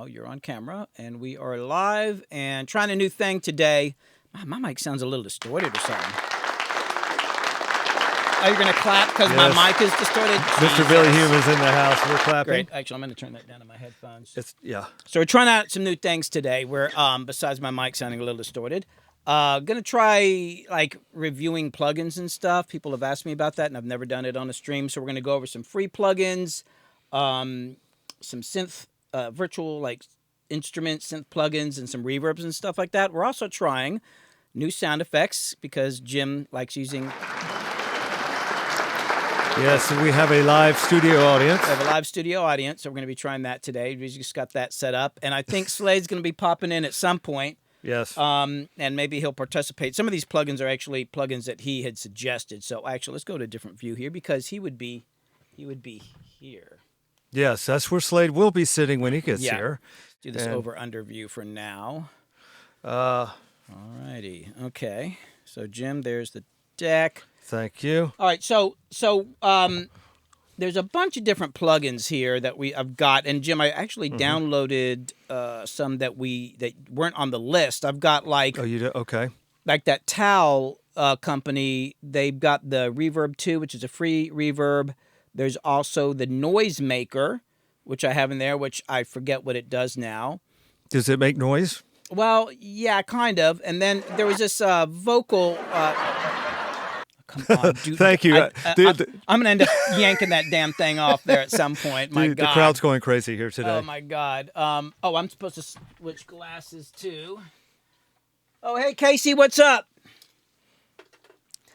now you're on camera, and we are live and trying a new thing today. My mic sounds a little distorted or something. Oh, you're going to clap because my mic is distorted? Mr. Billy Hume is in the house. We're clapping. Great. Actually, I'm going to turn that down to my headphones. Yeah. So we're trying out some new things today where, besides my mic sounding a little distorted, going to try, like, reviewing plugins and stuff. People have asked me about that, and I've never done it on a stream. So we're going to go over some free plugins, some synth, virtual, like, instrument synth plugins and some reverbs and stuff like that. We're also trying new sound effects because Jim likes using... Yes, we have a live studio audience. We have a live studio audience, so we're going to be trying that today. We just got that set up. And I think Slade's going to be popping in at some point. Yes. And maybe he'll participate. Some of these plugins are actually plugins that he had suggested. So actually, let's go to a different view here because he would be here. Yes, that's where Slade will be sitting when he gets here. Do this over-under view for now. All righty. Okay. So, Jim, there's the deck. Thank you. All right, so there's a bunch of different plugins here that I've got, and Jim, I actually downloaded some that weren't on the list. I've got like you do? Okay, like that Towel company. They've got the Reverb 2, which is a free reverb. There's also the Noisemaker, which I have in there, which I forget what it does now. Does it make noise? Well, yeah, kind of. And then there was this vocal. Come on, dude. Thank you. I'm going to end up yanking that damn thing off there at some point. My God. The crowd's going crazy here today. Oh, my God. I'm supposed to switch glasses, too. Oh, hey, Casey, what's up?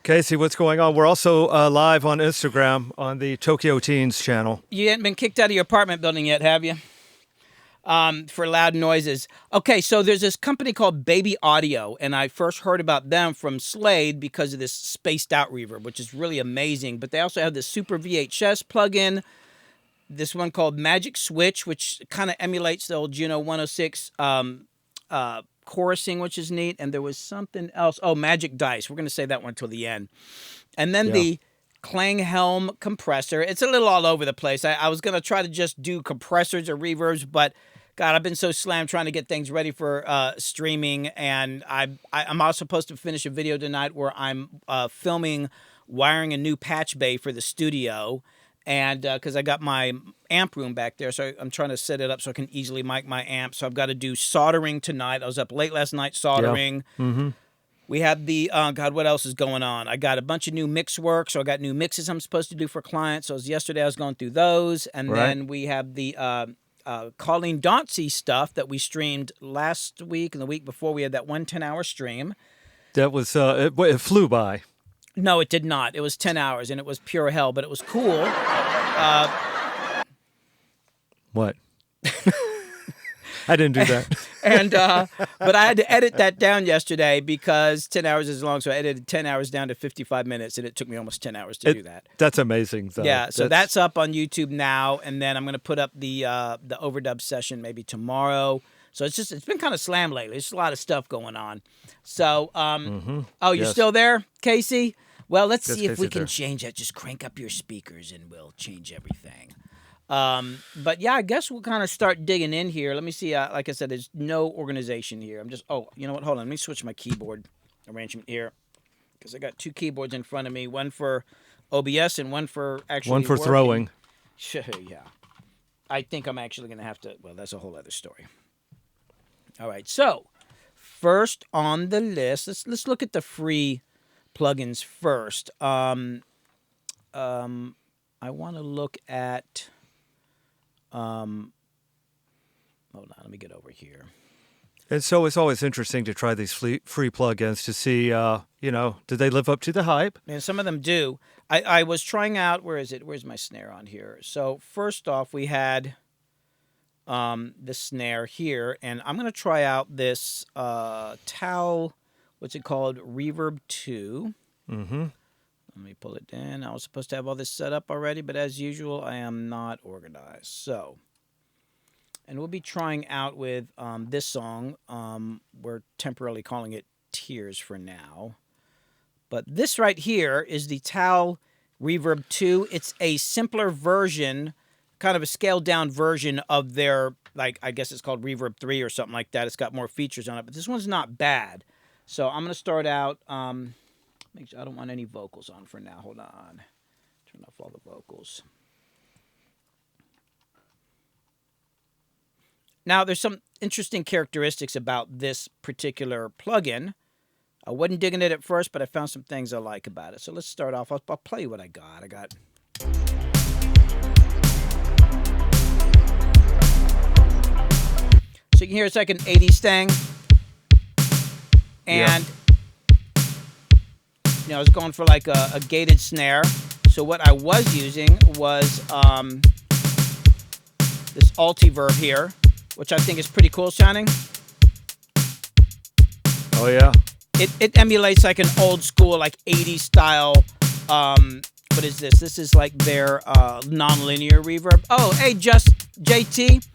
Casey, what's going on? We're also live on Instagram on the Tokyo Teens channel. You hadn't been kicked out of your apartment building yet, have you? For loud noises. Okay, so there's this company called Baby Audio, and I first heard about them from Slade because of this spaced out reverb, which is really amazing. But they also have this Super VHS plugin, this one called Magic Switch, which kind of emulates the old Juno 106 chorusing, which is neat. And there was something else. Oh, Magic Dice. We're going to say that one till the end. And then the Klanghelm compressor. It's a little all over the place. I was going to try to just do compressors or reverbs, but God, I've been so slammed trying to get things ready for streaming, and I'm also supposed to finish a video tonight where I'm filming wiring a new patch bay for the studio, and because I got my amp room back there, so I'm trying to set it up so I can easily mic my amp. So I've got to do soldering tonight. I was up late last night soldering. Yeah. Mm-hmm. We have the, God, what else is going on? I got a bunch of new mix work, so I got new mixes I'm supposed to do for clients. So yesterday I was going through those, and then we have the Colleen Dauncey stuff that we streamed last week and the week before. We had that 10-hour stream. That was, it flew by. No, it did not. It was 10 hours, and it was pure hell, but it was cool. What? I didn't do that. And but I had to edit that down yesterday because 10 hours is long, so I edited 10 hours down to 55 minutes, and it took me almost 10 hours to do that. That's amazing, though. Yeah, so that's up on YouTube now, and then I'm going to put up the overdub session maybe tomorrow. So it's been kind of slammed lately. There's a lot of stuff going on. So, oh, you're still there, Casey? Well, let's see if we can change that. Just crank up your speakers, and we'll change everything. But yeah, I guess we'll kind of start digging in here. Let me see. Like I said, there's no organization here. I'm just, you know what? Hold on. Let me switch my keyboard arrangement here because I got two keyboards in front of me, one for OBS and one for actually one for working. Throwing. Sure, yeah. I think I'm actually going to have to, well, that's a whole other story. All right. So first on the list, let's look at the free plugins first. I want to look at, hold on, let me get over here. And so it's always interesting to try these free plugins to see, do they live up to the hype? And some of them do. I was trying out, where is it? Where's my snare on here? So first off, we had the snare here, and I'm going to try out this Towel, what's it called? Reverb 2. Mm-hmm. Let me pull it in. I was supposed to have all this set up already, but as usual, I am not organized. So, and we'll be trying out with this song. We're temporarily calling it Tears for now. But this right here is the Towel Reverb 2. It's a simpler version, kind of a scaled down version of their like I guess it's called Reverb 3 or something like that. It's got more features on it, but this one's not bad. So I'm gonna start out. Make sure I don't want any vocals on for now. Hold on. Turn off all the vocals. Now, there's some interesting characteristics about this particular plugin. I wasn't digging it at first, but I found some things I like about it. So let's start off. I'll play you what I got. So you can hear it's like an 80s thing. And, you know, it's going for like a gated snare. So what I was using was this Altiverb here, which I think is pretty cool sounding. Oh, yeah. It emulates like an old school, like 80s style, what is this? This is like their non-linear reverb. Oh, hey, JT.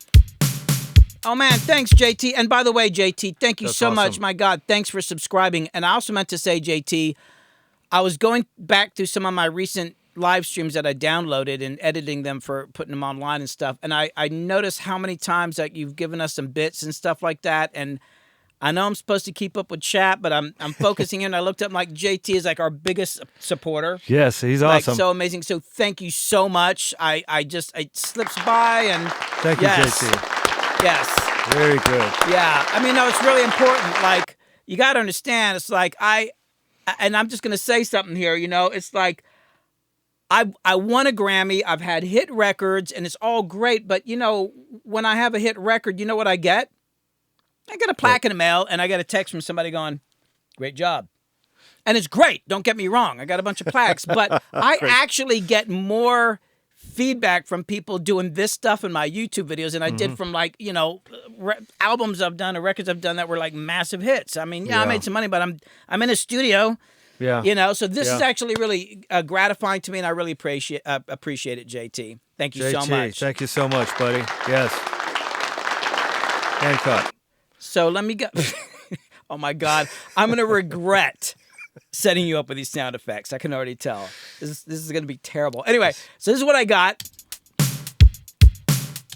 Oh, man, thanks, JT. And by the way, JT, thank you so much. My God, thanks for subscribing. And I also meant to say, JT, I was going back through some of my recent live streams that I downloaded and editing them for putting them online and stuff. And I noticed how many times that you've given us some bits and stuff like that. And I know I'm supposed to keep up with chat, but I'm focusing in. I looked up, like, JT is like our biggest supporter. Yes, he's awesome. Like, so amazing. So thank you so much. It slips by and thank you, JT. Yes. Very good. Yeah. I mean, no, it's really important. Like, you got to understand, it's like and I'm just going to say something here, you know, it's like I won a Grammy. I've had hit records and it's all great. But, you know, when I have a hit record, you know what I get? I get a plaque in the mail and I get a text from somebody going, great job. And it's great. Don't get me wrong. I got a bunch of plaques. But I actually get more feedback from people doing this stuff in my YouTube videos than I did from, like, you know, albums I've done or records I've done that were like massive hits. I mean, I made some money, but I'm in a studio. Yeah. You know, so this is actually really gratifying to me, and I really appreciate it, JT. Thank you so much. Thank you so much, buddy. Yes. And cut. So let me go. Oh, my God. I'm going to regret setting you up with these sound effects. I can already tell. This is going to be terrible. Anyway, so this is what I got.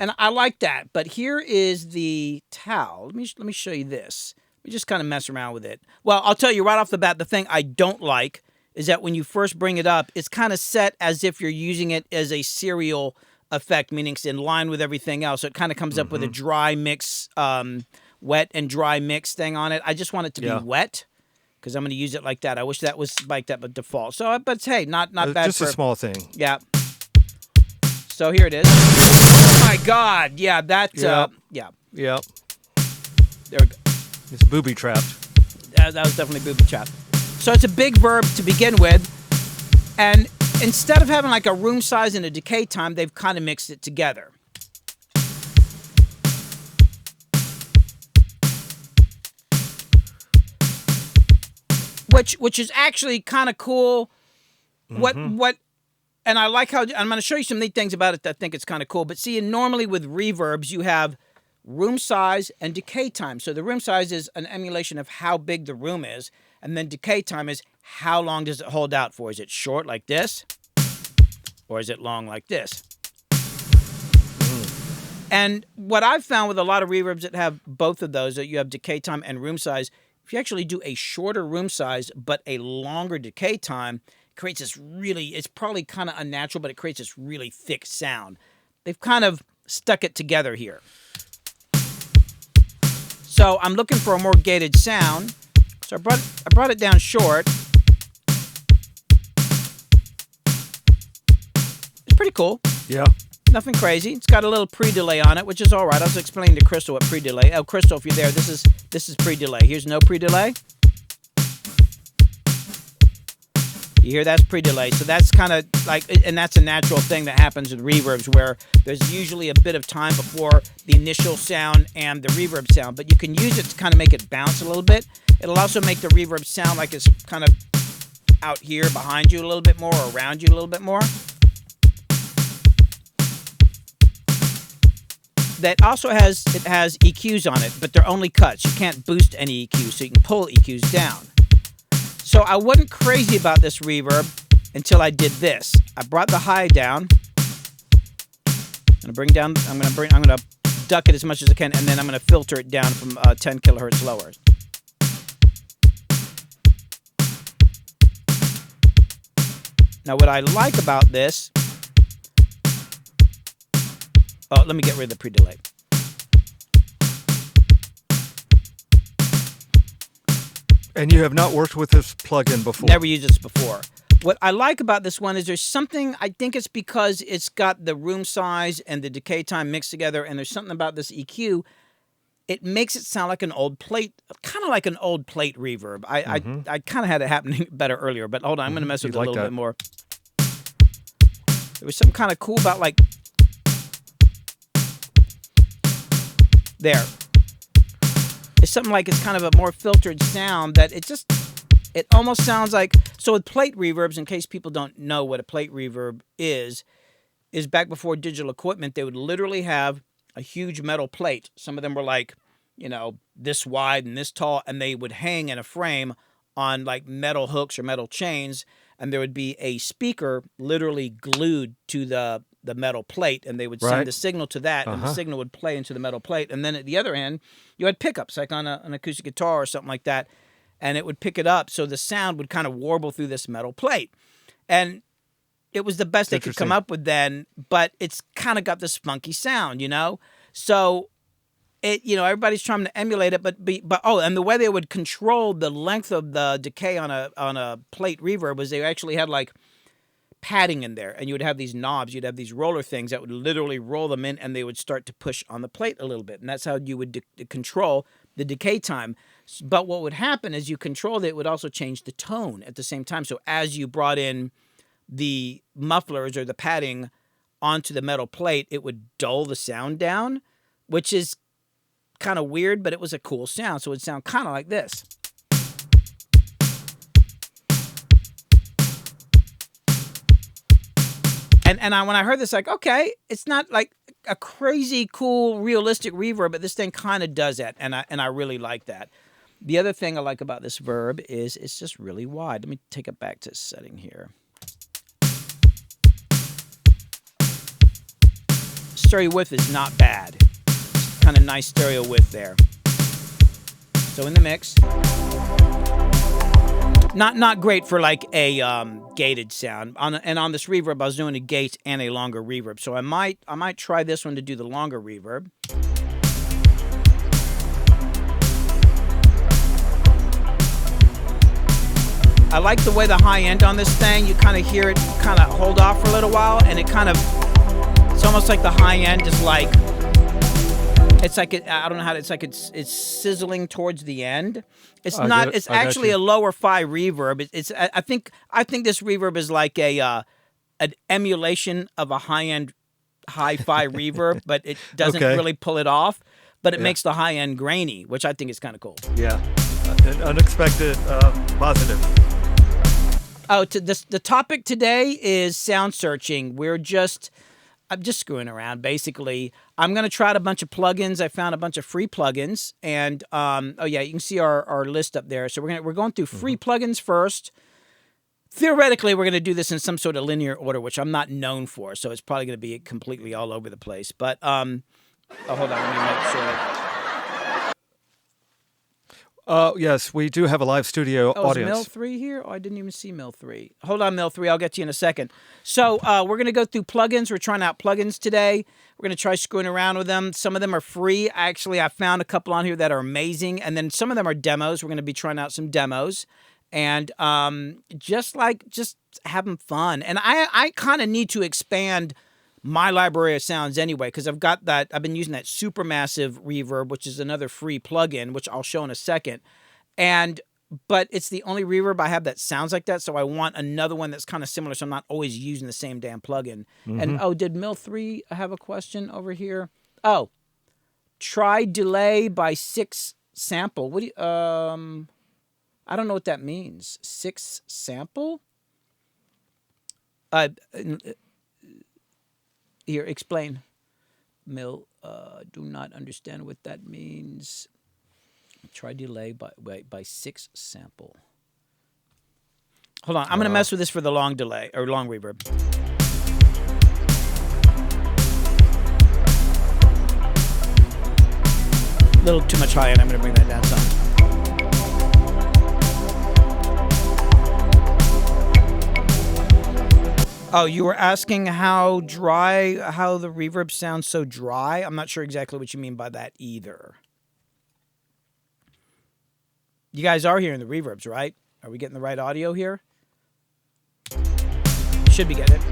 And I like that. But here is the towel. Let me show you this. Let me just kind of mess around with it. Well, I'll tell you right off the bat, the thing I don't like is that when you first bring it up, it's kind of set as if you're using it as a serial effect, meaning it's in line with everything else. So it kind of comes up with a dry mix, wet and dry mix thing on it. I just want it to be wet, because I'm going to use it like that. I wish that was like that, but default. So, but hey, not bad. Just a small thing. Yeah. So here it is. Oh my God. Yeah, that. Yep. Yeah. Yep. There we go. It's booby trapped. That was definitely booby trapped. So it's a big verb to begin with, and instead of having like a room size and a decay time, they've kind of mixed it together. Which is actually kind of cool. What and I like how I'm going to show you some neat things about it that I think it's kind of cool. But see, normally with reverbs, you have room size and decay time. So the room size is an emulation of how big the room is, and then decay time is how long does it hold out for? Is it short like this, or is it long like this? And what I've found with a lot of reverbs that have both of those, that you have decay time and room size, if you actually do a shorter room size but a longer decay time, it creates this really, it's probably kind of unnatural, but it creates this really thick sound. They've kind of stuck it together here. So I'm looking for a more gated sound. So I brought it down short. It's pretty cool. Yeah. Nothing crazy. It's got a little pre-delay on it, which is all right. I was explaining to Crystal what pre-delay. Oh, Crystal, if you're there, this is pre-delay. Here's no pre-delay. You hear that's pre-delay. So that's kind of like, and that's a natural thing that happens with reverbs, where there's usually a bit of time before the initial sound and the reverb sound, but you can use it to kind of make it bounce a little bit. It'll also make the reverb sound like it's kind of out here behind you a little bit more, or around you a little bit more. That also has EQs on it, but they're only cuts. You can't boost any EQs, so you can pull EQs down. So I wasn't crazy about this reverb until I did this. I brought the high down. I'm gonna duck it as much as I can, and then I'm going to filter it down from 10 kilohertz lower. Now, what I like about this... Oh, let me get rid of the pre-delay. And you have not worked with this plugin before? Never used this before. What I like about this one is there's something, I think it's because it's got the room size and the decay time mixed together, and there's something about this EQ, it makes it sound like an old plate, kind of like an old plate reverb. I kind of had it happening better earlier, but hold on, I'm going to mess with it a little bit more. There was something kind of cool about, like, there. It's something like it's kind of a more filtered sound that it almost sounds like, so with plate reverbs, in case people don't know what a plate reverb is back before digital equipment, they would literally have a huge metal plate. Some of them were like, you know, this wide and this tall, and they would hang in a frame on like metal hooks or metal chains, and there would be a speaker literally glued to the metal plate, and they would send the signal to that, and the signal would play into the metal plate. And then at the other end, you had pickups, like on an acoustic guitar or something like that, and it would pick it up, so the sound would kind of warble through this metal plate. And it was the best they could come up with then, but it's kind of got this funky sound, you know? So, everybody's trying to emulate it, but and the way they would control the length of the decay on a plate reverb was they actually had like padding in there, and you would have these knobs, you'd have these roller things that would literally roll them in, and they would start to push on the plate a little bit, and that's how you would control the decay time. But what would happen as you controlled it would also change the tone at the same time. So as you brought in the mufflers or the padding onto the metal plate, it would dull the sound down, which is kind of weird, but it was a cool sound. So it would sound kind of like this. And when I heard this, like, okay, it's not like a crazy cool realistic reverb, but this thing kind of does that, and I really like that. The other thing I like about this verb is it's just really wide. Let me take it back to setting here. Stereo width is not bad. Kind of nice stereo width there. So in the mix. Not great for like a gated sound. On this reverb, I was doing a gate and a longer reverb. So I might try this one to do the longer reverb. I like the way the high end on this thing, you kind of hear it kind of hold off for a little while, and it's almost like the high end is like, it's like, I don't know how to, it's like it's sizzling towards the end. It's not, it's actually a lower fi reverb. I think this reverb is like an emulation of a high end hi-fi reverb, but it doesn't really pull it off, but it makes the high end grainy, which I think is kind of cool. Yeah, an unexpected positive. Oh, the topic today is sound searching. I'm just screwing around, basically. I'm going to try out a bunch of plugins. I found a bunch of free plugins. And, you can see our list up there. So we're going through free plugins first. Theoretically, we're going to do this in some sort of linear order, which I'm not known for. So it's probably going to be completely all over the place. But, hold on. Let me make sure. Yes, we do have a live studio audience. Is Mill 3 here? Oh, I didn't even see Mill 3. Hold on, Mill 3. I'll get to you in a second. So we're going to go through plugins. We're trying out plugins today. We're going to try screwing around with them. Some of them are free. Actually, I found a couple on here that are amazing. And then some of them are demos. We're going to be trying out some demos. And just having fun. And I kind of need to expand my library of sounds anyway, because I've been using that Supermassive reverb, which is another free plugin, which I'll show in a second. But it's the only reverb I have that sounds like that, so I want another one that's kind of similar, so I'm not always using the same damn plugin. And did Mill 3 have a question over here? Oh, try delay by 6 sample. What do you, I don't know what that means. 6 sample? Here, explain. Mill, do not understand what that means. Try delay by 6 sample. Hold on, I'm going to mess with this for the long delay, or long reverb. little too much high end. I'm going to bring that down some. Oh, you were asking how the reverb sounds so dry? I'm not sure exactly what you mean by that either. You guys are hearing the reverbs, right? Are we getting the right audio here? Should be getting it.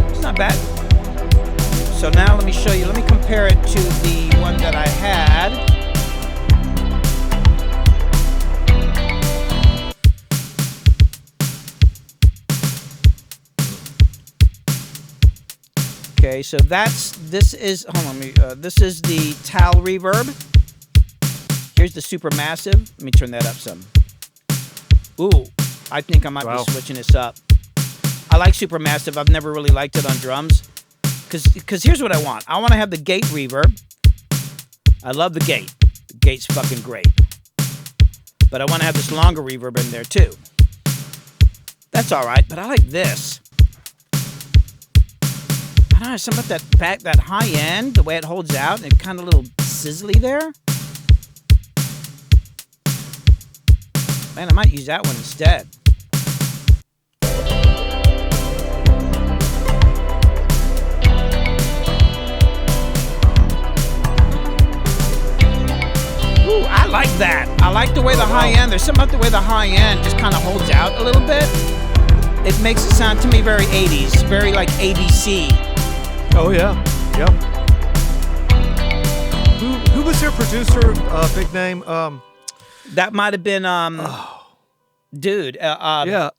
It's not bad. So now let me show you. Let me compare it to the one that I had. Okay, so this is the Tal reverb. Here's the supermassive. Let me turn that up some. Ooh, I think I might be switching this up. I like supermassive. I've never really liked it on drums. Because here's what I want. I want to have the gate reverb. I love the gate. The gate's fucking great. But I want to have this longer reverb in there too. That's all right, but I like this. I don't know, something about that high end, the way it holds out, and it kind of a little sizzly there. Man, I might use that one instead. Ooh, I like that. I like the way the high end, there's something about the way the high end just kind of holds out a little bit. It makes it sound to me very 80s, very like ABC. Oh, yeah. Yep. Who was their producer, big name? That might have been, dude. Yeah.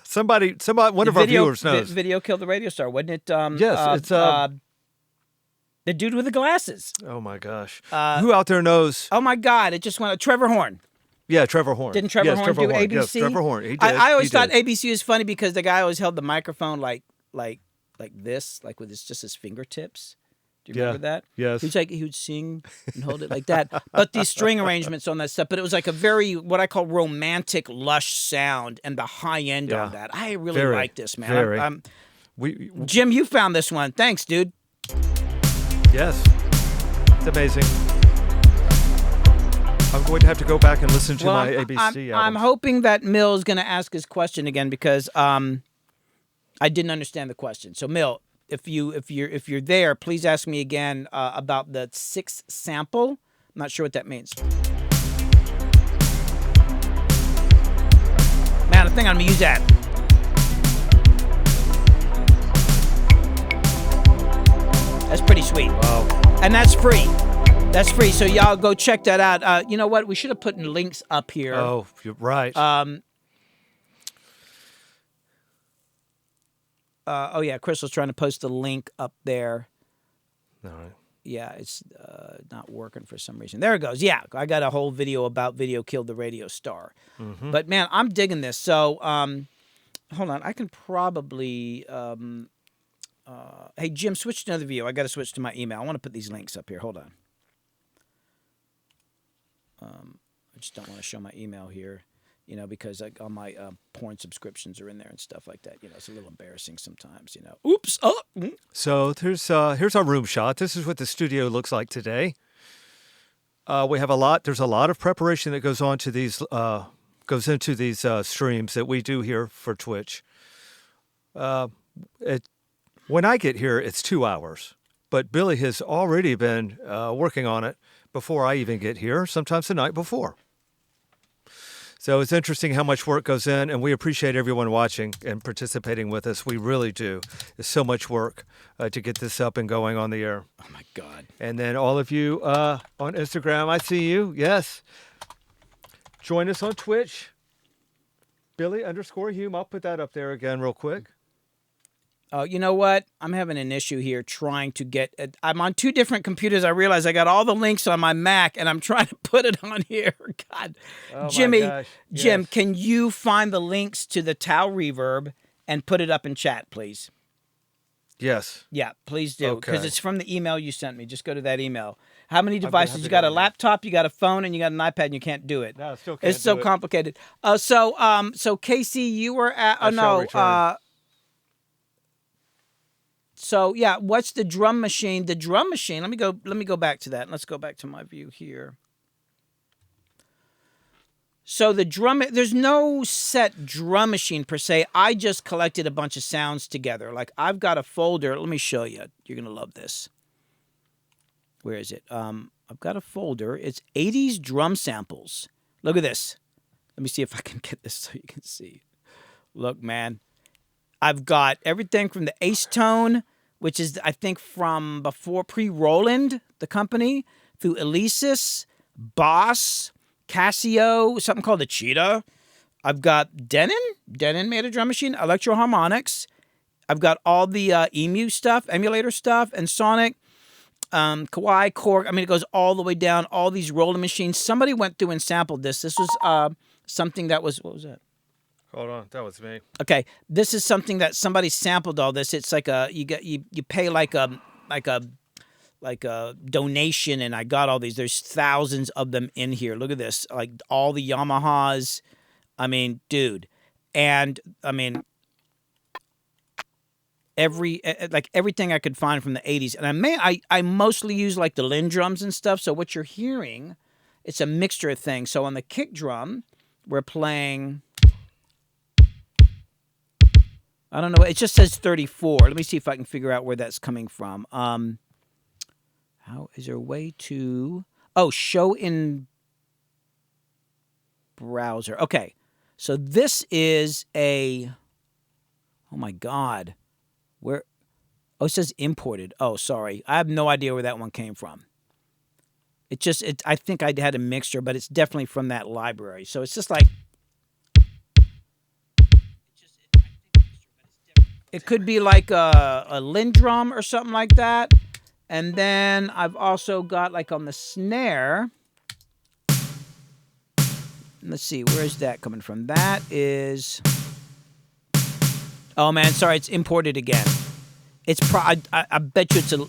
Somebody, one of our viewers knows. Video killed the radio star, wasn't it? Yes, it's the dude with the glasses. Oh my gosh! Who out there knows? Oh my God! It just went. Trevor Horn. Yeah, Trevor Horn. Didn't Trevor Horn do ABC? Yes, Trevor Horn. He did. I always thought ABC was funny because the guy always held the microphone like this, like with just his fingertips. Do you remember that? Yes. He would sing and hold it like that. But these string arrangements on that stuff, but it was like a very, what I call romantic, lush sound and the high end on that. I really like this, man. Jim, you found this one. Thanks, dude. Yes. It's amazing. I'm going to have to go back and listen to my ABC album. I'm hoping that Mill's going to ask his question again because I didn't understand the question. So, Mill, if you're there, please ask me again about the 6 sample. I'm not sure what that means. Man, I think I'm gonna use that. That's pretty sweet. Wow. And that's free. That's free. So y'all go check that out. You know what? We should have put in links up here. Oh, you're right. Oh yeah, Crystal's trying to post a link up there. All right. Yeah, it's not working for some reason. There it goes. Yeah, I got a whole video about Video Killed the Radio Star. Mm-hmm. But man, I'm digging this. So hold on, I can probably. Hey Jim, switch to another view. I got to switch to my email. I want to put these links up here. Hold on. I just don't want to show my email here. Because all my porn subscriptions are in there and stuff like that. It's a little embarrassing sometimes. Oops. Oh. So here's our room shot. This is what the studio looks like today. We have a lot. There's a lot of preparation that goes into these streams that we do here for Twitch. When I get here, it's 2 hours, but Billy has already been working on it before I even get here. Sometimes the night before. So it's interesting how much work goes in, and we appreciate everyone watching and participating with us. We really do. It's so much work to get this up and going on the air. Oh, my God. And then all of you on Instagram, I see you. Yes. Join us on Twitch. Billy_Hume. I'll put that up there again real quick. Oh, you know what? I'm having an issue here trying to get it. I'm on 2 different computers. I realize I got all the links on my Mac, and I'm trying to put it on here. God. Oh, Jimmy, my gosh. Jim, Yes. can you find the links to the Tau Reverb and put it up in chat, please? Yes. Yeah, please do, because Okay. it's from the email you sent me. Just go to that email. How many I'm gonna have devices? to You go got a in there. laptop, you got a phone, and you got an iPad, and you can't do it. No, I still can't It's so do it. complicated. So Casey, you were at. Oh I shall no. return. So yeah, what's the drum machine? The drum machine. Let me go back to that. Let's go back to my view here. So the drum, there's no set drum machine per se. I just collected a bunch of sounds together. Like I've got a folder. Let me show you. You're gonna love this. Where is it? I've got a folder. It's 80s drum samples. Look at this. Let me see if I can get this so you can see. Look, man. I've got everything from the Ace Tone, which is, I think, from before pre-Roland, the company, through Alesis, Boss, Casio, something called the Cheetah. I've got Denon. Denon made a drum machine. Electro Harmonics. I've got all the Emu stuff, emulator stuff, and Sonic, Kawai, Korg. I mean, it goes all the way down. All these Roland machines. Somebody went through and sampled this. This was something that was, what was that? Hold on, that was me. Okay, this is something that somebody sampled all this. It's like you pay like a donation, and I got all these. There's thousands of them in here. Look at this, like all the Yamahas. I mean, dude, and I mean everything I could find from the 80s. And I mostly use like the Linn drums and stuff. So what you're hearing, it's a mixture of things. So on the kick drum, we're playing. I don't know. It just says 34. Let me see if I can figure out where that's coming from. How is there a way to? Oh, show in browser. Okay, so this is a. Oh my God, where? Oh, it says imported. Oh, sorry, I have no idea where that one came from. I think I had a mixture, but it's definitely from that library. So it's just like. It could be like a Linn drum or something like that. And then I've also got like on the snare. Let's see, where is that coming from? That is. Oh man, sorry, it's imported again. It's I bet you it's a.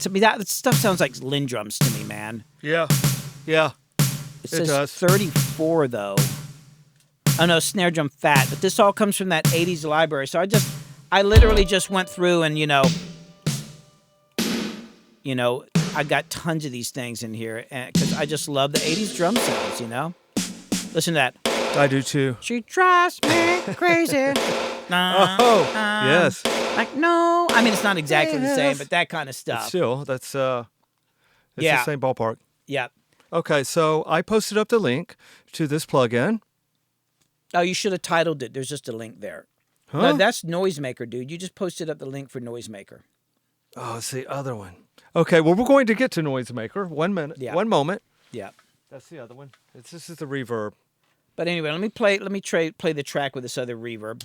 To me, that stuff sounds like Linn drums to me, man. Yeah. It says does. 34 though. Oh no, snare drum fat. But this all comes from that 80s library. So I literally just went through and, I got tons of these things in here because I just love the 80s drum sounds, Listen to that. I do too. She drives me crazy. Yes. Like, no. I mean, it's not exactly the same, but that kind of stuff. Still, that's it's Yeah. the same ballpark. Yeah. Okay, so I posted up the link to this plugin. Oh, you should have titled it. There's just a link there. Huh? No, that's Noisemaker, dude. You just posted up the link for Noisemaker. Oh, it's the other one. Okay, well, we're going to get to Noisemaker. 1 minute. Yeah. 1 moment. Yeah. That's the other one. This is the reverb. But anyway, let me play the track with this other reverb.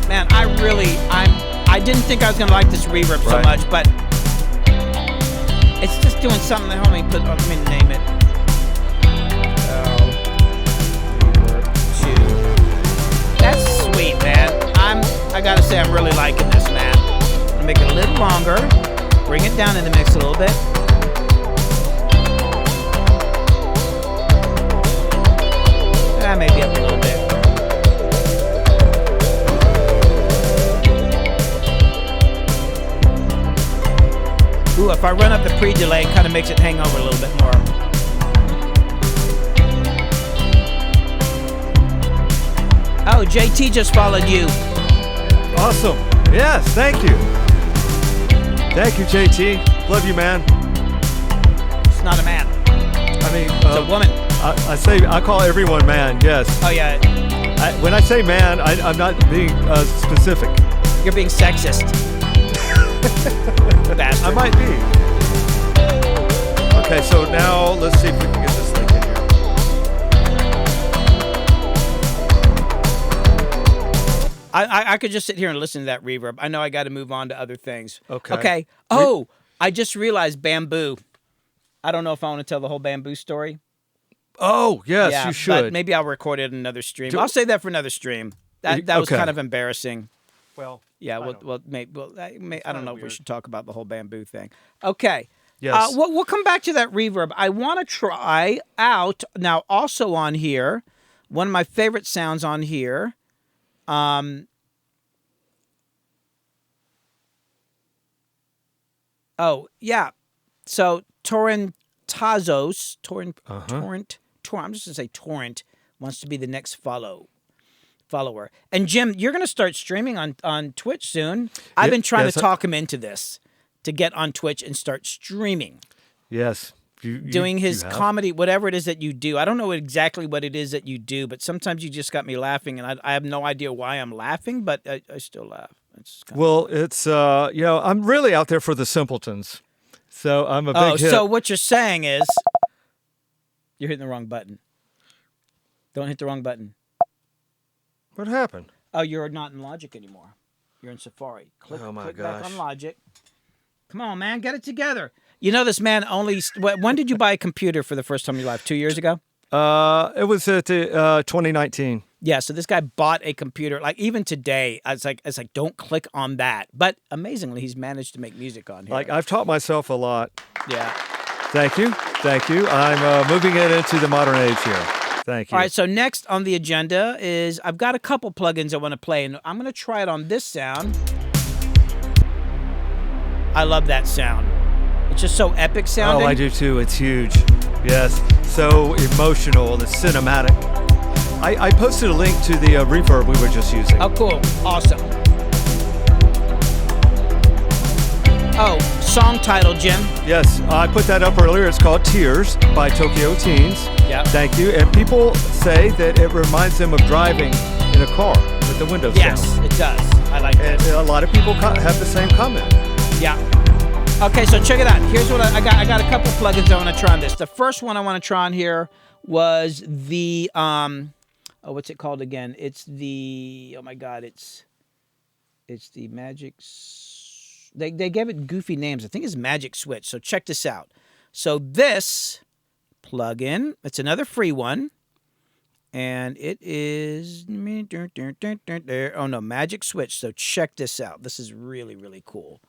Man, I didn't think I was gonna like this reverb so Right. much, but it's just doing something. Let me name it. Reverb 2. That's sweet, man. I gotta say, I'm really liking this, man. I'm gonna make it a little longer, bring it down in the mix a little bit. Maybe up a little bit. Ooh, if I run up the pre-delay, it kind of makes it hang over a little bit more. Oh, JT just followed you. Awesome. Yes, thank you. Thank you, JT. Love you, man. It's not a man. I mean, It's a woman. I call everyone man, yes. Oh, yeah. When I say man, I'm not being specific. You're being sexist. Bastard. I might be. Okay, so now let's see if we can get this link in here. I could just sit here and listen to that reverb. I know I got to move on to other things. Okay. Oh, I just realized bamboo. I don't know if I want to tell the whole bamboo story. Oh, yes, Yeah, you should. But maybe I'll record it in another stream. I'll save that for another stream. That was Okay. kind of embarrassing. Well, Yeah, I don't- I don't know if we weird. should talk about the whole bamboo thing. Okay. Yes. We'll come back to that reverb. I want to try out now. Also on here, one of my favorite sounds on here. Oh yeah, so Torrent. I'm just gonna say Torrent wants to be the next follower. And Jim, you're gonna start streaming on Twitch soon. I've been trying to talk him into this to get on Twitch and start streaming. Yes. Doing his you have. comedy, whatever it is that you do. I don't know exactly what it is that you do, but sometimes you just got me laughing, and I have no idea why I'm laughing, but I still laugh. It's kind Well, it's I'm really out there for the simpletons. So I'm a big hit. So what you're saying is you're hitting the wrong button. Don't hit the wrong button. What happened? Oh, you're not in Logic anymore. You're in Safari. Click back gosh. on Logic. Come on, man, get it together. You know this man only. When did you buy a computer for the first time in your life? 2 years ago. It was at 2019. Yeah, so this guy bought a computer. Like even today, it's like don't click on that. But amazingly, he's managed to make music on here. Like I've taught myself a lot. Yeah. Thank you. I'm moving it into the modern age here. Thank you. All right, so next on the agenda is I've got a couple plugins I want to play, and I'm going to try it on this sound. I love that sound. It's just so epic sounding. Oh, I do too. It's huge. Yes. So emotional and cinematic. I posted a link to the reverb we were just using. Oh, cool. Awesome. Oh, song title, Jim. Yes, I put that up earlier. It's called Tears by Tokyo Teens. Yeah. Thank you. And people say that it reminds them of driving in a car with the windows down. Yes, it does. I like that. And a lot of people have the same comment. Yeah. Okay, so check it out. Here's what I got. I got a couple plugins I want to try on this. The first one I want to try on here was the what's it called again? It's the it's the Magic. They gave it goofy names. I think it's Magic Switch. So check this out. So this plugin, it's another free one, and it is Magic Switch. So check this out. This is really, really cool.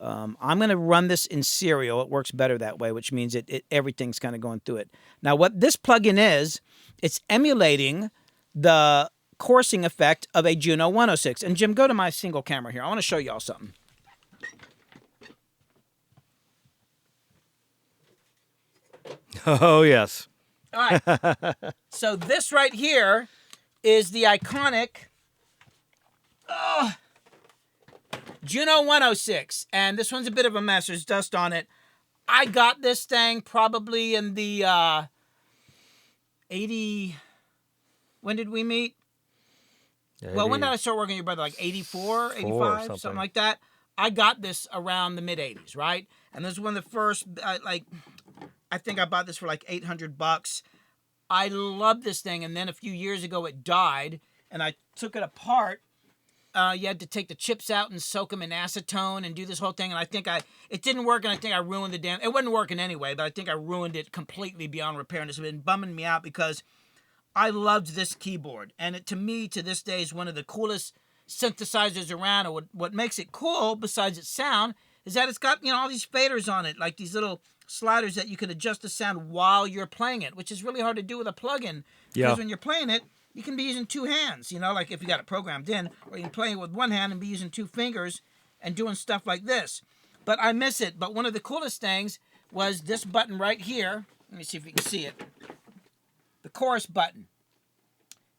I'm going to run this in serial. It works better that way, which means everything's kind of going through it. Now, what this plugin is, it's emulating the coursing effect of a Juno 106. And Jim, go to my single camera here. I want to show y'all something. Oh, yes. All right. So this right here is the iconic Juno 106, and this one's a bit of a mess. There's dust on it. I got this thing probably in the 80. When did we meet? 80. Well, when did I start working with your brother? Like 84, 85, something like that. I got this around the mid 80s, right? And this is one of the first, I think I bought this for like $800. I love this thing, and then a few years ago it died, and I took it apart. You had to take the chips out and soak them in acetone and do this whole thing. And I think it didn't work, and I think I ruined the damn. It wasn't working anyway, but I think I ruined it completely beyond repair. And it's been bumming me out because I loved this keyboard. And it, to me, to this day, is one of the coolest synthesizers around. And what makes it cool, besides its sound, is that it's got, all these faders on it, like these little sliders that you can adjust the sound while you're playing it, which is really hard to do with a plugin. Because when you're playing it, you can be using two hands, like if you got it programmed in, or you can play it with one hand and be using two fingers and doing stuff like this. But I miss it. But one of the coolest things was this button right here. Let me see if you can see it. The chorus button.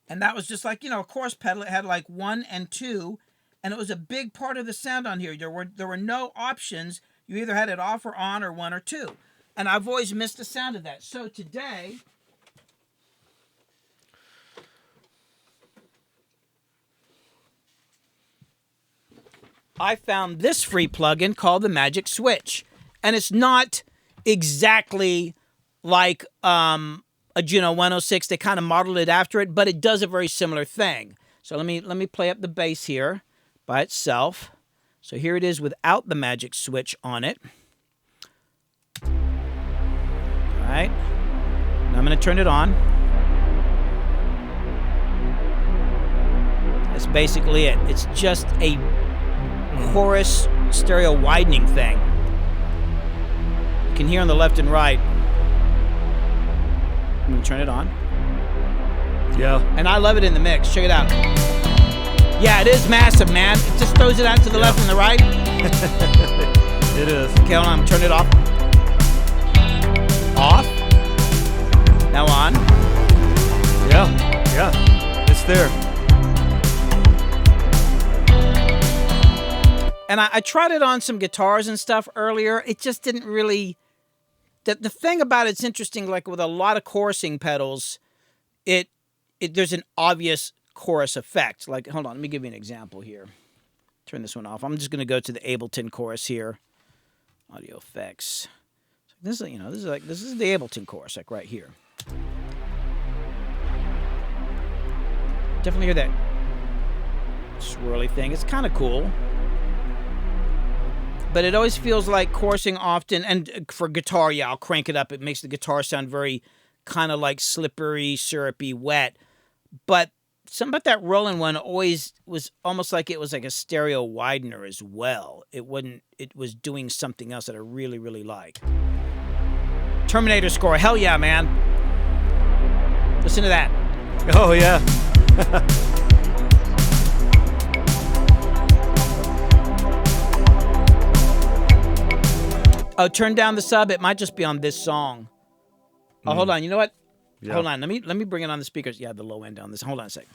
And that was just like, a chorus pedal. It had like 1 and 2, and it was a big part of the sound on here. There were no options. You either had it off or on or 1 or 2. And I've always missed the sound of that. So today, I found this free plugin called the Magic Switch. And it's not exactly like a Juno 106. They kind of modeled it after it, but it does a very similar thing. So let me play up the bass here by itself. So here it is without the Magic Switch on it. All right. Now I'm going to turn it on. That's basically it. It's just a chorus stereo widening thing. You can hear on the left and right. I'm gonna turn it on. Yeah. And I love it in the mix. Check it out. Yeah, it is massive, man. It just throws it out to the left and the right. It is. Okay, hold on. Turn it off. Off. Now on. Yeah. It's there. And I tried it on some guitars and stuff earlier. It just didn't really... The thing about it's interesting, like with a lot of chorusing pedals, there's an obvious chorus effect. Like, hold on, let me give you an example here. Turn this one off. I'm just going to go to the Ableton chorus here. Audio effects. This is, this is the Ableton chorus, like right here. Definitely hear that swirly thing. It's kind of cool. But it always feels like chorusing often, and for guitar, yeah, I'll crank it up. It makes the guitar sound very kind of like slippery, syrupy, wet. But something about that Roland one always was almost like it was like a stereo widener as well. It was doing something else that I really, really like. Terminator score, hell yeah, man. Listen to that. Oh, yeah. Oh, turn down the sub. It might just be on this song. Oh, hold on. You know what? Yeah. Hold on. Let me bring it on the speakers. Yeah, the low end on this. Hold on a second.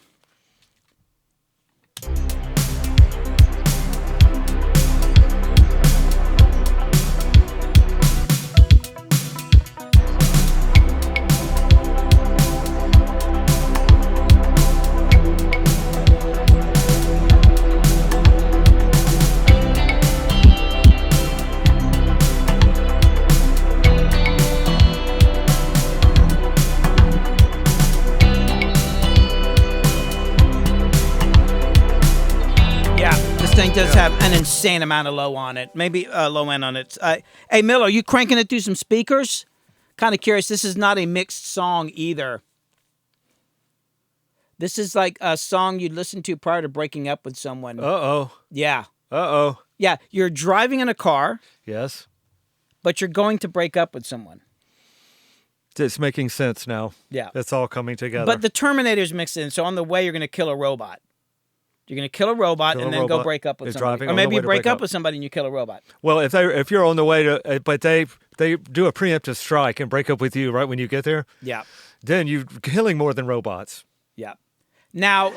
Does have an insane amount of low on it. Maybe low end on it. Hey, Miller, are you cranking it through some speakers? Kind of curious. This is not a mixed song either. This is like a song you'd listen to prior to breaking up with someone. Uh-oh. Yeah. Uh-oh. Yeah, you're driving in a car. Yes. But you're going to break up with someone. It's making sense now. Yeah. It's all coming together. But the Terminator's mixed in, so on the way you're going to kill a robot. You're going to kill a robot and then go break up with somebody. Or maybe you break up with somebody and you kill a robot. Well, if you're on the way to, but they do a preemptive strike and break up with you right when you get there. Yeah. Then you're killing more than robots. Yeah. Now,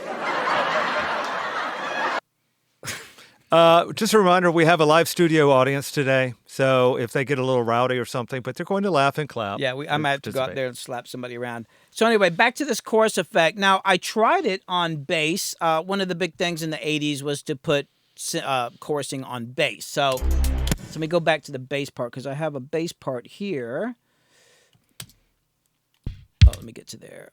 just a reminder, we have a live studio audience today. So if they get a little rowdy or something, but they're going to laugh and clap. Yeah, I might have to go out there and slap somebody around. So anyway, back to this chorus effect. Now, I tried it on bass. One of the big things in the 80s was to put chorusing on bass. So let me go back to the bass part because I have a bass part here. Oh, let me get to there.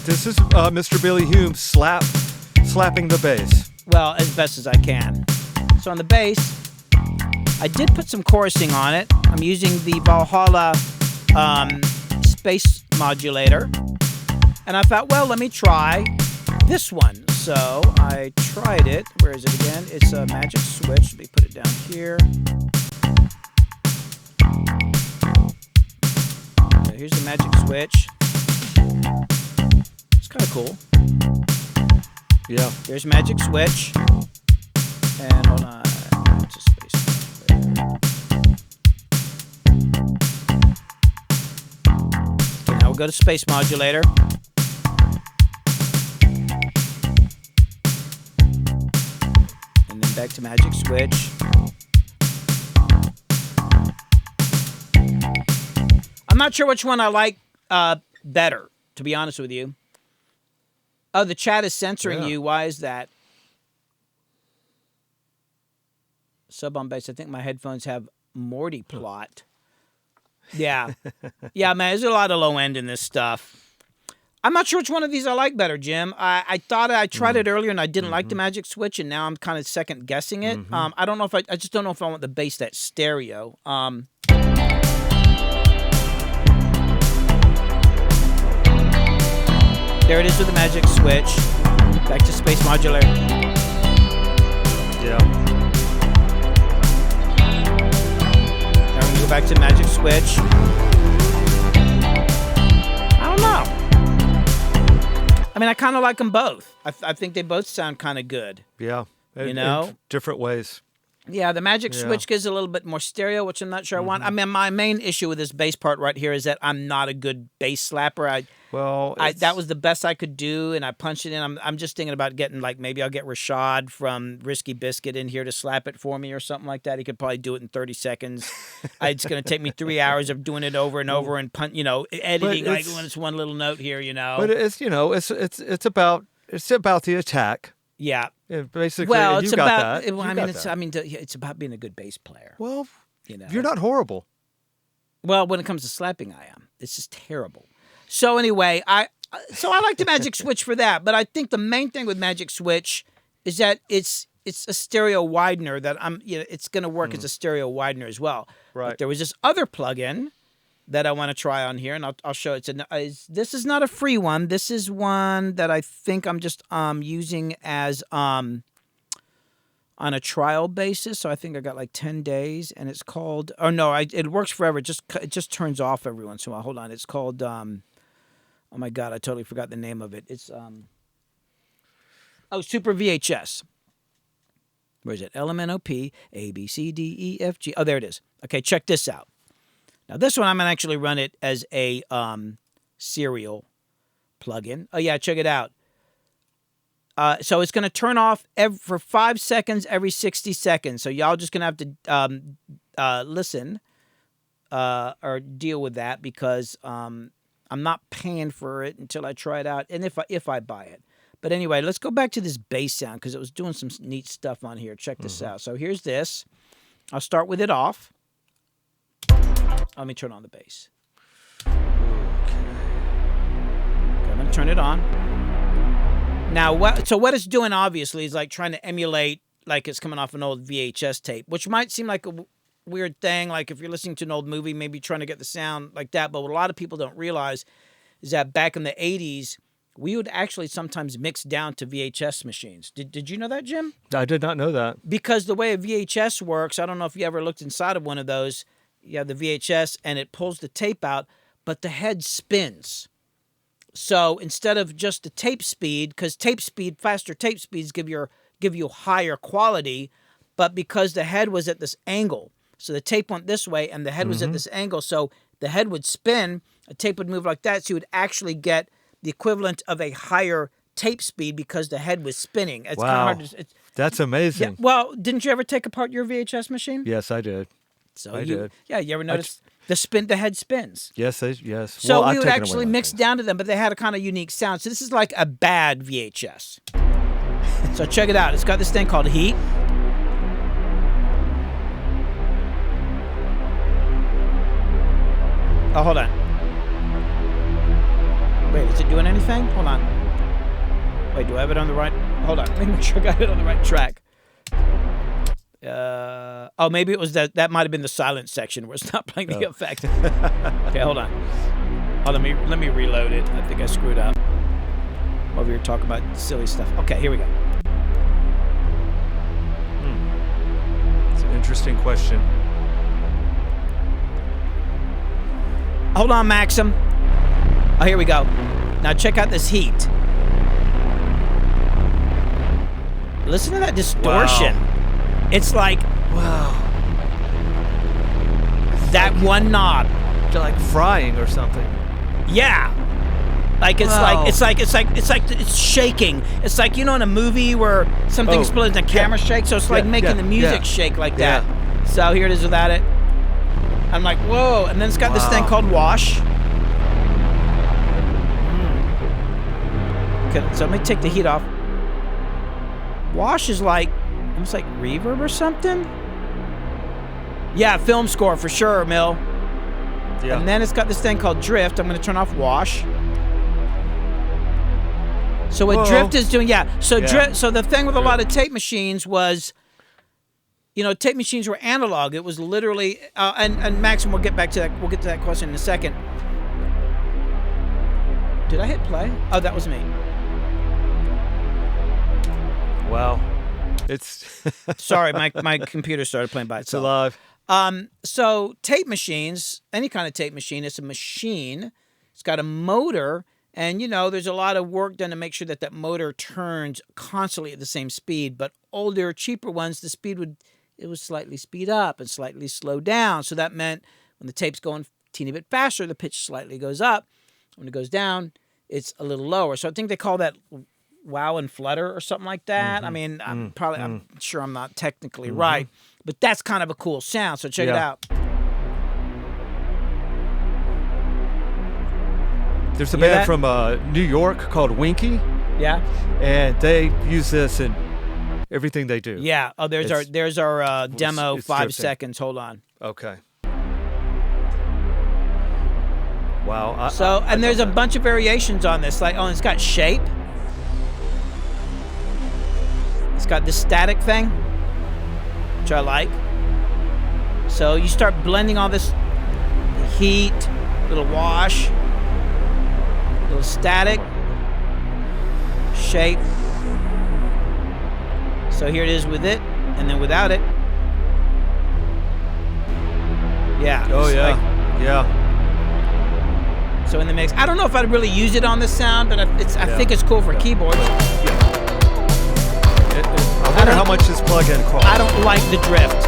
This is Mr. Billy Hume slapping the bass. Well, as best as I can. So on the bass, I did put some chorusing on it. I'm using the Valhalla Space Modulator. And I thought, well, let me try this one. So I tried it. Where is it again? It's a magic switch. Let me put it down here. Okay, here's the magic switch. It's kind of cool. Yeah. There's magic switch. And hold on. It's a space there. Okay, now we'll go to Space Modulator. And then back to magic switch. I'm not sure which one I like better, to be honest with you. Oh, the chat is censoring you. Why is that? Sub on bass. I think my headphones have Morty plot. Yeah. Yeah, man, there's a lot of low end in this stuff. I'm not sure which one of these I like better, Jim. I thought I tried it earlier and I didn't like the magic switch, and now I'm kind of second guessing it. I don't know if I just don't know if I want the bass that's stereo. There it is with the magic switch. Back to Space Modulator. Yeah. Now we're going to go back to magic switch. I don't know. I mean, I kind of like them both. I think they both sound kind of good. Yeah. You know? In different ways. Yeah, the magic switch gives a little bit more stereo, which I'm not sure I want. I mean, my main issue with this bass part right here is that I'm not a good bass slapper. That was the best I could do, and I punched it in. I'm just thinking about getting, like, maybe I'll get Rashad from Risky Biscuit in here to slap it for me or something like that. He could probably do it in 30 seconds. It's going to take me 3 hours of doing it over and over and editing like when it's one little note here, But it's about the attack. Yeah. Basically, well, it's you got about. that. It's about being a good bass player. Well, you're not horrible. Well, when it comes to slapping, I am. It's just terrible. So anyway, I like the Magic Switch for that. But I think the main thing with Magic Switch is that it's a stereo widener that it's going to work as a stereo widener as well. Right. But there was this other plugin that I want to try on here, and I'll show it. This is not a free one. This is one that I think I'm just using as on a trial basis. So I think I got like 10 days, and it's called. Oh no, it works forever. It just turns off every once in a while. Hold on, it's called. Oh my God, I totally forgot the name of it. It's Super VHS. Where is it? LMNOP ABCDEFG. Oh, there it is. Okay, check this out. Now, this one, I'm going to actually run it as a serial plugin. Oh, yeah, check it out. So it's going to turn off for 5 seconds every 60 seconds. So y'all just going to have to listen or deal with that because I'm not paying for it until I try it out and if I buy it. But anyway, let's go back to this bass sound because it was doing some neat stuff on here. Check this out. So here's this. I'll start with it off. Let me turn on the bass. Okay, I'm going to turn it on. Now, what it's doing, obviously, is like trying to emulate like it's coming off an old VHS tape, which might seem like a weird thing. Like if you're listening to an old movie, maybe trying to get the sound like that. But what a lot of people don't realize is that back in the 80s, we would actually sometimes mix down to VHS machines. Did you know that, Jim? I did not know that. Because the way a VHS works, I don't know if you ever looked inside of one of those. You have the VHS and it pulls the tape out, but the head spins. So instead of just the tape speed, because faster tape speeds give you higher quality, but because the head was at this angle, so the tape went this way and the head was at this angle, so the head would spin, a tape would move like that, so you would actually get the equivalent of a higher tape speed because the head was spinning. It's wow. kind of hard to, that's amazing. Yeah, well, didn't you ever take apart your VHS machine? Yes, I did. So I did. Yeah, you ever notice the head spins? Yes, yes. So well, we would actually mix down to them, but they had a kind of unique sound. So this is like a bad VHS. So check it out. It's got this thing called heat. Oh, hold on. Wait, is it doing anything? Hold on. Wait, do I have it on the right? Hold on. Let me make sure I got it on the right track. Oh, maybe it was that might have been the silent section where it's not playing the effect. Okay, hold on. Oh, let me reload it. I think I screwed up. While we were talking about silly stuff. Okay, here we go. It's an interesting question. Hold on, Maxim. Oh, here we go. Now check out this heat. Listen to that distortion. Wow. It's like, wow. That one knob. It's like frying or something. Yeah. Like it's wow. it's shaking. It's like, you know, in a movie where something explodes and the camera shakes, so it's like making the music shake like that. So here it is without it. I'm like, whoa, and then it's got this thing called wash. Okay, so let me take the heat off. Wash is like almost like reverb or something. Yeah, film score for sure, Mill. Yeah. And then it's got this thing called drift. I'm going to turn off wash. So what drift is doing, drift. So the thing with a lot of tape machines was, you know, tape machines were analog. It was literally, and Maxim, we'll get back to that. We'll get to that question in a second. Did I hit play? Oh, that was me. Wow. It's Sorry, my computer started playing by it's itself. alive. So tape machines, any kind of tape machine, it's a machine. It's got a motor, and there's a lot of work done to make sure that that motor turns constantly at the same speed. But older, cheaper ones, the speed would slightly speed up and slightly slow down. So that meant when the tape's going a teeny bit faster, the pitch slightly goes up. When it goes down, it's a little lower. So I think they call that wow and flutter or something like that. I mean, I'm sure I'm not technically right, but that's kind of a cool sound. So check it out. There's a band from New York called Winky. Yeah. And they use this in everything they do. Yeah. Oh, there's our demo. It's 5 drifting. seconds. Hold on. Okay. Wow. And there's a bunch of variations on this. Like, it's got shape. It's got this static thing, which I like. So you start blending all this heat, little wash, little static, shape. So here it is with it, and then without it. Yeah. Oh, yeah. Yeah. So in the mix, I don't know if I'd really use it on this sound, but I think it's cool for keyboards. I wonder how much this plug-in costs. I don't like the drift.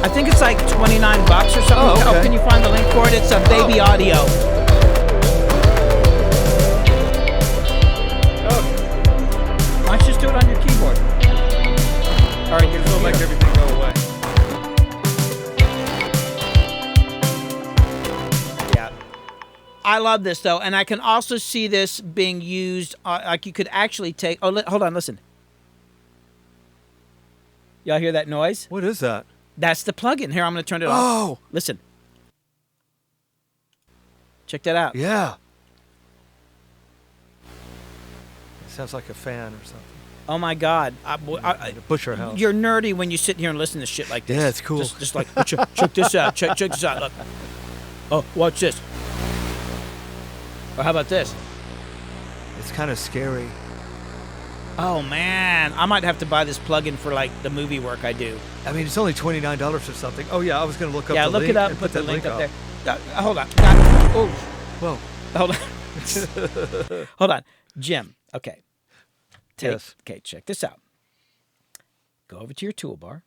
I think it's like $29 or something. Oh, okay. Can you find the link for it? It's a Baby Audio. Oh. Why don't you just do it on your keyboard? All right, It'll make everything go away. Yeah. I love this, though, and I can also see this being used, like you could actually take... Oh, hold on, listen. Y'all hear that noise? What is that? That's the plug-in. Here, I'm going to turn it off. Oh! Listen. Check that out. Yeah. It sounds like a fan or something. Oh, my God. The Butcher House. You're nerdy when you sit here and listen to shit like this. Yeah, it's cool. Just like, check this out. Check this out. Look. Oh, watch this. Or how about this? It's kind of scary. Oh, man. I might have to buy this plug-in for, like, the movie work I do. I mean, it's only $29 or something. Oh, yeah, I was going to look up Yeah, the look link it up and and put the link up up. there. Hold on. Oh, Whoa. hold on. Hold on. Jim, okay. Yes. Okay, check this out. Go over to your toolbar.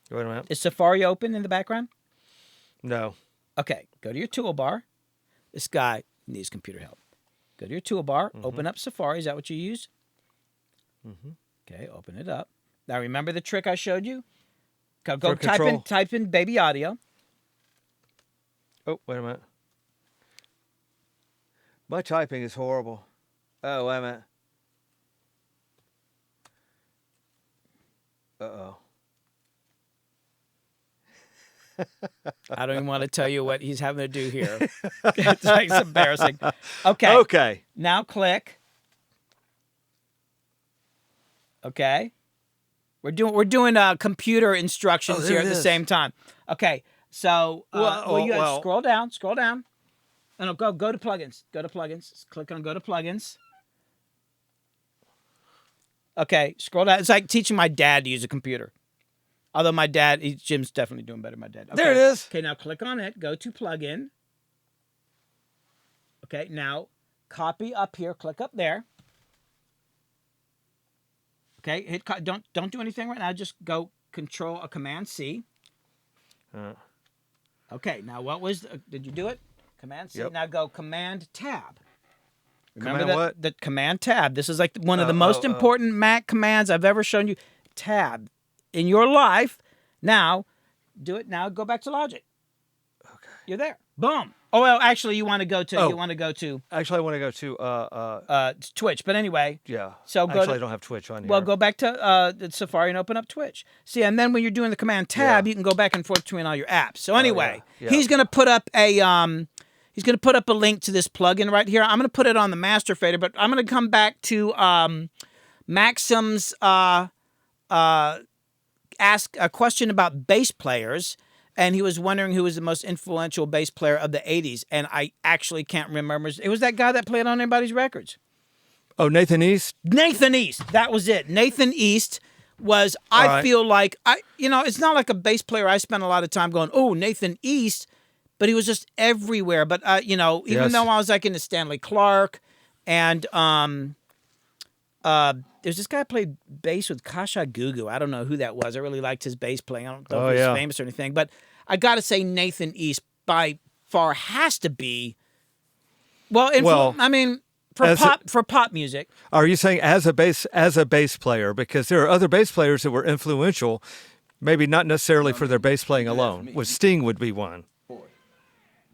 Wait a minute. Is Safari open in the background? No. Okay, go to your toolbar. This guy needs computer help. Go to your toolbar, open up Safari. Is that what you use? Okay, open it up. Now remember the trick I showed you? Go type in Baby Audio. Oh, wait a minute. My typing is horrible. Oh, wait a minute. Uh-oh. I don't even want to tell you what he's having to do here. It's embarrassing. Okay. Okay. Now click. Okay. We're doing computer instructions here at the same time. Okay. So scroll down. And go to plugins. Go to plugins. Click on go to plugins. Okay, scroll down. It's like teaching my dad to use a computer. Although my dad, Jim's definitely doing better than my dad. Okay. There it is. Okay, now click on it. Go to plugin. Okay, now copy up here. Click up there. Okay, don't do anything right now. Just go Command C. Okay, now what was did you do it? Command C. Yep. Now go Command Tab. Command Remember what? the Command Tab. This is like one of the most important Mac commands I've ever shown you. Tab in your life. Now, do it now. Go back to Logic. Okay. You're there. Boom. Oh well, actually, you want to go to Actually, I want to go to Twitch. But anyway, yeah. So I don't have Twitch on here. Well, go back to the Safari and open up Twitch. See, and then when you're doing the Command Tab, you can go back and forth between all your apps. So anyway, he's gonna put up a link to this plugin right here. I'm gonna put it on the master fader, but I'm gonna come back to Maxim's ask a question about bass players. and he was wondering who was the most influential bass player of the 80s, and I actually can't remember. It was that guy that played on anybody's records. Oh, Nathan East? Nathan East. That was it. Nathan East was, I feel like, it's not like a bass player I spent a lot of time going, oh, Nathan East, but he was just everywhere. But, even though I was like into Stanley Clarke, and there's this guy who played bass with Kasha Gugu. I don't know who that was. I really liked his bass playing. I don't know if he's famous or anything, but I got to say Nathan East by far has to be, for pop music. Are you saying as a bass player? Because there are other bass players that were influential, maybe not necessarily for their bass playing alone. Sting would be one.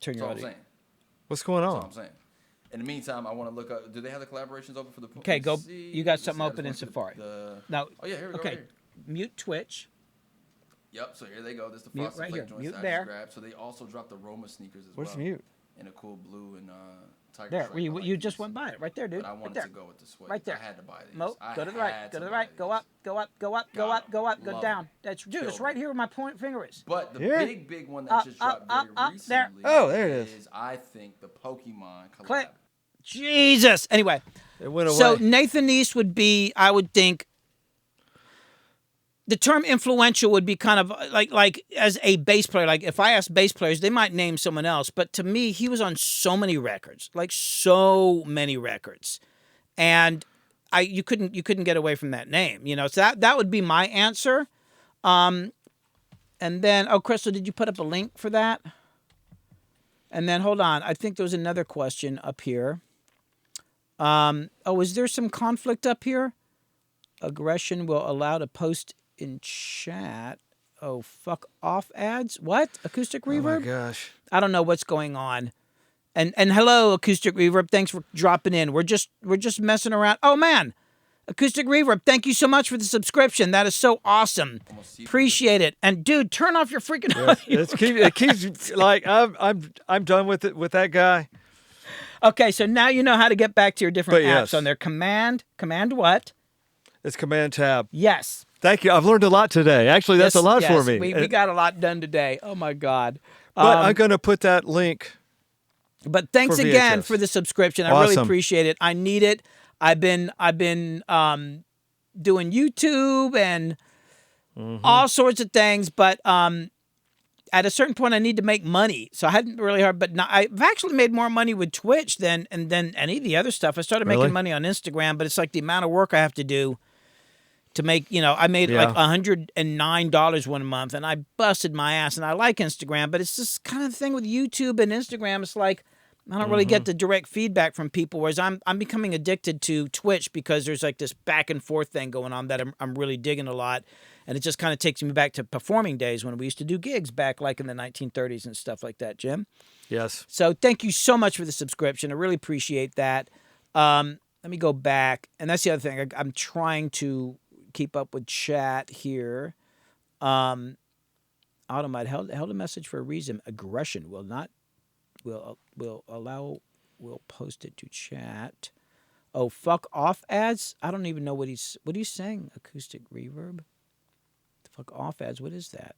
Turn your audio. What's going on? That's all I'm saying. In the meantime, I want to look up. Do they have the collaborations open for the? Okay, go. You got something open in Safari. Now. Oh yeah, here we go. Okay, right here. Mute Twitch. Yep. So here they go. This is the Mute Frosted right Flake here. joints Mute that I there. just grabbed. So they also dropped the Roma sneakers as Where's well. mute? In a cool blue and tiger. There, stripe. you just went by it right there, dude. But I wanted right there. to go with the suede. Right there. I had to buy these. Go to the right. Go to the right. Go up. Go up. Go up. Go up. Go up. Go down. That's it's right here where my point finger is. But the big one that Up, just dropped very recently there. Oh, there it is. I think the Pokemon collab. Click. Jesus. Anyway, It went away. so Nathan East would be, I would think, the term influential would be kind of like as a bass player. Like if I ask bass players, they might name someone else. But to me, he was on so many records, and you couldn't get away from that name. So that would be my answer. And then, Crystal, did you put up a link for that? And then hold on, I think there was another question up here. Is there some conflict up here? Aggression will allow to post in chat. Oh, fuck off ads. What? Acoustic reverb? Oh my gosh. I don't know what's going on. And hello, Acoustic Reverb. Thanks for dropping in. We're just messing around. Oh man, Acoustic Reverb. Thank you so much for the subscription. That is so awesome. Appreciate it. And dude, turn off your freaking audio. It keeps like I'm done with it with that guy. Okay, so now you know how to get back to your different apps yes. on there. Command what? It's Command Tab. Yes. Thank you. I've learned a lot today. Actually, that's a lot for me. We got a lot done today. Oh my God. But I'm going to put that link. But thanks again for the subscription. I really appreciate it. I need it. I've been doing YouTube and all sorts of things, but at a certain point I need to make money. So I hadn't really hard, but now I've actually made more money with Twitch than any of the other stuff. I started making money on Instagram, but it's like the amount of work I have to do to make, I made like $109 one month, and I busted my ass. And I like Instagram, but it's this kind of thing with YouTube and Instagram. It's like I don't really get the direct feedback from people, whereas I'm becoming addicted to Twitch because there's like this back and forth thing going on that I'm really digging a lot. And it just kind of takes me back to performing days when we used to do gigs back like in the 1930s and stuff like that, Jim. Yes. So thank you so much for the subscription. I really appreciate that. Let me go back. And that's the other thing. I'm trying to keep up with chat here. Automite held a message for a reason. Aggression will post it to chat. Oh, fuck off ads? I don't even know what he's saying. Acoustic reverb. Fuck off ads. What is that?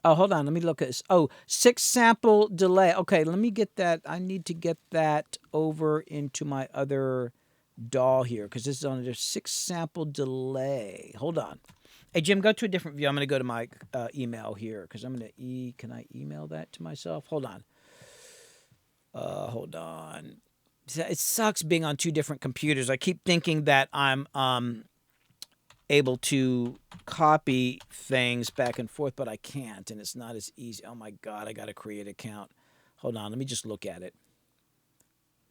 Oh, hold on. Let me look at this. Oh, 6 sample delay. Okay, let me get that. I need to get that over into my other DAW here because this is on a 6 sample delay. Hold on. Hey, Jim, go to a different view. I'm going to go to my email here because I'm going to can I email that to myself? Hold on. Hold on. It sucks being on 2 different computers. I keep thinking that I'm able to copy things back and forth, but I can't, and it's not as easy. Oh my God, I got to create an account. Hold on, let me just look at it.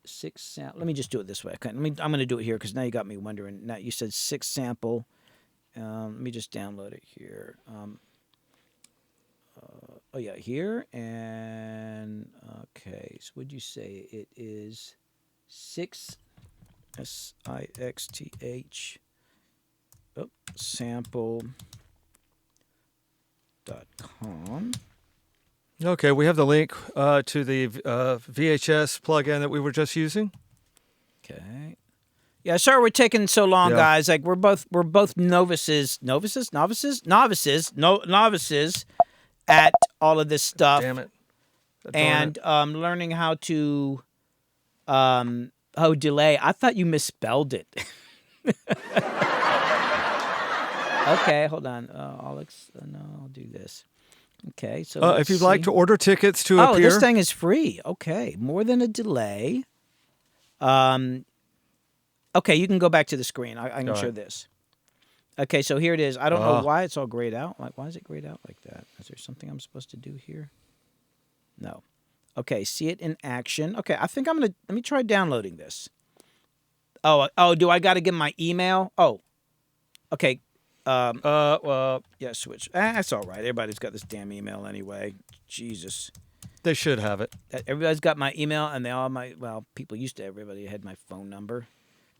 6 sample. Let me just do it this way. Okay, I'm going to do it here because now you got me wondering. Now you said 6 sample. Let me just download it here. Oh yeah, here and okay. So would you say it is 6 SIXTH sample.com. Okay, we have the link to the VHS plugin that we were just using. Okay. Yeah, sorry we're taking so long, Yeah. guys. Like we're both novices at all of this stuff. Damn it. Darn And it. learning how to delay. I thought you misspelled it. Okay, hold on. Alex, no, I'll do this. Okay, so let's If you'd like see. to order tickets to Oh, appear. this thing is free. Okay, more than a delay. Okay, you can go back to the screen. I can All show right. this. Okay, so here it is. I don't know why it's all grayed out. Like, why is it grayed out like that? Is there something I'm supposed to do here? No. Okay, see it in action. Okay, I think let me try downloading this. Oh, do I got to give my email? Oh, okay. Well, Yeah, switch. That's all right. Everybody's got this damn email anyway. Jesus. they should have it, Everybody's got my email, and they all people used to. Everybody had my phone number.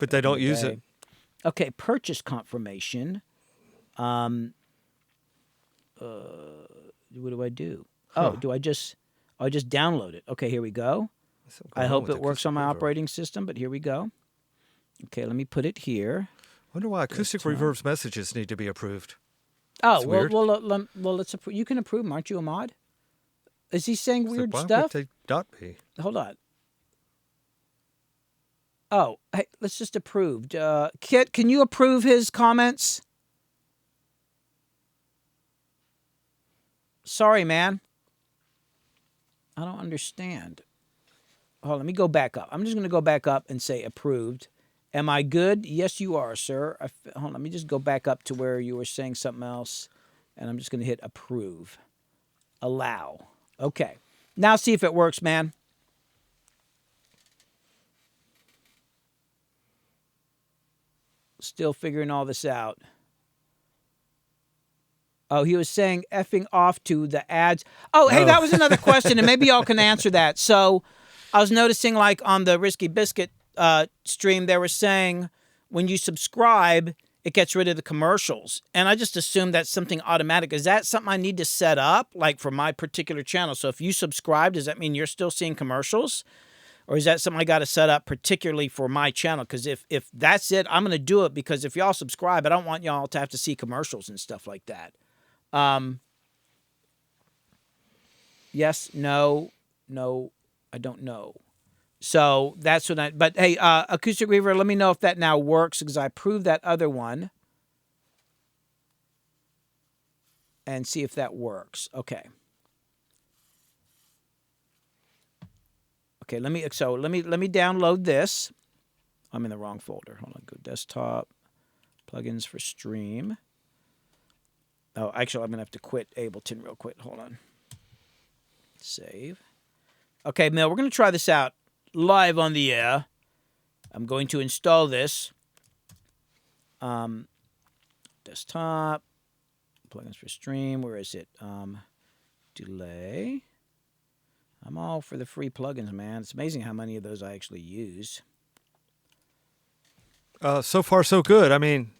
but they don't use it. Okay, purchase confirmation. What do I do? Oh, do I just download it? Okay, here we go. I hope it works on my operating system, but here we go. Okay, let me put it here. Wonder why Acoustic Reverb's messages need to be approved. Oh, That's weird. well, let's approve. You can approve them, aren't you, Ahmad? Is he saying weird Why stuff? would they not be? Hold on. Oh, hey, let's just approve. Kit, can you approve his comments? Sorry, man. I don't understand. Hold on, let me go back up. I'm just going to go back up and say approved. Am I good? Yes, you are, sir. Hold on, let me just go back up to where you were saying something else, and I'm just going to hit approve. Allow. Okay. Now see if it works, man. Still figuring all this out. Oh, he was saying effing off to the ads. Oh, hey, that was another question, and maybe y'all can answer that. So I was noticing, like, on the Risky Biscuit stream, they were saying when you subscribe, it gets rid of the commercials. And I just assumed that's something automatic. Is that something I need to set up, like, for my particular channel? So if you subscribe, does that mean you're still seeing commercials? Or is that something I got to set up particularly for my channel? Because if that's it, I'm going to do it, because if y'all subscribe, I don't want y'all to have to see commercials and stuff like that. Yes, no, I don't know. So that's what but hey, Acoustic Reaver, let me know if that now works, because I proved that other one. And see if that works. Okay. Okay, let me download this. I'm in the wrong folder. Hold on, go desktop, plugins for stream. Oh, actually, I'm going to have to quit Ableton real quick. Hold on. Save. Okay, Mel, we're going to try this out live on the air. I'm going to install this. Desktop, plugins for stream. Where is it? Delay. I'm all for the free plugins, man. It's amazing how many of those I actually use. So far, so good. I mean,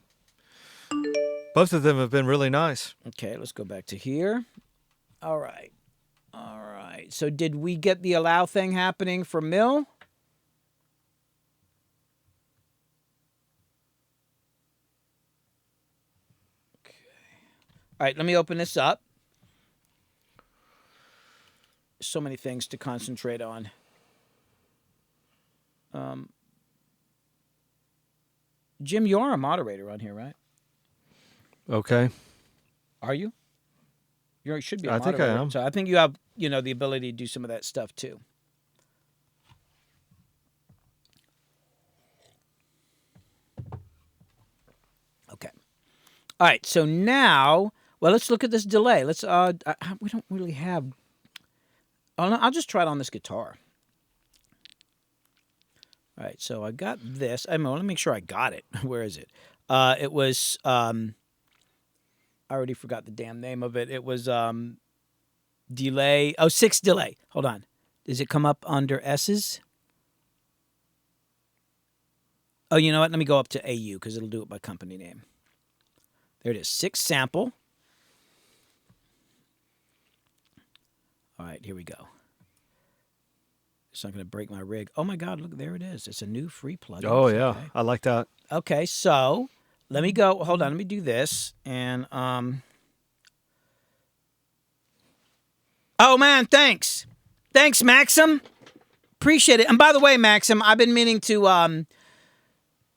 both of them have been really nice. Okay, let's go back to here. All right. So did we get the allow thing happening for Mill? Okay. All right, let me open this up. So many things to concentrate on. Jim, you are a moderator on here, right? Okay. Are you? You should be a I moderator. think I am. So I think you have, the ability to do some of that stuff too. Okay. All right. So now, well, let's look at this delay. Let's. We don't really have. I'll just try it on this guitar. All right. So I got this. Let me make sure I got it. Where is it? It was. I already forgot the damn name of it. It was Deelay. Oh, 6 Deelay. Hold on. Does it come up under S's? Oh, you know what? Let me go up to AU because it'll do it by company name. There it is. 6 sample. All right, here we go. It's not going to break my rig. Oh my God, look, there it is. It's a new free plugin. Oh, yeah. Okay. I like that. Okay, so let me go. Hold on, let me do this. And oh man, thanks. Thanks, Maxim. Appreciate it. And by the way, Maxim, I've been meaning to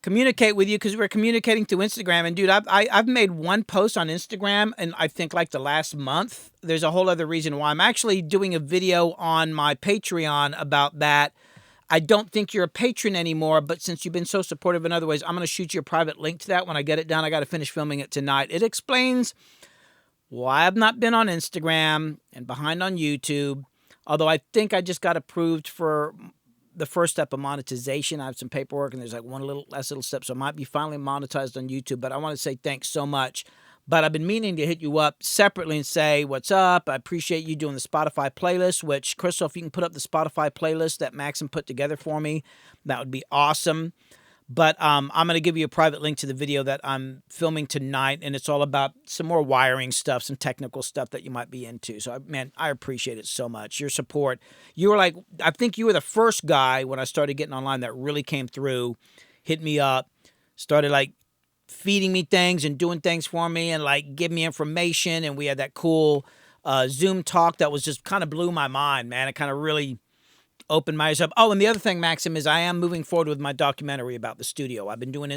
communicate with you because we're communicating through Instagram. And dude, I've made one post on Instagram, and I think like the last month. There's a whole other reason why. I'm actually doing a video on my Patreon about that. I don't think you're a patron anymore, but since you've been so supportive in other ways, I'm going to shoot you a private link to that when I get it done. I got to finish filming it tonight. It explains why I've not been on Instagram and behind on YouTube. Although I think I just got approved for the first step of monetization. I have some paperwork, and there's like one last little step, so I might be finally monetized on YouTube. But I want to say thanks so much. But I've been meaning to hit you up separately and say, what's up? I appreciate you doing the Spotify playlist, which, Crystal, if you can put up the Spotify playlist that Maxim put together for me, that would be awesome. But I'm going to give you a private link to the video that I'm filming tonight, and it's all about some more wiring stuff, some technical stuff that you might be into. So, man, I appreciate it so much. Your support. You were like, I think you were the first guy when I started getting online that really came through, hit me up, started like feeding me things and doing things for me and like giving me information. And we had that cool Zoom talk that was just kind of blew my mind, man. It kind of really opened my eyes up. Oh, and the other thing, Maxim, is I am moving forward with my documentary about the studio. I've been doing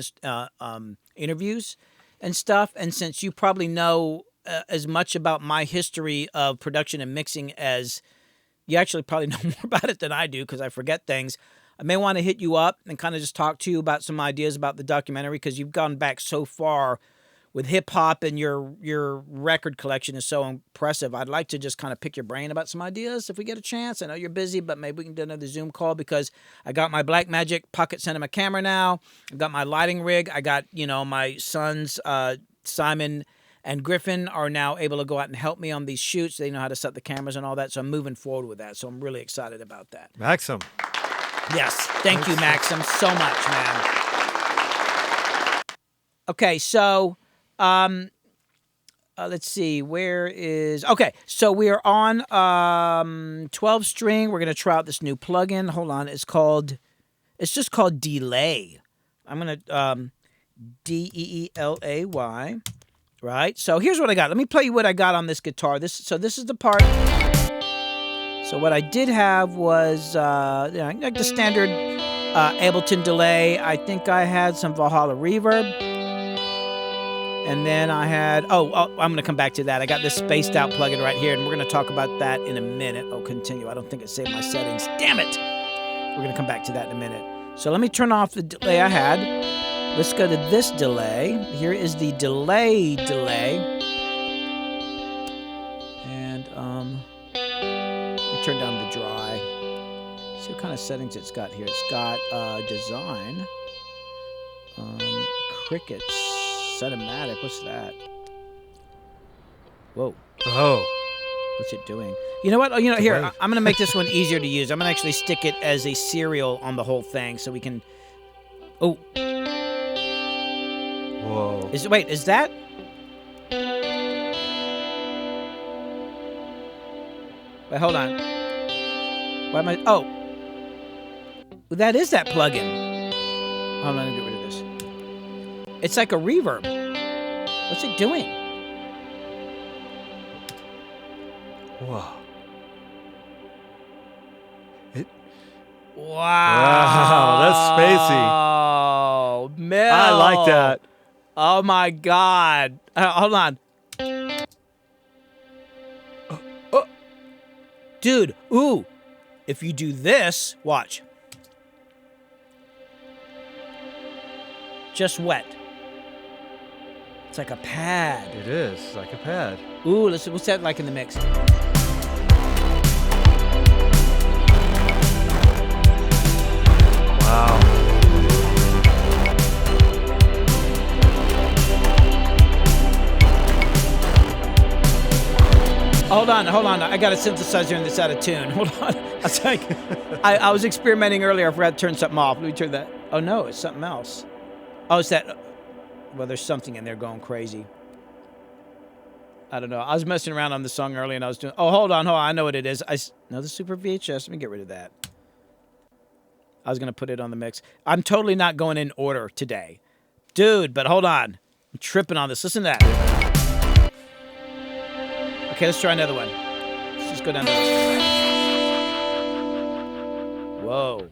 interviews and stuff, and since you probably know as much about my history of production and mixing as you actually probably know more about it than I do because I forget things, I may want to hit you up and kind of just talk to you about some ideas about the documentary because you've gone back so far with hip-hop and your record collection is so impressive. I'd like to just kind of pick your brain about some ideas if we get a chance. I know you're busy, but maybe we can do another Zoom call because I got my Blackmagic Pocket Cinema camera now. I've got my lighting rig. I got, my sons, Simon and Griffin, are now able to go out and help me on these shoots. They know how to set the cameras and all that, so I'm moving forward with that. So I'm really excited about that. Maxim. Yes. Thank you, Maxim, so much, man. Okay, so... let's see, okay, so we are on 12 string. We're going to try out this new plugin. Hold on, it's just called Deelay. I'm going to, Deelay, right? So here's what I got. Let me play you what I got on this guitar. This is the part. So what I did have was, like the standard Ableton delay. I think I had some Valhalla reverb. And then I had, I'm going to come back to that. I got this spaced out plugin right here, and we're going to talk about that in a minute. Oh, continue. I don't think it saved my settings. Damn it. We're going to come back to that in a minute. So let me turn off the delay I had. Let's go to this delay. Here is the delay. And let me turn down the dry. See what kind of settings it's got here. It's got design, crickets. Cinematic, what's that? Whoa. Oh. What's it doing? You know what? Oh, here, I'm going to make this one easier to use. I'm going to actually stick it as a serial on the whole thing so we can... Oh. Whoa. Wait, is that... Wait, hold on. Why am I... Oh. Well, that is that plugin. Hold on, let me get rid of this. It's like a reverb. What's it doing? Whoa. Wow. That's spacey. Oh, Mel. I like that. Oh, my God. Hold on. Dude, ooh. If you do this, watch. Just wet. It's like a pad. It is like a pad. Ooh, let's see. What's that like in the mix? Wow. Hold on. I got a synthesizer and it's out of tune. Hold on. I was like, I was experimenting earlier. I forgot to turn something off. Let me turn that. Oh, no, it's something else. Oh, it's that... Well, there's something in there going crazy. I don't know. I was messing around on the song earlier, and I was doing... Oh, hold on. I know what it is. No, the Super VHS. Let me get rid of that. I was going to put it on the mix. I'm totally not going in order today. Dude, but hold on. I'm tripping on this. Listen to that. Okay, let's try another one. Let's just go down to this. Whoa.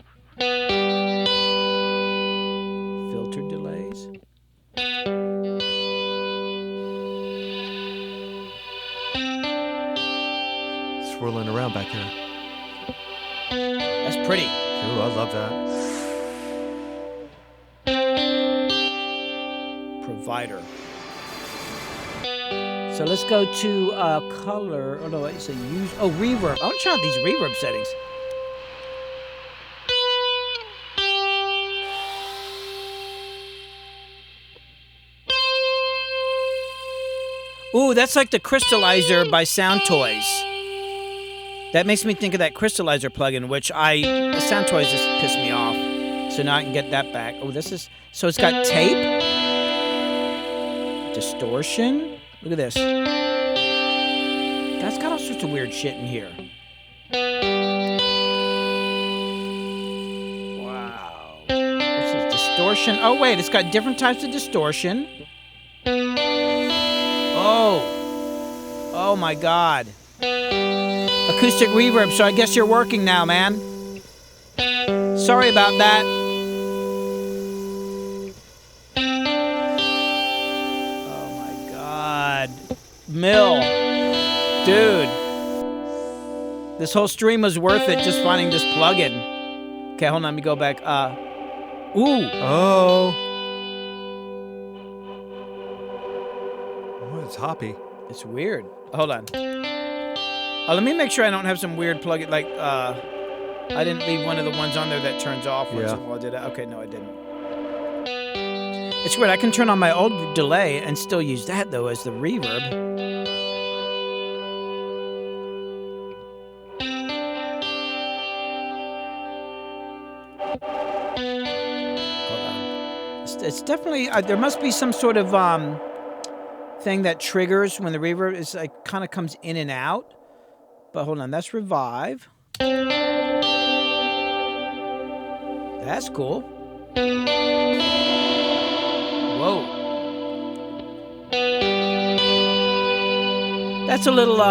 Filter delays. Swirling around back here. That's pretty. Ooh, I love that. Provider. So let's go to color. Oh no, it's a use. Oh, reverb. I want to try out these reverb settings. Ooh, that's like the Crystallizer by Sound Toys. That makes me think of that Crystallizer plugin, which the Sound Toys just pissed me off. So now I can get that back. Oh, this is, so it's got tape, distortion. Look at this. That's got all sorts of weird shit in here. Wow. This is distortion. Oh, wait, it's got different types of distortion. Oh my God. Acoustic reverb, so I guess you're working now, man. Sorry about that. Oh my God. Mill. Dude. This whole stream was worth it just finding this plugin. Okay, hold on, let me go back. Ooh. Oh, it's hoppy. It's weird. Hold on. Let me make sure I don't have some weird plugin. Like, I didn't leave one of the ones on there that turns off once in a while, did I? Okay, no, I didn't. It's weird. I can turn on my old delay and still use that, though, as the reverb. Hold on. It's definitely... there must be some sort of... thing that triggers when the reverb is like kind of comes in and out. But hold on, that's revive. That's cool. Whoa. That's a little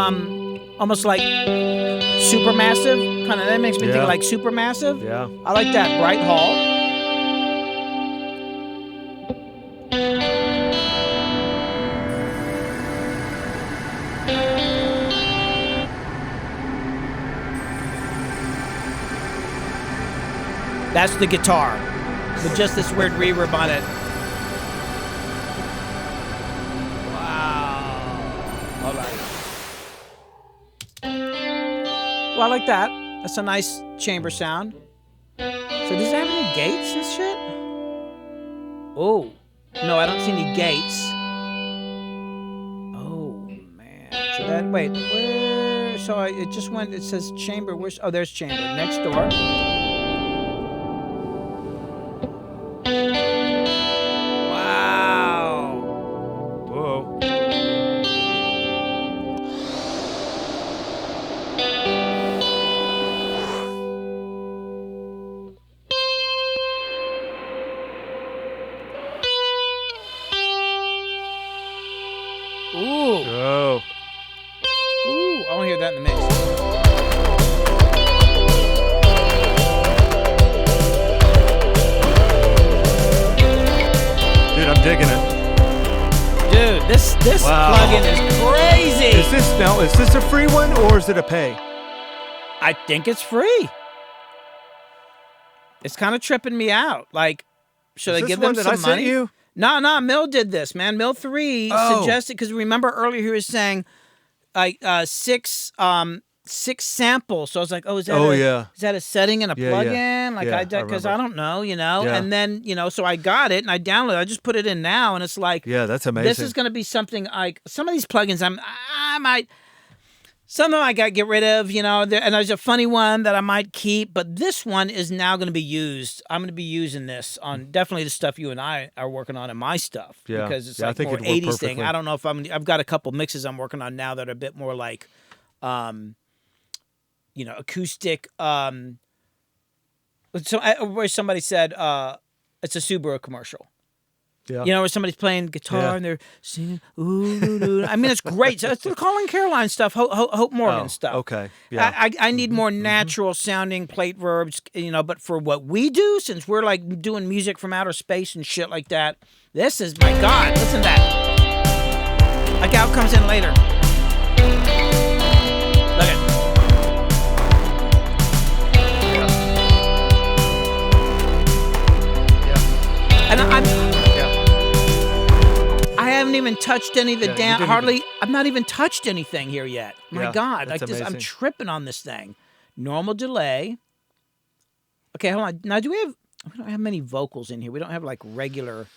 almost like Supermassive. Kind of that makes me think of like Supermassive. Yeah. I like that. Bright Hall. That's the guitar, with just this weird reverb on it. Wow. Hold on. Well, I like that. That's a nice chamber sound. So does it have any gates and shit? Oh. No, I don't see any gates. Oh, man. So that, wait, where? So it just went, it says chamber. Where's, oh, there's chamber. Next door. This plugin is crazy. Is this a free one or is it a pay? I think it's free. It's kind of tripping me out. Like, should I give them some money? You? No, Mill did this, man. Mill 3 suggested, because remember earlier he was saying like six samples. So I was like, oh, is that a setting in a plugin? Yeah. Like because I don't know, Yeah. And then, so I got it and I downloaded it. I just put it in now and it's like, yeah, that's amazing. This is going to be something like some of these plugins I might, some of them I got to get rid of, and there's a funny one that I might keep, but this one is now going to be used. I'm going to be using this on definitely the stuff you and I are working on in my stuff. Yeah. Because it's I like think more it'd work 80s perfectly. thing. I don't know if I've got a couple mixes I'm working on now that are a bit more like, acoustic, So where somebody said it's a Subaru commercial. Yeah. You know, where somebody's playing guitar Yeah. and they're singing, ooh, doo, doo. I mean, it's great. So it's the Colin Caroline stuff, Hope Morgan Oh, stuff. okay. Yeah. I need more natural sounding plate verbs, you know, but for what we do, since we're like doing music from outer space and shit like that, this is, my God, listen to that. Like how it comes in later. Look at it. And I haven't even touched any of the I've not even touched anything here yet. My God, like this, I'm tripping on this thing. Normal delay. Okay, hold on. Now, we don't have many vocals in here. We don't have like regular,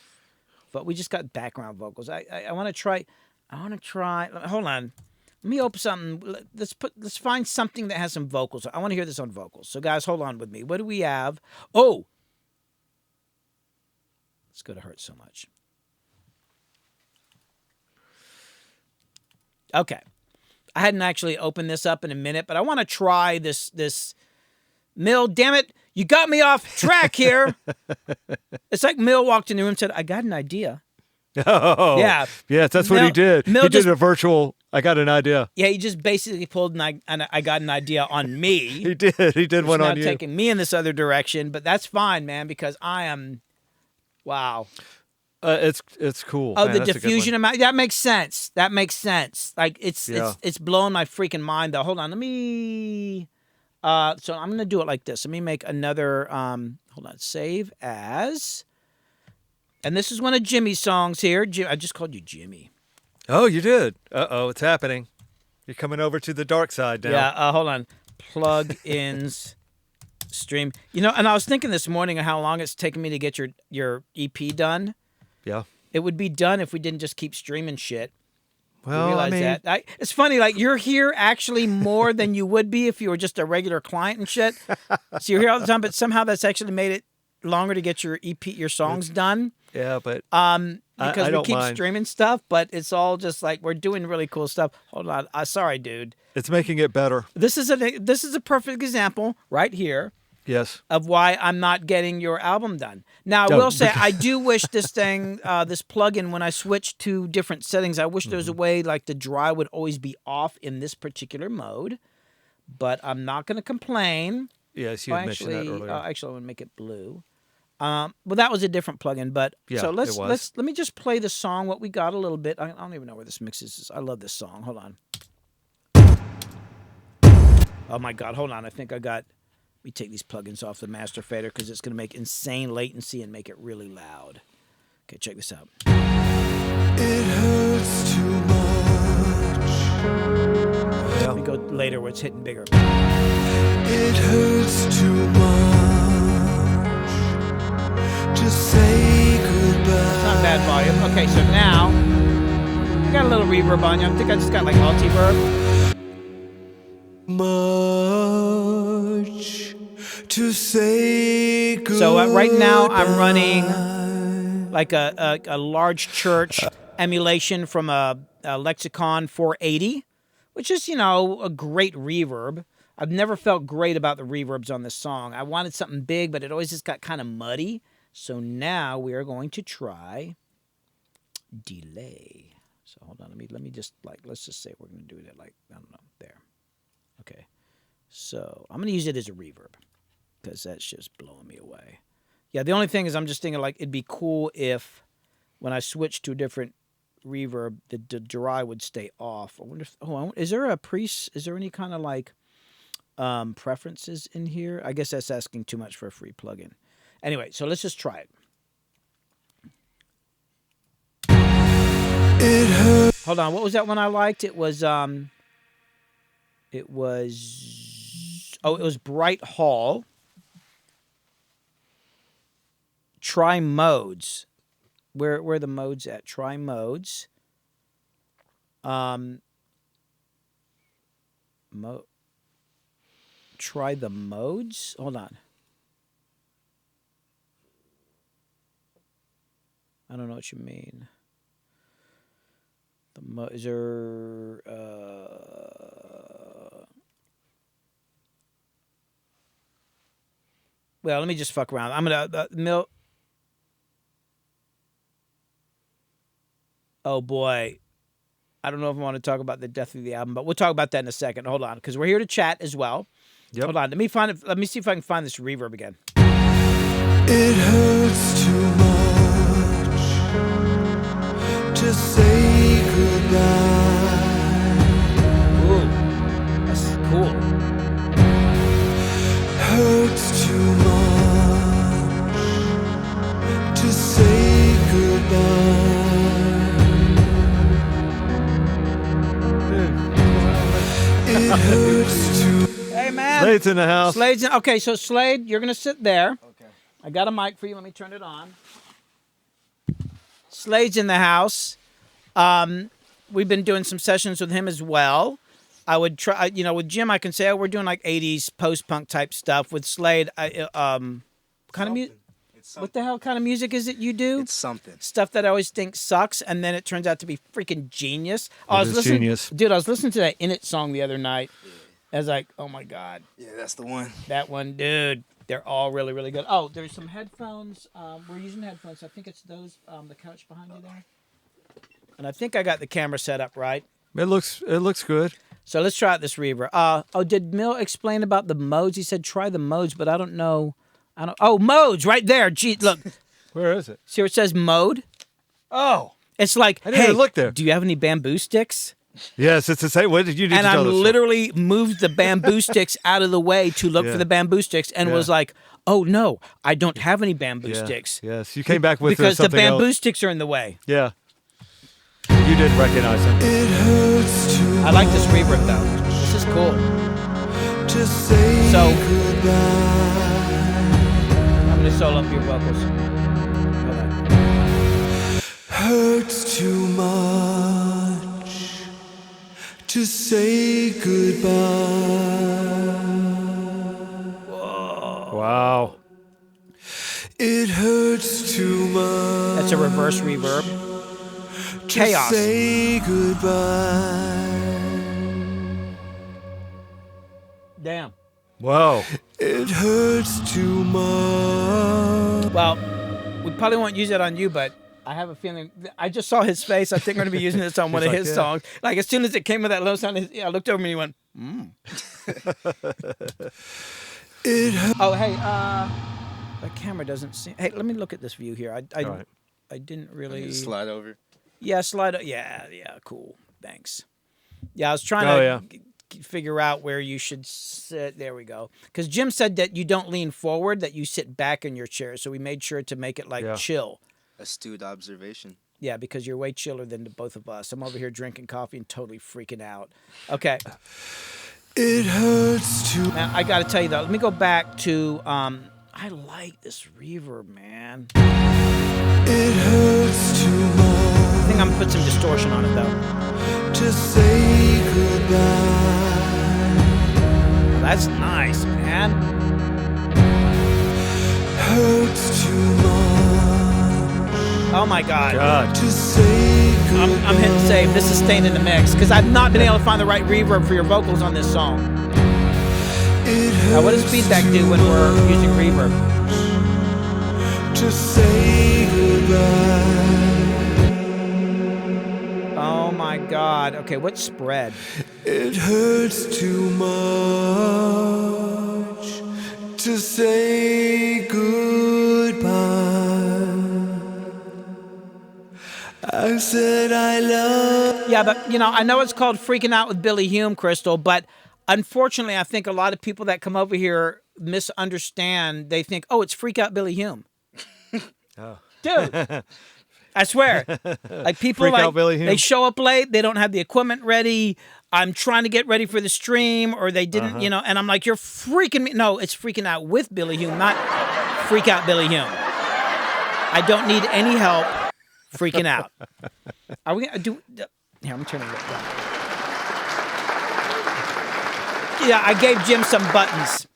but we just got background vocals. I want to try. Hold on. Let me open something. Let's find something that has some vocals. I want to hear this on vocals. So, guys, hold on with me. What do we have? Oh, it's gonna hurt so much. Okay. I hadn't actually opened this up in a minute, but I want to try this. Mill, damn it, you got me off track here. It's like Mill walked in the room and said, I got an idea. Oh. Yeah. Yes, that's what he did. Mill he did a virtual, I got an idea. Yeah, he just basically pulled I got an idea on me. He did one on you. Taking me in this other direction, but that's fine, man, because I am, wow. It's cool. Oh, man, the diffusion amount. That makes sense. Like it's blowing my freaking mind though. Hold on, let me. So I'm gonna do it like this. Let me make another. Hold on, save as. And this is one of Jimmy's songs here. I just called you Jimmy. Oh, you did. Uh-oh, it's happening. You're coming over to the dark side now. Yeah. Hold on. Plug-ins. Stream. You know, and I was thinking this morning of how long it's taken me to get your EP done. Yeah. It would be done if we didn't just keep streaming shit. Well, I mean, it's funny. Like you're here actually more than you would be if you were just a regular client and shit. So you're here all the time, but somehow that's actually made it longer to get your EP, your songs done. Yeah, but because we keep streaming stuff, but it's all just like we're doing really cool stuff. Hold on, sorry, dude. It's making it better. This is a perfect example right here. Yes. Of why I'm not getting your album done. Now, I will say, I do wish this thing, this plugin, when I switch to different settings, I wish there was a way like the dry would always be off in this particular mode. But I'm not going to complain. Yes, you had mentioned that earlier. Actually, I want to make it blue. Well, that was a different plugin. But yeah, so let me just play the song. What we got a little bit. I don't even know where this mix is. I love this song. Hold on. Oh my God! Hold on. I think I got. Let me take these plugins off the master fader because it's going to make insane latency and make it really loud. Okay, check this out. It hurts too much. Yeah. Let me go later where it's hitting bigger. It hurts too much. Just say goodbye. It's not bad volume. Okay, so now I got a little reverb on you. I think I just got like multi-verb. Much to say goodbye. So right now I'm running like a large church emulation from a Lexicon 480, which is, you know, a great reverb. I've never felt great about the reverbs on this song. I wanted something big, but it always just got kind of muddy. So now we are going to try delay. So hold on, let me just let's just say we're going to do it like, I don't know, there. Okay, so I'm going to use it as a reverb because that's just blowing me away. Yeah, the only thing is I'm just thinking like it'd be cool if when I switch to a different reverb, the dry would stay off. I wonder if, is there any kind of like preferences in here? I guess that's asking too much for a free plugin. Anyway, so let's just try it. Hold on, what was that one I liked? It was Bright Hall. Try modes. Where are the modes at? Try modes. Try the modes. Hold on. I don't know what you mean. Is there Well, let me just fuck around. I'm gonna Oh boy, I don't know if I want to talk about the death of the album, but we'll talk about that in a second. Hold on, because we're here to chat as well. Yep. Hold on, let me find it. Let me see if I can find this reverb again. It hurts too much to say goodbye. Ooh, that's cool. Hurts too much to say goodbye. It hurts too. Hey man, Slade's in the house. Slade's in. Okay, so Slade, you're gonna sit there. Okay. I got a mic for you. Let me turn it on. Slade's in the house. We've been doing some sessions with him as well. I would try, with Jim, I can say, we're doing like 80s post-punk type stuff. With Slade, kind of music. What the hell kind of music is it you do? It's something. Stuff that I always think sucks, and then it turns out to be freaking genius. Genius. Dude, I was listening to that In It song the other night. I was like, oh my God. Yeah, that's the one. That one, dude. They're all really, really good. Oh, there's some headphones. We're using headphones. I think it's those, the couch behind you there. And I think I got the camera set up right. It looks good. So let's try out this reverb. Did Mill explain about the modes? He said try the modes, but I don't know. Oh, modes right there. Gee, look. Where is it? See where it says mode? Oh, It's like, I didn't hey, even look there. do you have any bamboo sticks? Yes, it's the same. What did you do? And I literally moved the bamboo sticks out of the way to look Yeah. for the bamboo sticks and was like, oh no, I don't have any bamboo sticks. Yes, you came back with because the something bamboo else. sticks are in the way. Yeah, you didn't recognize him. It hurts too I like this reverb though. This is cool. to say So- goodbye. I'm gonna solo up your vocals. Hold on. Hurts too much to say goodbye. Wow. It hurts too much. That's a reverse reverb. to Chaos. say goodbye. Damn. Whoa. It hurts too much. Well, we probably won't use it on you, but I have a feeling. I just saw his face. I think we're going to be using this on one of like, his yeah. songs. Like, as soon as it came with that low sound, I looked over and he went, It hurts. Oh, hey, the camera doesn't see. Hey, let me look at this view here. I All right. I didn't really. Slide over. Yeah, slide. Yeah, cool. Thanks. Yeah, I was trying Oh, to yeah. figure out where you should sit. There we go. Because Jim said that you don't lean forward, that you sit back in your chair. So we made sure to make it like Yeah. chill. Astute observation. Yeah, because you're way chiller than the both of us. I'm over here drinking coffee and totally freaking out. Okay. It hurts too. Now, I got to tell you, though, let me go back to, I like this reverb, man. It hurts too I much think I'm going to put some distortion on it, though. to say goodbye. Well, that's nice, man. Hurts too much Oh, my God. God. to say goodbye. I'm hitting save. This is staying in the mix because I've not been able to find the right reverb for your vocals on this song. It Now, what does hurts feedback too do when we're using reverb? to say goodbye. Oh, my God. Okay, what's spread? It hurts too much to say goodbye. I said I love. Yeah, but, I know it's called Freaking Out with Billy Hume, Crystal, but unfortunately, I think a lot of people that come over here misunderstand. They think, oh, it's Freak Out Billy Hume. Oh. Dude, I swear. Like people Freak Out Billy Hume. they show up late, they don't have the equipment ready. I'm trying to get ready for the stream, or they didn't, and I'm like, you're freaking me. No, it's Freaking Out with Billy Hume, not Freak Out Billy Hume. I don't need any help freaking out. Are we gonna do? Here, I'm turning it down. Yeah, I gave Jim some buttons.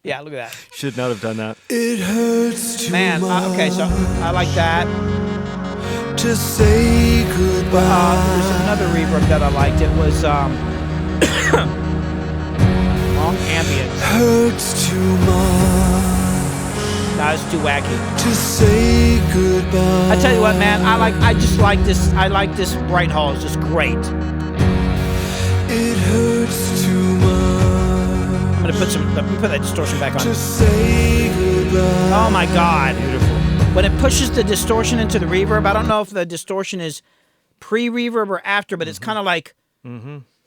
Yeah, look at that. Should not have done that. It hurts too Man, much okay, so I like that. to say goodbye. There's another reverb that I liked. It was long ambient. Hurts too much Nah, it's too wacky. to say goodbye. I tell you what, man, I just like this. I like this Bright Hall. It's just great. It hurts too much I'm gonna put that distortion back to on. say goodbye. Oh my God. Beautiful. When it pushes the distortion into the reverb, I don't know if the distortion is pre-reverb or after, but it's kind of like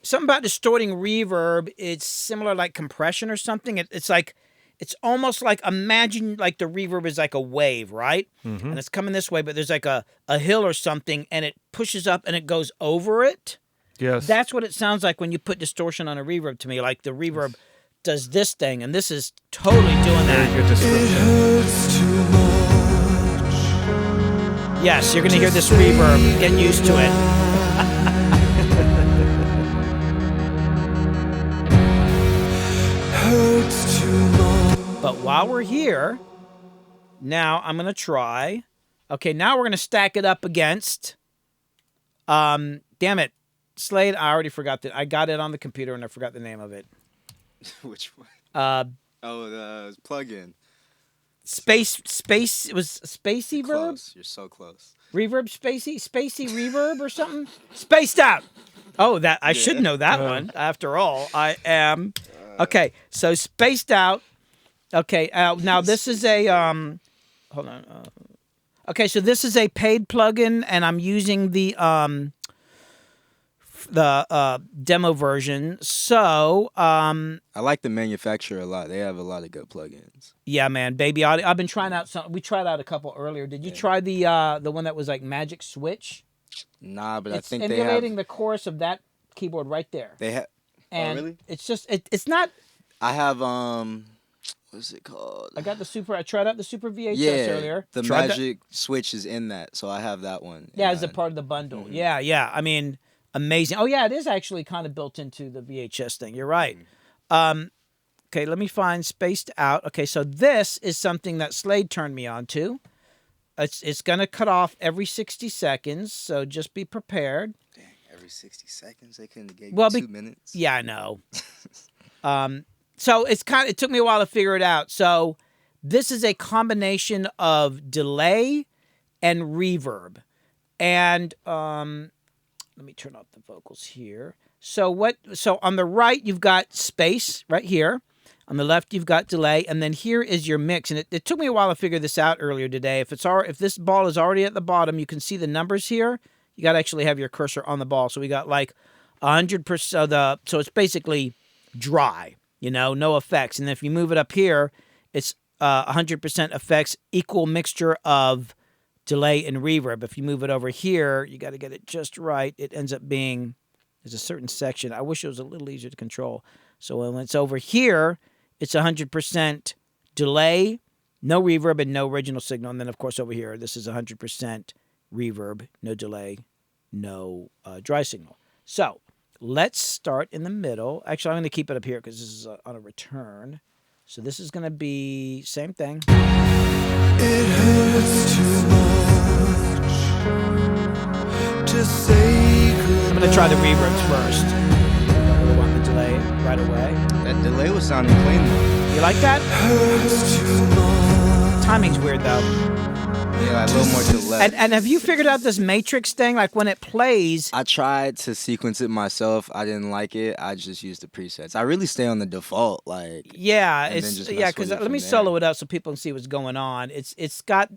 something about distorting reverb. It's similar like compression or something. It's like, it's almost like, imagine like the reverb is like a wave, right? And it's coming this way, but there's like a hill or something, and it pushes up and it goes over it. Yes. That's what it sounds like when you put distortion on a reverb to me. Like the reverb does this thing, and this is totally doing Very that. good description. Hurts too much. Yes, you're going to hear this reverb. Get used to it. Hurts too much. But while we're here, now I'm going to try. Okay, now we're going to stack it up against. Damn it. Slade, I already forgot that. I got it on the computer and I forgot the name of it. Which one? Uh, Oh, the plug-in. Space, it was Spacey Verb? Close. You're so close. Reverb Spacey Reverb or something? Spaced Out. Oh, that I should know that one. After all, I am. Okay, so Spaced Out. Okay, now this is a hold on. Okay, so this is a paid plugin, and I'm using the demo version. So I like the manufacturer a lot. They have a lot of good plugins. yeah, man, Baby Audio. I've been trying out some. We tried out a couple earlier. Did you try the one that was like Magic Switch? Nah, but It's I think they emulating have. the chorus of that keyboard right there. They have. And really? it's just it's not. I have what's it called? I got the super. I tried out the super VHS Yeah, earlier. the Tried that- Magic Switch is in that, so I have that one. Yeah, And as a part of the bundle. Yeah. I mean, amazing. Oh yeah, it is actually kind of built into the VHS thing. You're right. Okay, let me find Spaced Out. Okay, so this is something that Slade turned me on to. It's gonna cut off every 60 seconds, so just be prepared. Dang, every 60 seconds they couldn't get Well, 2 minutes. Yeah, I know. So it took me a while to figure it out. So this is a combination of delay and reverb. And let me turn off the vocals here. So on the right you've got space right here. On the left you've got delay, and then here is your mix. And it took me a while to figure this out earlier today. If this ball is already at the bottom, you can see the numbers here. You got to actually have your cursor on the ball. So we got like 100%. So it's basically dry, no effects. And if you move it up here, it's 100% effects, equal mixture of delay and reverb. If you move it over here, you got to get it just right. It ends up being, there's a certain section. I wish it was a little easier to control. So when it's over here, it's 100% delay, no reverb, and no original signal. And then, of course, over here, this is 100% reverb, no delay, no dry signal. So let's start in the middle. Actually, I'm going to keep it up here because this is on a return. So this is going to be same thing. It hurts too much to say goodbye. I'm going to try the reverbs first. Don't really want the delay right away. That delay was sounding clean though. You like that? Hurts too much. Timing's weird, though. Yeah, a little more delay. And have you figured out this matrix thing? Like when it plays, I tried to sequence it myself. I didn't like it. I just used the presets. I really stay on the default, like. yeah, And then it's just yeah. mess with Because it let from me there. solo it up so people can see what's going on. It's got.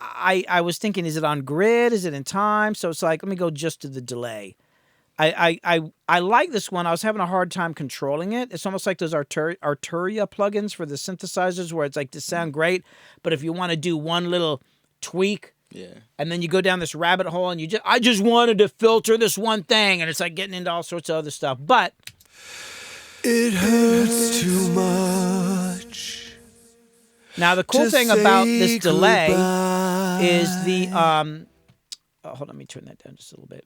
I was thinking, is it on grid? Is it in time? So it's like, let me go just to the delay. I like this one. I was having a hard time controlling it. It's almost like those Arturia plugins for the synthesizers, where it's like, this sound great, but if you want to do one little tweak, Yeah. and then you go down this rabbit hole, and I just wanted to filter this one thing, and it's like getting into all sorts of other stuff. But It hurts too much. now the cool to thing about say this delay goodbye. is the hold on, let me turn that down just a little bit.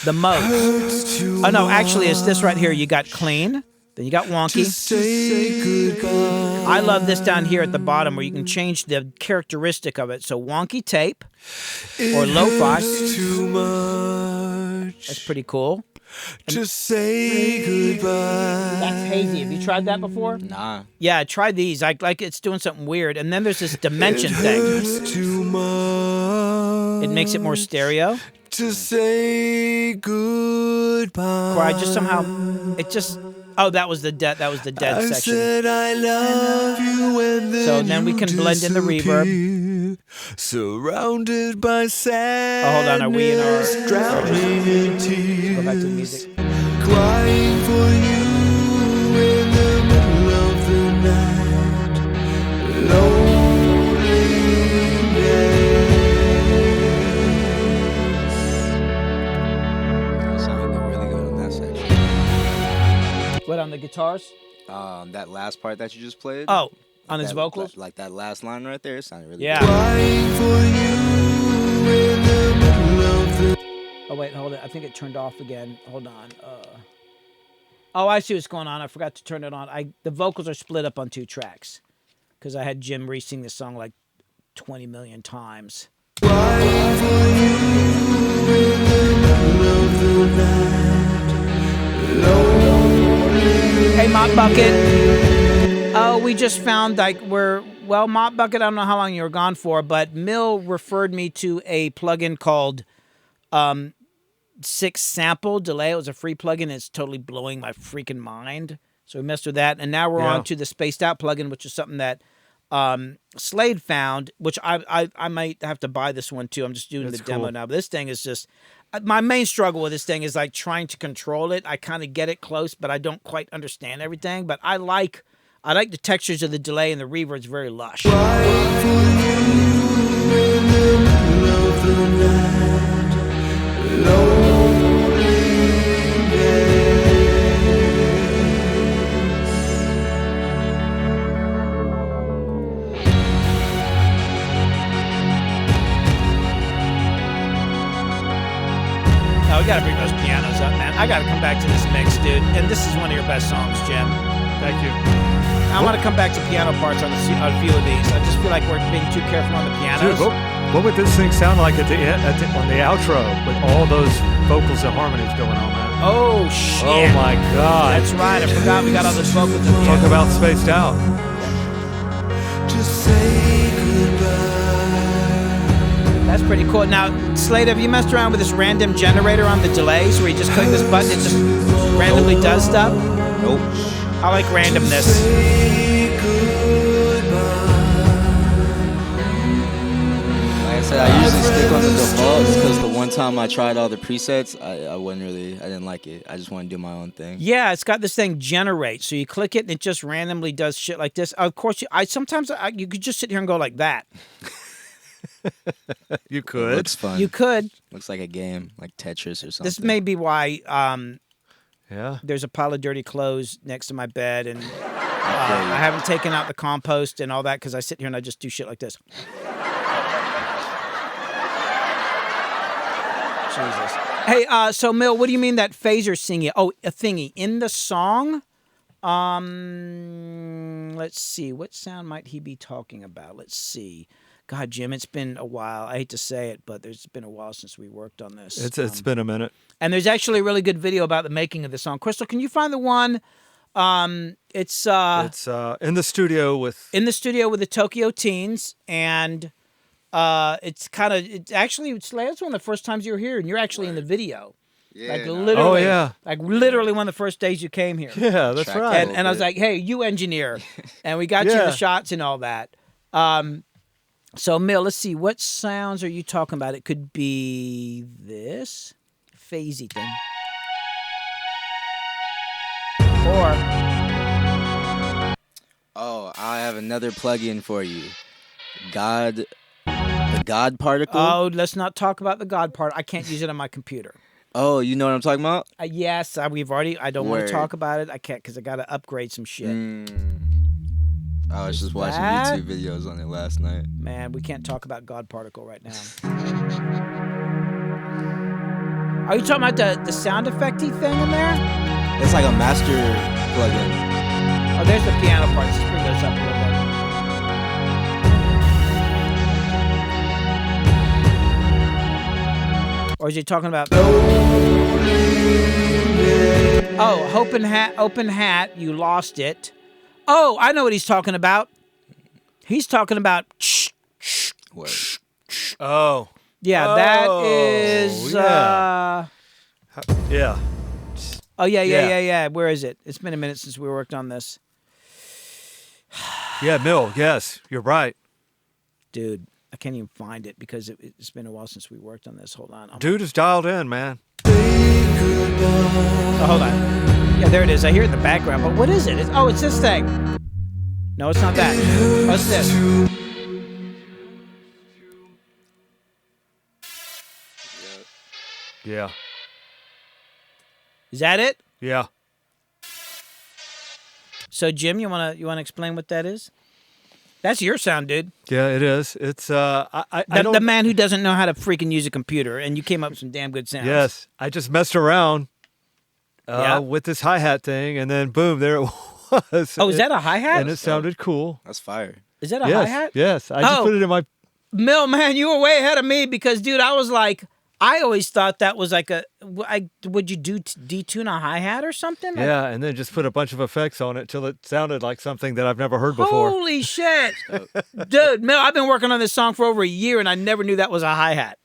The mode. Hurts too Oh no, actually it's this right here. You got clean, then you got to wonky. say goodbye. I love this down here at the bottom where you can change the characteristic of it. So wonky tape or It lo-fi. hurts too much That's pretty cool. to say goodbye. That's hazy. Have you tried that before? Nah. Yeah, I tried these. Like it's doing something weird. And then there's this dimension thing. Hurts too much It makes it more stereo. to say goodbye. Or I just somehow, it just, oh, that was the dead I section. said I love you and then So then we you can blend in the reverb. disappeared, surrounded by sadness. Oh, hold on, are we in our- drowning in Go tears, back to the music. crying for you in the middle of the night, loneliness. Sounded really good on that section. What, on the guitars? That last part that you just played. Oh, on his that- vocals? Like that last line right there, it sounded really Yeah. good. Crying for you in the middle of the Oh, wait, hold it. I think it turned off again. Hold on. Oh, I see what's going on. I forgot to turn it on. The vocals are split up on 2 tracks because I had Jim re-sing this song like 20 million times. crying for you in the middle of the night, loneliness. Hey, Mop Bucket. Oh, we just found well, Mop Bucket, I don't know how long you were gone for, but Mill referred me to a plugin called 6 Sample Delay. It was a free plugin. It's totally blowing my freaking mind. So we messed with that. And now we're Yeah. on to the Spaced Out plugin, which is something that Slade found, which I might have to buy this one too. I'm just doing That's the demo cool. now. But this thing is just, my main struggle with this thing is like trying to control it. I kind of get it close, but I don't quite understand everything. But I like the textures of the delay and the reverb. It's very lush. Crying for you in the middle of the night, loneliness. Oh, we gotta bring those pianos up, man. I gotta come back to this mix, dude. And this is one of your best songs, Jim. Thank you. I want to come back to piano parts on a few of these. I just feel like we're being too careful on the pianos. Dude, what would this thing sound like on the outro with all those vocals and harmonies going on, man? Oh, shit. Oh my God! That's right. I forgot we got all those vocals at the Talk end. about spaced out. Just say goodbye. That's pretty cool. Now, Slade, have you messed around with this random generator on the delays where you just click this button, it just randomly does stuff? Nope. I like randomness. Say goodbye. Like I said, I usually stick on the defaults because the one time I tried all the presets, I didn't like it. I just want to do my own thing. Yeah, it's got this thing generate. So you click it and it just randomly does shit like this. Of course, you could just sit here and go like that. You It could. looks fun. You could. Looks like a game, like Tetris or something. This may be why Yeah. there's a pile of dirty clothes next to my bed, and I feel you. I haven't taken out the compost and all that because I sit here and I just do shit like this. Jesus. Hey, so Mill, what do you mean that phaser singing? Oh, a thingy in the song. Let's see. What sound might he be talking about? Let's see. God, Jim, it's been a while. I hate to say it, but there's been a while since we worked on this. It's been a minute. And there's actually a really good video about the making of the song. Crystal, can you find the one? It's It's in the studio with. in the studio with the Tokyo Teens, and it's actually that's one of the first times you were here, and you're actually in the video. Yeah, Like nah. literally, Oh, yeah. like literally one of the first days you came here. Yeah, that's Track right. And I was like, hey, you engineer, and we got you Yeah. the shots and all that. So Mill, let's see, what sounds are you talking about? It could be this phasey thing, or Oh, I have another plugin for you. The God particle. oh, let's not talk about the God part. I can't use it on my computer. Oh, you know what I'm talking about? Yes, we've already. I don't want Word. to talk about it. I can't because I got to upgrade some shit. I was just watching that? YouTube videos on it last night. Man, we can't talk about God particle right now. Are you talking about the sound effecty thing in there? It's like a master plugin. Oh, there's the piano part. Let's bring those up a little bit. Or is he talking about? Oh, open hat. You lost it. Oh, I know what he's talking about. He's talking about. Word. Oh. Yeah, that is. Yeah. Yeah. Oh yeah. Yeah. Where is it? It's been a minute since we worked on this, Yeah, Mill. Yes, you're right. dude. I can't even find it because it's been a while since we worked on this. Hold on. Dude is dialed in, man. Oh, hold on. Yeah, there it is. I hear it in the background. But what is it? It's this thing. No, it's not that. What's this? Yeah. Is that it? Yeah. So, Jim, you wanna explain what that is? That's your sound, dude. Yeah, it is. It's I The don't. man who doesn't know how to freaking use a computer, and you came up with some damn good sounds. Yes, I just messed around Yeah. with this hi-hat thing, and then boom, there it was. Oh, is that a hi-hat? And it sounded cool. That's fire. Is that a Yes, hi-hat? yes. I just Oh. put it in my. Mill, man, you were way ahead of me because, dude, I was like, I always thought that was like would you detune a hi-hat or something? Like, Yeah, and then just put a bunch of effects on it till it sounded like something that I've never heard before. Holy shit. Dude, Mill, I've been working on this song for over a year, and I never knew that was a hi-hat.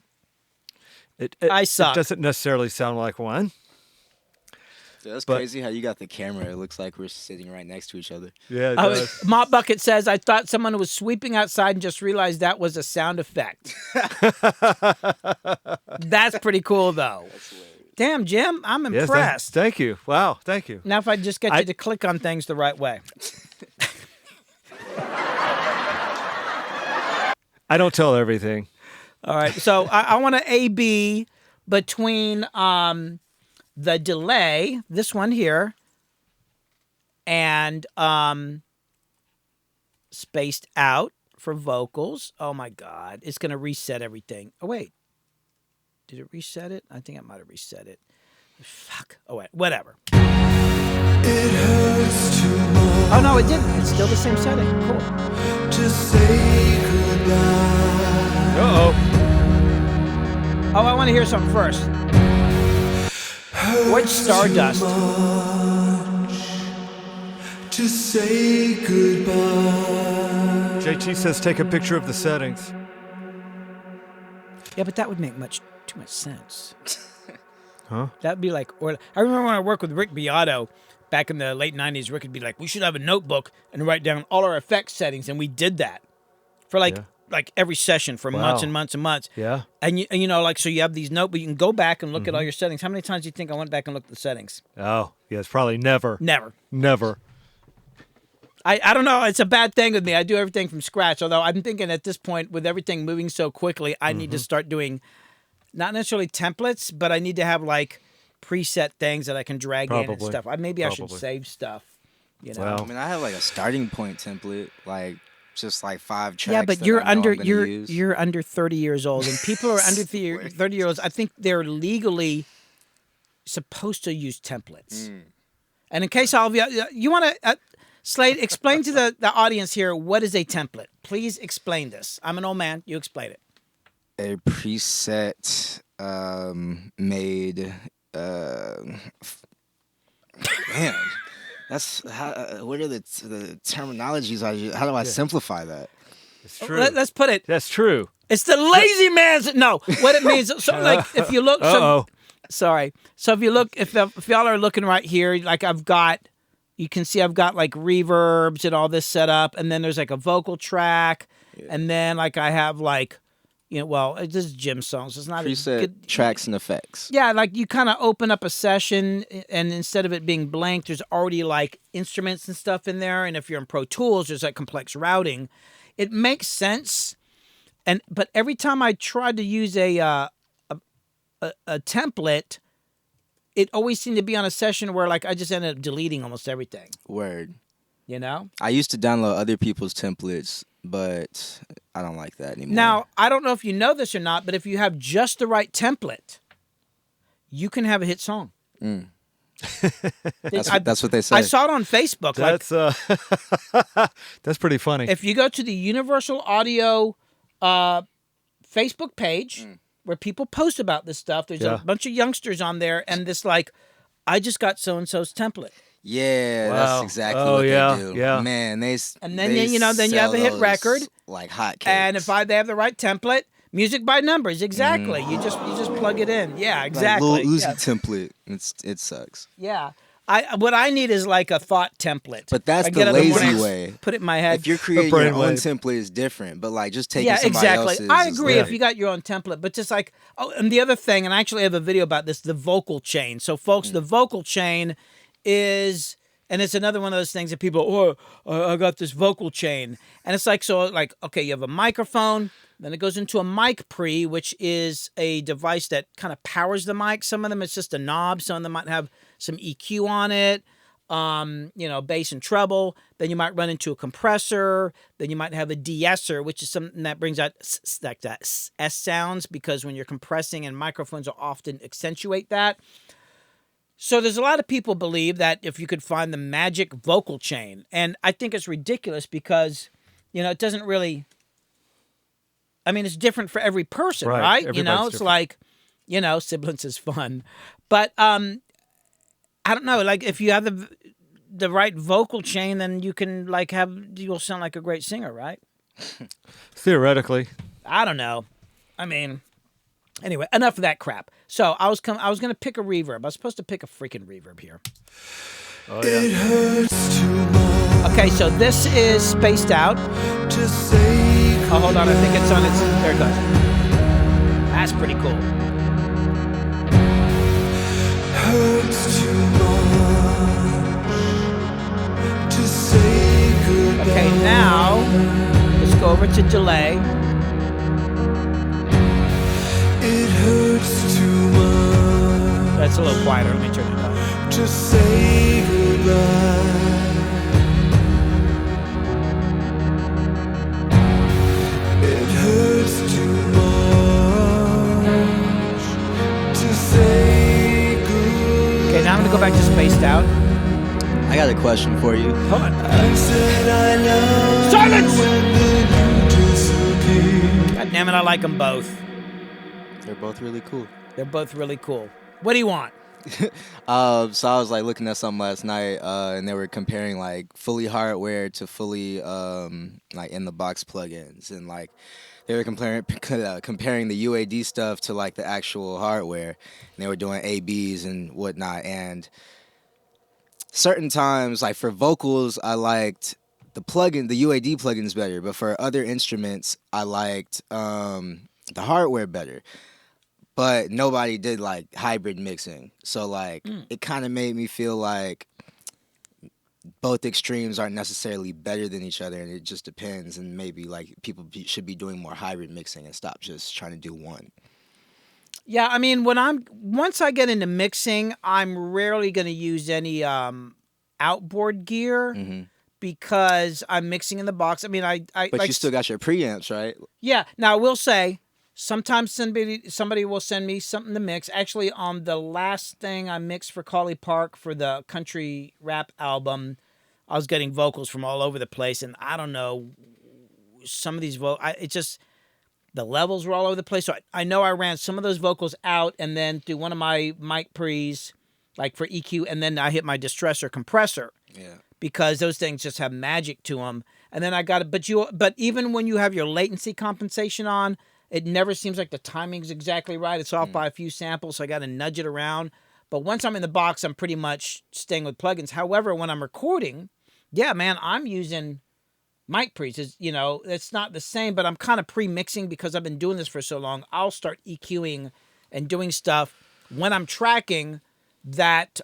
I suck. It doesn't necessarily sound like one. Dude, that's But- crazy how you got the camera. It looks like we're sitting right next to each other. Yeah, it does. Mop Bucket says, I thought someone was sweeping outside and just realized that was a sound effect. That's pretty cool, though. Damn, Jim, I'm Yes, impressed. thank you. Wow, thank you. Now, if I just get you to click on things the right way. I don't tell everything. All right, so I want to A-B between the delay, this one here, and spaced out for vocals. Oh, my God. It's going to reset everything. Oh, wait. Did it reset it? I think I might have reset it. Fuck. Oh, wait. Whatever. Oh, no, it didn't. It's still the same setting. Cool. To say goodbye. Uh-oh. Oh, I want to hear something first. What's Stardust? To say goodbye. JT says take a picture of the settings. Yeah, but that would make too much sense. Huh? That'd be like, or I remember when I worked with Rick Beato back in the late 90s, Rick would be like, we should have a notebook and write down all our effects settings. And we did that for like every session for months and months and months. Yeah. And you know, like, so you have these notebooks, you can go back and look at all your settings. How many times do you think I went back and looked at the settings? Oh, yes, probably never. Never. Never. I don't know. It's a bad thing with me. I do everything from scratch. Although I'm thinking at this point, with everything moving so quickly, I need to start doing not necessarily templates, but I need to have like preset things that I can drag in and Probably. stuff. Maybe I should Probably. save stuff. You know. Well, I mean, I have like a starting point template, like just like 5 tracks. Yeah, but that you're I know under I'm gonna use. you're under 30 years old, and people are under 30 years old. I think they're legally supposed to use templates. And in case all of you want to, Slade, explain to the audience here what is a template. Please explain this. I'm an old man. You explain it. A preset made. Man, that's how. What are the terminologies I use? How do I simplify that? it's true. Let's put it. That's true. It's the lazy man's. No, what it means. So, like, if you look. Uh-oh. Sorry. So if you look, if y'all are looking right here, like you can see I've got like reverbs and all this set up, and then there's like a vocal track, and then like I have like, well, this is Jim's songs. It's not Preset a good, tracks and effects. yeah, like you kind of open up a session, and instead of it being blank, there's already like instruments and stuff in there, and if you're in Pro Tools, there's like complex routing. It makes sense, but every time I tried to use a template, it always seemed to be on a session where like I just ended up deleting almost everything. Word. You know? I used to download other people's templates, but I don't like that anymore. Now, I don't know if you know this or not, but if you have just the right template, you can have a hit song. that's what they say. I saw it on Facebook. That's that's pretty funny. If you go to the Universal Audio Facebook page where people post about this stuff, there's a bunch of youngsters on there, and this like I just got so and so's template. Yeah, Wow. that's exactly Oh, what yeah, they do. yeah. Man, they And then they then you have sell the hit those record, like hotcakes. and if they have the right template, music by numbers, exactly. You just plug it in. Yeah, exactly. like Lil Uzi yeah. template, it sucks. Yeah. What I need is like a thought template. But that's I the get up in the morning, lazy I just way. put it in my head. If you're creating your own brainwave. template, is different. But like just taking Yeah, somebody exactly. else's. I is agree like, if you got your own template, but just like, oh, and the other thing, and I actually have a video about this, the vocal chain. So, folks, the vocal chain is, and it's another one of those things that people, I got this vocal chain. And it's like, so like, okay, you have a microphone, then it goes into a mic pre, which is a device that kind of powers the mic. Some of them it's just a knob. Some of them might have some EQ on it. Bass and treble. Then you might run into a compressor. Then you might have a de-esser, which is something that brings out like that S sounds, because when you're compressing, and microphones will often accentuate that. So there's a lot of people believe that if you could find the magic vocal chain, and I think it's ridiculous because, it doesn't really. I mean, it's different for every person, right? It's different. like, siblings is fun, but I don't know. Like, if you have the right vocal chain, then you can you'll sound like a great singer, right? Theoretically. I don't know. I mean, anyway, enough of that crap. So I was gonna pick a reverb. I was supposed to pick a freaking reverb here. Oh, yeah. It hurts too much Okay, so this is spaced out. to say Oh, hold on. I think it's on its. There it goes. That's pretty cool. hurts too much to say goodbye. Okay, now let's go over to delay. It hurts too much That's a little quieter. Let me turn it up. to say goodbye. It hurts too much to say goodbye. Okay, now I'm gonna go back to spaced out. I got a question for you. Hold on. I said I love Silence! you and then you disappeared. God damn it, I like them both. They're both really cool. They're both really cool. What do you want? So I was like looking at something last night, and they were comparing like fully hardware to fully like in the box plugins, and like they were comparing the UAD stuff to like the actual hardware, and they were doing ABs and whatnot. And certain times, like for vocals, I liked the UAD plugins better, but for other instruments, I liked the hardware better. But nobody did like hybrid mixing. So like it kind of made me feel like both extremes aren't necessarily better than each other, and it just depends. And maybe like people should be doing more hybrid mixing and stop just trying to do one. Yeah, I mean, once I get into mixing, I'm rarely going to use any outboard gear because I'm mixing in the box. I mean, But like, you still got your preamps, right? Yeah. Now I will say, sometimes somebody will send me something to mix. Actually, on the last thing I mixed for Cauley Park for the country rap album, I was getting vocals from all over the place, and I don't know, some of these the levels were all over the place. So I know I ran some of those vocals out and then through one of my mic pre's, like for EQ, and then I hit my distressor compressor. Yeah. Because those things just have magic to them. And then I got it, but even when you have your latency compensation on, it never seems like the timing's exactly right. It's off by a few samples, so I got to nudge it around. But once I'm in the box, I'm pretty much staying with plugins. However, when I'm recording, yeah, man, I'm using mic pre's. It's not the same, but I'm kind of pre-mixing because I've been doing this for so long. I'll start EQing and doing stuff when I'm tracking that.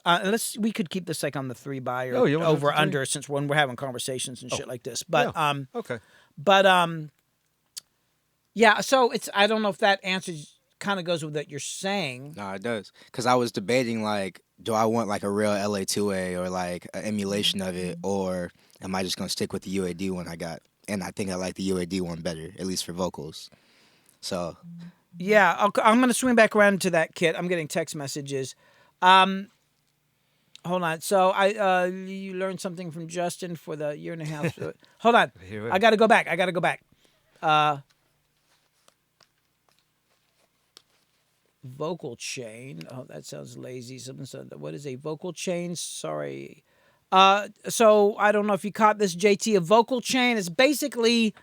We could keep this like on the 3x or over under, since when we're having conversations and shit like this. But Yeah. Okay. But yeah. So I don't know if that kind of goes with what you're saying. No, it does. Because I was debating, like, do I want, like, a real LA2A or, like, an emulation of it, or am I just going to stick with the UAD one I got? And I think I like the UAD one better, at least for vocals. So. Yeah, I'm going to swing back around to that kit. I'm getting text messages. Hold on. So you learned something from Justin for the year and a half. Hold on. I got to go back. vocal chain. Oh, that sounds lazy. Something said, what is a vocal chain? Sorry. So I don't know if you caught this, JT. A vocal chain is basically,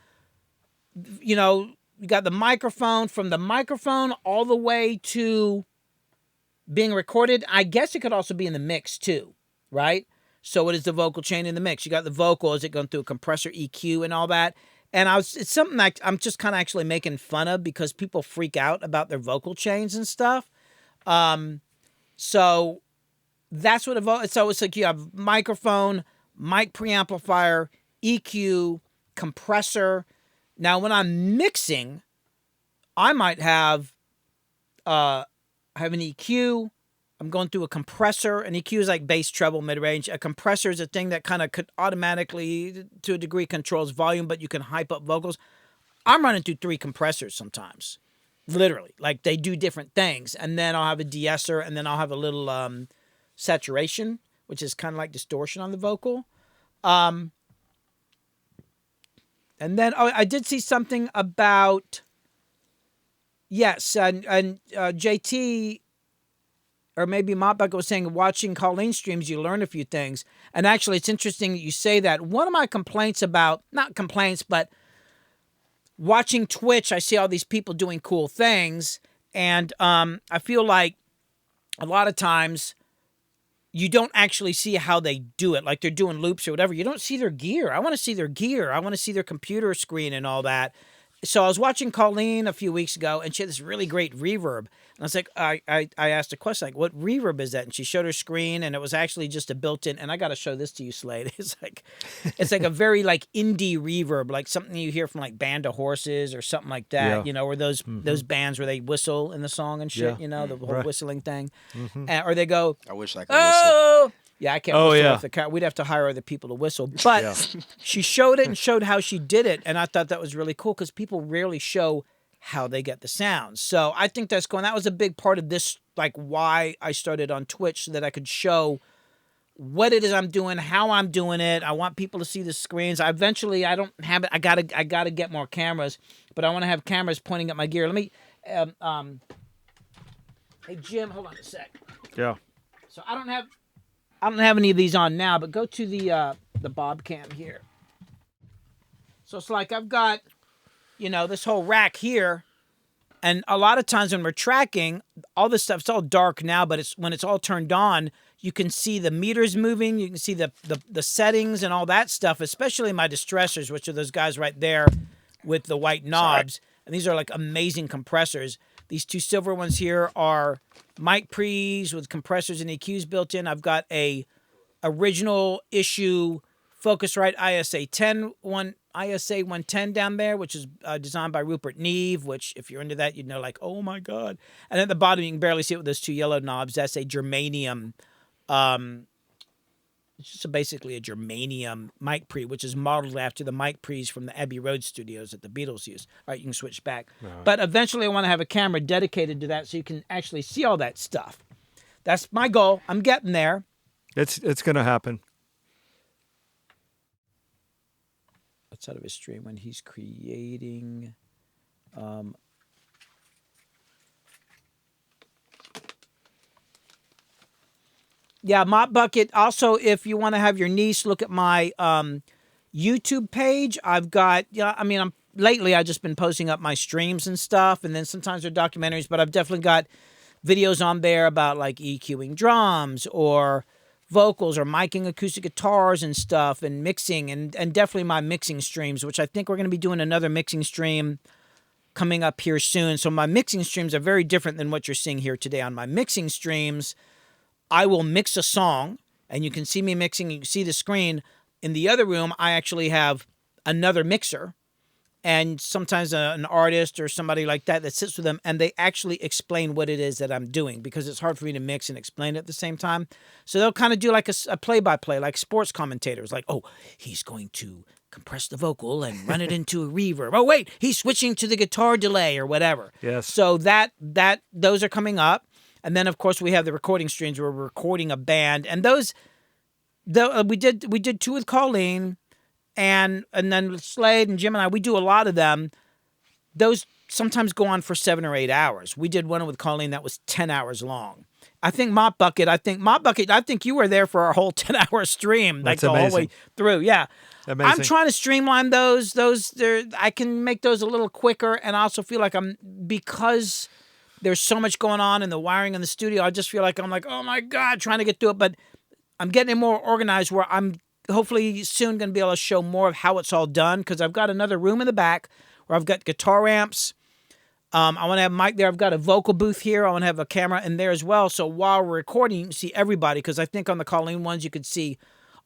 you know, you got the microphone, from the microphone all the way to being recorded. I guess it could also be in the mix too, right? So what is the vocal chain in the mix? You got the vocal, is it going through a compressor, EQ, and all that? And it's something like I'm just kind of actually making fun of because people freak out about their vocal chains and stuff. So that's what so it's like you have microphone, mic preamplifier, EQ, compressor. Now when I'm mixing, I might have an EQ. I'm going through a compressor. An EQ is like bass, treble, mid-range. A compressor is a thing that kind of automatically, to a degree, controls volume, but you can hype up vocals. I'm running through 3 compressors sometimes, literally. Like they do different things. And then I'll have a de-esser, and then I'll have a little saturation, which is kind of like distortion on the vocal. And then I did see something about, yes, and JT... or maybe Mopbuck was saying, watching Colleen streams, you learn a few things. And actually, it's interesting that you say that. One of my complaints about, not complaints, but watching Twitch, I see all these people doing cool things. And I feel like a lot of times you don't actually see how they do it. Like they're doing loops or whatever. You don't see their gear. I want to see their gear. I want to see their computer screen and all that. So I was watching Colleen a few weeks ago, and she had this really great reverb. And I was like, I asked a question, like, what reverb is that? And she showed her screen, and it was actually just a built-in. And I got to show this to you, Slade. It's like a very like indie reverb, like something you hear from like Band of Horses or something like that. Yeah. You know, or those bands where they whistle in the song and shit. Yeah. You know, the whole Right. whistling thing, or they go, I wish I could whistle. oh. Yeah, I can't Oh, whistle yeah. off the car. We'd have to hire other people to whistle. But she showed it and showed how she did it. And I thought that was really cool because people rarely show how they get the sounds. So I think that's cool. And that was a big part of this, like why I started on Twitch, so that I could show what it is I'm doing, how I'm doing it. I want people to see the screens. I don't have it. I gotta get more cameras, but I want to have cameras pointing at my gear. Let me, hey Jim, hold on a sec. Yeah. So I don't have any of these on now, but go to the Bob cam here. So it's like I've got, you know, this whole rack here, and a lot of times when we're tracking, all this stuff's all dark now, but when it's all turned on, you can see the meters moving, you can see the settings and all that stuff, especially my distressors, which are those guys right there with the white knobs. And these are like amazing compressors. These 2 silver ones here are mic pre's with compressors and EQs built in. I've got a original issue Focusrite ISA 110 down there, which is designed by Rupert Neve, which if you're into that, you'd know like, oh my God. And at the bottom, you can barely see it with those 2 yellow knobs. That's a germanium, it's just basically a germanium mic pre, which is modeled after the mic pre's from the Abbey Road studios that the Beatles used. All right, you can switch back. Right. But eventually I want to have a camera dedicated to that so you can actually see all that stuff. That's my goal. I'm getting there. It's going to happen. Outside of his stream when he's creating... Yeah, Mop Bucket. Also, if you want to have your niece look at my YouTube page, I've got, lately I've just been posting up my streams and stuff, and then sometimes they're documentaries, but I've definitely got videos on there about like EQing drums or vocals or miking acoustic guitars and stuff and mixing, and definitely my mixing streams, which I think we're going to be doing another mixing stream coming up here soon. So my mixing streams are very different than what you're seeing here today. On my mixing streams, I will mix a song, and you can see me mixing. You can see the screen. In the other room, I actually have another mixer, and sometimes an artist or somebody like that sits with them, and they actually explain what it is that I'm doing, because it's hard for me to mix and explain it at the same time. So they'll kind of do like a play-by-play, like sports commentators, like, oh, he's going to compress the vocal and run it into a reverb. Oh, wait, he's switching to the guitar delay or whatever. Yes. So those are coming up. And then, of course, we have the recording streams where we're recording a band. And we did 2 with Colleen, and then Slade and Jim and I, we do a lot of them. Those sometimes go on for 7 or 8 hours. We did one with Colleen that was 10 hours long. I think Mop Bucket, I think you were there for our whole 10-hour stream, like That's the whole way amazing. through. Yeah. Amazing. I'm trying to streamline those. I can make those a little quicker, and I also feel like because there's so much going on in the wiring in the studio, I just feel like I'm like, oh my God, trying to get through it. But I'm getting it more organized where I'm hopefully soon going to be able to show more of how it's all done, because I've got another room in the back where I've got guitar amps. I want to have Mike there. I've got a vocal booth here. I want to have a camera in there as well. So while we're recording, you can see everybody, because I think on the Colleen ones, you could see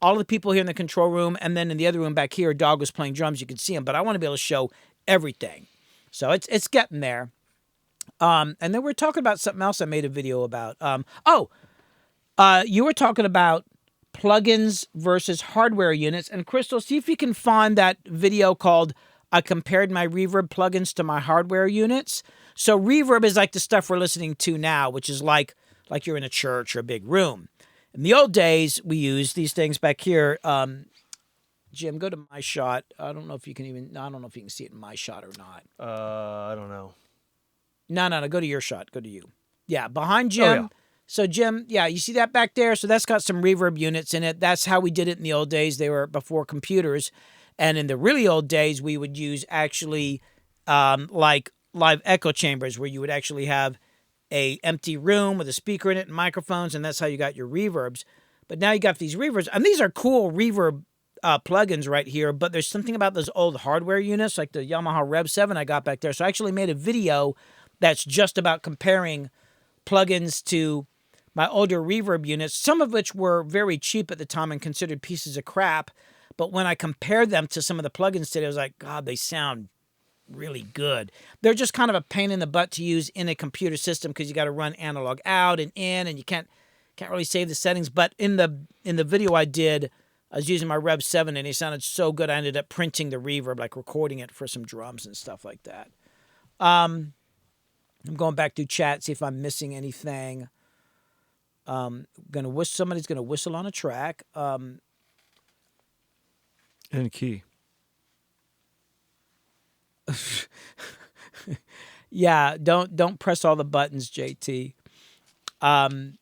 all of the people here in the control room. And then in the other room back here, Dog was playing drums. You could see him. But I want to be able to show everything. So it's getting there. And then we're talking about something else I made a video about. You were talking about plugins versus hardware units. And Crystal, see if you can find that video called I compared my reverb plugins to my hardware units. So reverb is like the stuff we're listening to now, which is like you're in a church or a big room. In the old days, we used these things back here. Jim, go to my shot. I don't know if you can see it in my shot or not. I don't know. No. Go to your shot. Go to you. Yeah, behind Jim. Oh, yeah. So Jim, yeah, you see that back there? So that's got some reverb units in it. That's how we did it in the old days. They were before computers. And in the really old days, we would use actually like live echo chambers, where you would actually have a empty room with a speaker in it and microphones, and that's how you got your reverbs. But now you got these reverbs, and these are cool reverb plugins right here, but there's something about those old hardware units, like the Yamaha Rev 7 I got back there. So I actually made a video that's just about comparing plugins to my older reverb units, some of which were very cheap at the time and considered pieces of crap. But when I compared them to some of the plugins today, I was like, God, they sound really good. They're just kind of a pain in the butt to use in a computer system, because you got to run analog out and in, and you can't really save the settings. But in the video I did, I was using my Rev 7, and it sounded so good. I ended up printing the reverb, like recording it for some drums and stuff like that. I'm going back through chat, see if I'm missing anything. Somebody's gonna whistle on a track. In key. Yeah, don't press all the buttons, JT. So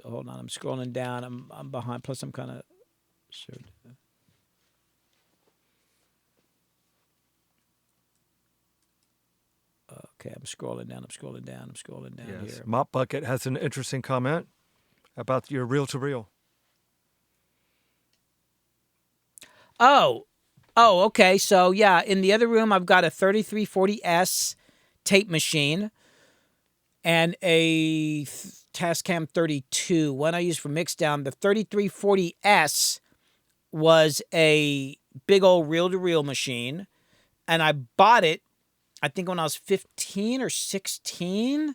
hold on, I'm scrolling down. I'm behind. Plus, I'm kind of sure. Okay, I'm scrolling down. Yes. Here. Mop Bucket has an interesting comment about your reel-to-reel. Oh, okay. So yeah, in the other room, I've got a 3340S tape machine and a Tascam 32. One I use for mixdown. The 3340S was a big old reel-to-reel machine, and I bought it, I think, when I was 15 or 16.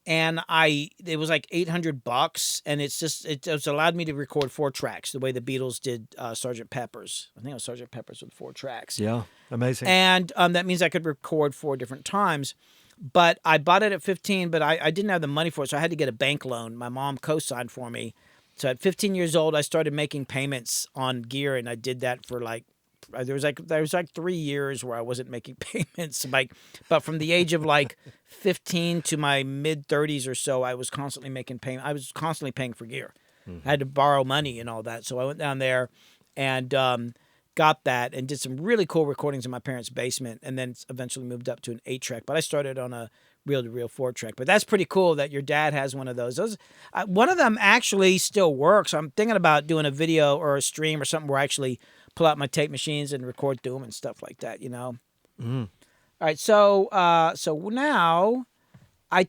And it was like $800, and it's allowed me to record 4 tracks the way the Beatles did Sgt. Pepper's. I think it was Sgt. Pepper's with 4 tracks. Yeah, amazing. And that means I could record 4 different times. But I bought it at 15, but I didn't have the money for it, so I had to get a bank loan. My mom co-signed for me. So at 15 years old, I started making payments on gear, and I did that for there was like 3 years where I wasn't making payments. But from the age of 15 to my mid 30s or so, I was constantly making payment. I was constantly paying for gear. Mm-hmm. I had to borrow money and all that. So I went down there and got that and did some really cool recordings in my parents' basement, and then eventually moved up to an 8-track. But I started on a reel-to-reel 4-track. But that's pretty cool that your dad has one of those. One of them actually still works. I'm thinking about doing a video or a stream or something where I actually pull out my tape machines and record through them and stuff like that, All right, so now I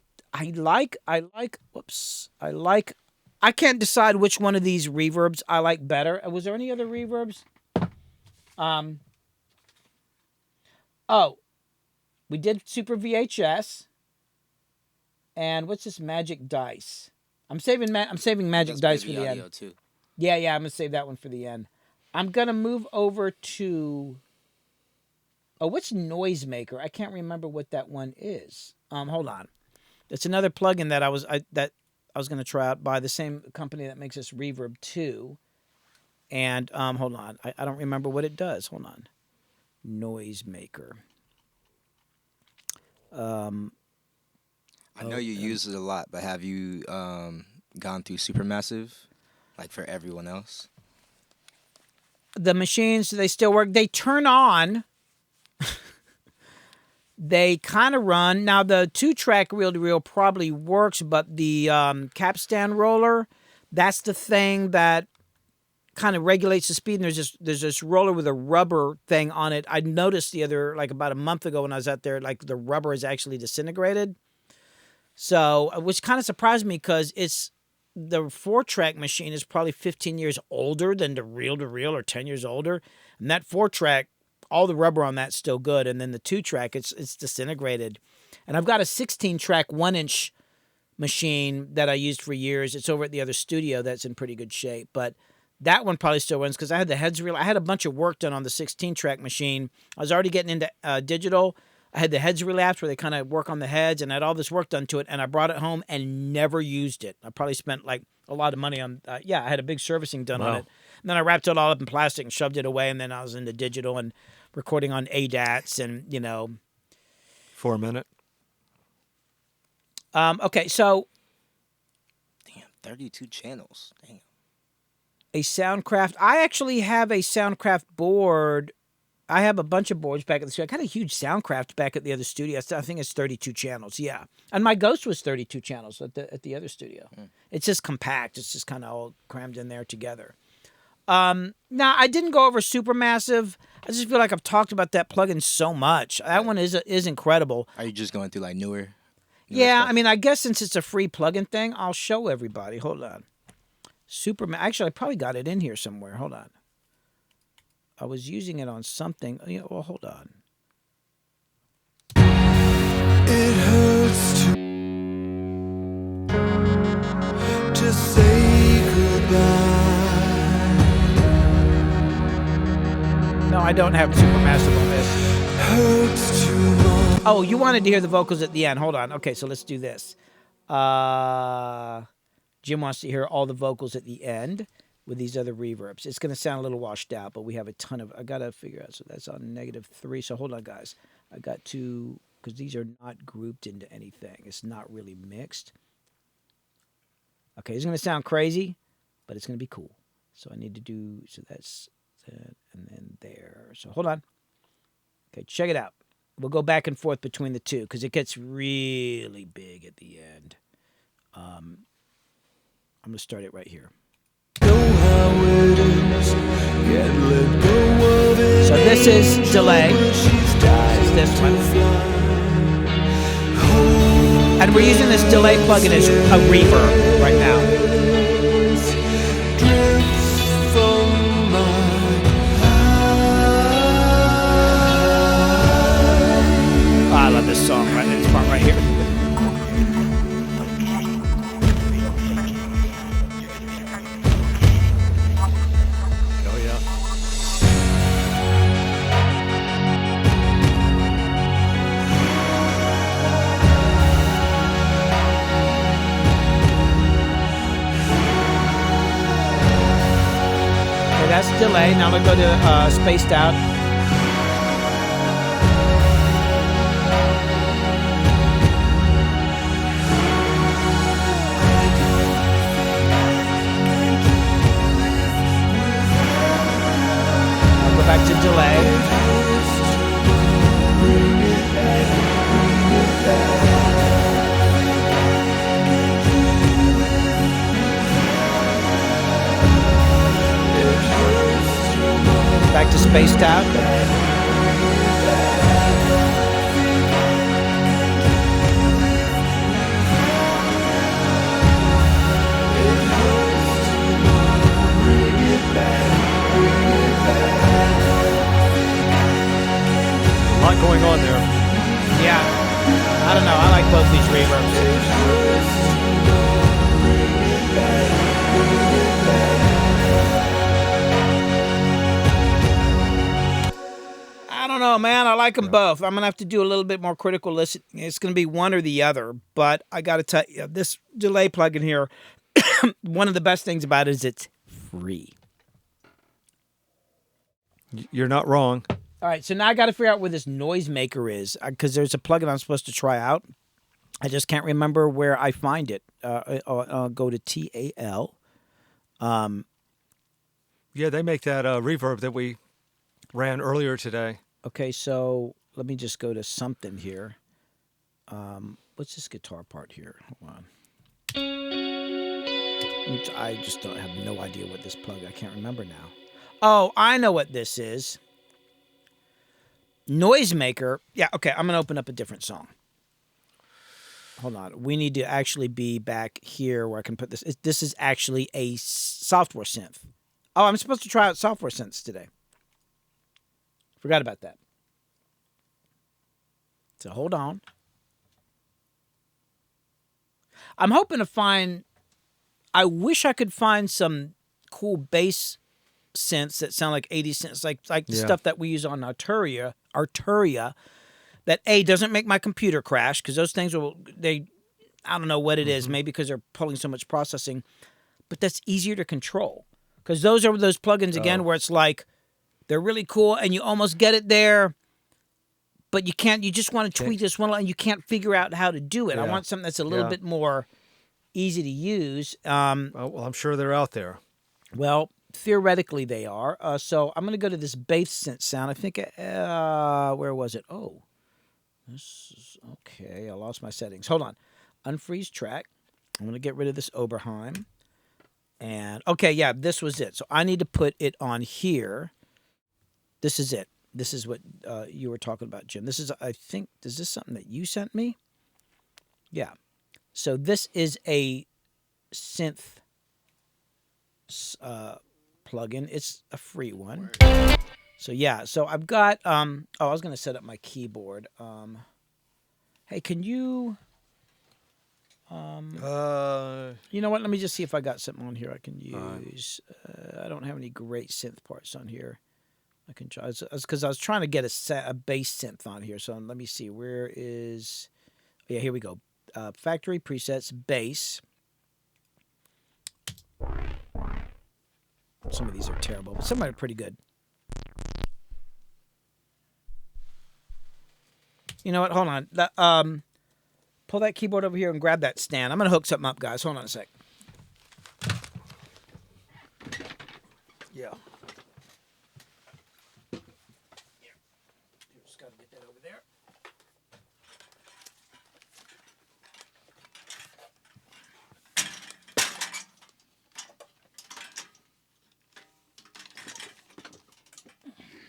can't decide which one of these reverbs I like better. Was there any other reverbs? We did Super VHS. And what's this Magic Dice? I'm saving Magic Dice for the end. Too. Yeah, I'm gonna save that one for the end. I'm gonna move over to. What's Noisemaker? I can't remember what that one is. Hold on. It's another plugin that I was gonna try out by the same company that makes this Reverb 2. And hold on, I don't remember what it does. Hold on. noisemaker. I know you use it a lot, but have you gone through Supermassive, like for everyone else? The machines, they still work. They turn on. They kind of run. Now, the 2-track reel-to-reel probably works, but the capstan roller, that's the thing that kind of regulates the speed. And there's this roller with a rubber thing on it. I noticed about a month ago when I was out there, like the rubber is actually disintegrated. So, which kind of surprised me because the 4-track machine is probably 15 years older than the reel-to-reel, or 10 years older. And that 4-track, all the rubber on that's still good. And then the 2-track, it's disintegrated. And I've got a 16-track 1-inch machine that I used for years. It's over at the other studio that's in pretty good shape. But that one probably still runs because I had the heads reel. I had a bunch of work done on the 16-track machine. I was already getting into digital. I had the heads relapsed where they kind of work on the heads, and I had all this work done to it, and I brought it home and never used it. I probably spent like a lot of money on, I had a big servicing done on it. And then I wrapped it all up in plastic and shoved it away, and then I was into digital and recording on ADATs and, 4 minute. Okay, so. Damn, 32 channels. Damn. A Soundcraft. I actually have a Soundcraft board. I have a bunch of boards back at the studio. I got a huge Soundcraft back at the other studio. I think it's 32 channels. Yeah, and my Ghost was 32 channels at the other studio. It's just compact. It's just kind of all crammed in there together. Now I didn't go over Supermassive. I just feel like I've talked about that plugin so much. That one is incredible. Are you just going through like newer Yeah, stuff? I mean, I guess since it's a free plugin thing, I'll show everybody. Hold on. Actually, I probably got it in here somewhere. Hold on. I was using it on something. Well, hold on. It hurts to say goodbye. No, I don't have Supermassive on this. Hurts too much. Oh, you wanted to hear the vocals at the end. Hold on. Okay, so let's do this. Jim wants to hear all the vocals at the end with these other reverbs. It's going to sound a little washed out, but we have a ton of... I got to figure out. So that's on -3. So hold on, guys. I got to... Because these are not grouped into anything. It's not really mixed. Okay, it's going to sound crazy, but it's going to be cool. So I need to do... So that's that, and then there. So hold on. Okay, check it out. We'll go back and forth between the two because it gets really big at the end. I'm going to start it right here. So this is Deelay. It's this one. And we're using this Deelay plugin as a reverb right now. Oh, I love this song, right? This part right here. That's Deelay. Now we'll go to Spaced Out. I'll go back to Deelay. Back to Spaced Out. A lot going on there. Yeah. I don't know. I like both these reverbs. I don't know, man. I like them both. I'm going to have to do a little bit more critical listening. It's going to be one or the other. But I got to tell you, this Deelay plugin here, one of the best things about it is it's free. You're not wrong. All right, so now I got to figure out where this noisemaker is because there's a plugin I'm supposed to try out. I just can't remember where I find it. I'll go to TAL. Yeah, they make that reverb that we ran earlier today. Okay, so let me just go to something here. What's this guitar part here? Hold on. I just don't have no idea what this plug. I can't remember now. Oh, I know what this is. Noisemaker. Yeah, okay, I'm going to open up a different song. Hold on. We need to actually be back here where I can put this. This is actually a software synth. Oh, I'm supposed to try out software synths today. Forgot about that. So hold on. I'm hoping to find... I wish I could find some cool bass synths that sound like 80 synths, like the stuff that we use on Arturia, that A, doesn't make my computer crash, because those things I don't know what it is, maybe because they're pulling so much processing, but that's easier to control. Because those are those plugins, again, where it's like, they're really cool, and you almost get it there, but you can't, you just want to tweak this one line, and you can't figure out how to do it. I want something that's a little bit more easy to use. Well, I'm sure they're out there. Well, theoretically they are. So I'm going to go to this bass synth sound. I think, where was it? Oh, this is, okay, I lost my settings. Hold on. Unfreeze track. I'm going to get rid of this Oberheim. And, okay, yeah, this was it. So I need to put it on here. This is it. This is what you were talking about, Jim. This is, I think, is this something that you sent me? Yeah. So this is a synth plugin. It's a free one. So yeah, so I've got I was going to set up my keyboard. Hey, can you you know what? Let me just see if I got something on here I can use. I don't have any great synth parts on here. I can try because I was trying to get a bass synth on here. So let me see. Where is? Yeah, here we go. Factory presets, bass. Some of these are terrible, but some are pretty good. You know what? Hold on. Pull that keyboard over here and grab that stand. I'm going to hook something up, guys. Hold on a sec. Yeah. Just got to get that over there.